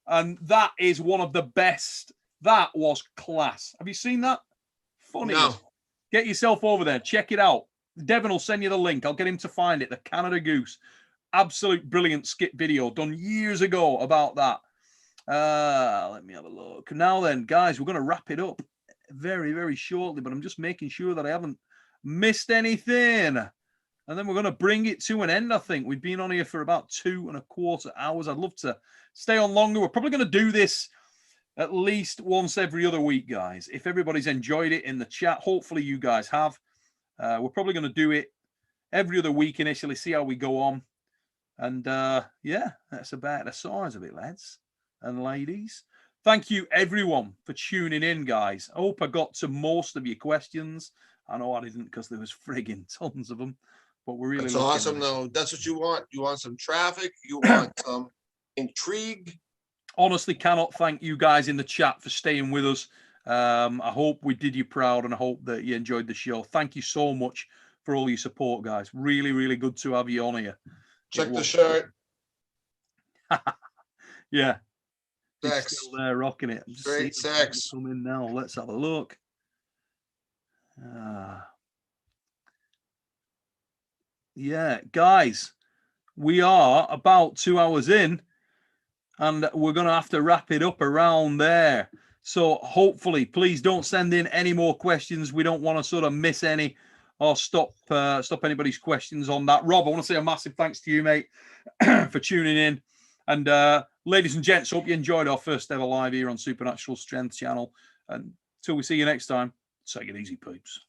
And that is one of the best. That was class. Have you seen that? Funny. No. Get yourself over there. Check it out. Devon will send you the link. I'll get him to find it. The Canada Goose. Absolute brilliant skit video done years ago about that. Let me have a look. Now then, guys, we're going to wrap it up very, very shortly, but I'm just making sure that I haven't missed anything. And then we're going to bring it to an end, I think. We've been on here for about 2.25 hours. I'd love to stay on longer. We're probably going to do this at least once every other week, guys. If everybody's enjoyed it in the chat, hopefully you guys have. We're probably going to do it every other week initially, see how we go on. And yeah, that's about the size of it, lads and ladies. Thank you, everyone, for tuning in, guys. I hope I got to most of your questions. I know I didn't because there was frigging tons of them. But we're really awesome, though. That's what you want. You want some traffic. You want some intrigue. Honestly, cannot thank you guys in the chat for staying with us. I hope we did you proud and I hope that you enjoyed the show. Thank you so much for all your support, guys. Really, really good to have you on here. Check the shirt. Yeah. Sex. Still there rocking it. Great sex. Come in now. Let's have a look. Yeah, guys, we are about 2 hours in and we're going to have to wrap it up around there. So hopefully, please don't send in any more questions. We don't want to sort of miss any or stop anybody's questions on that. Rob, I want to say a massive thanks to you, mate, for tuning in. And ladies and gents, hope you enjoyed our first ever live here on Supernatural Strength channel. And until we see you next time, take it easy, peeps.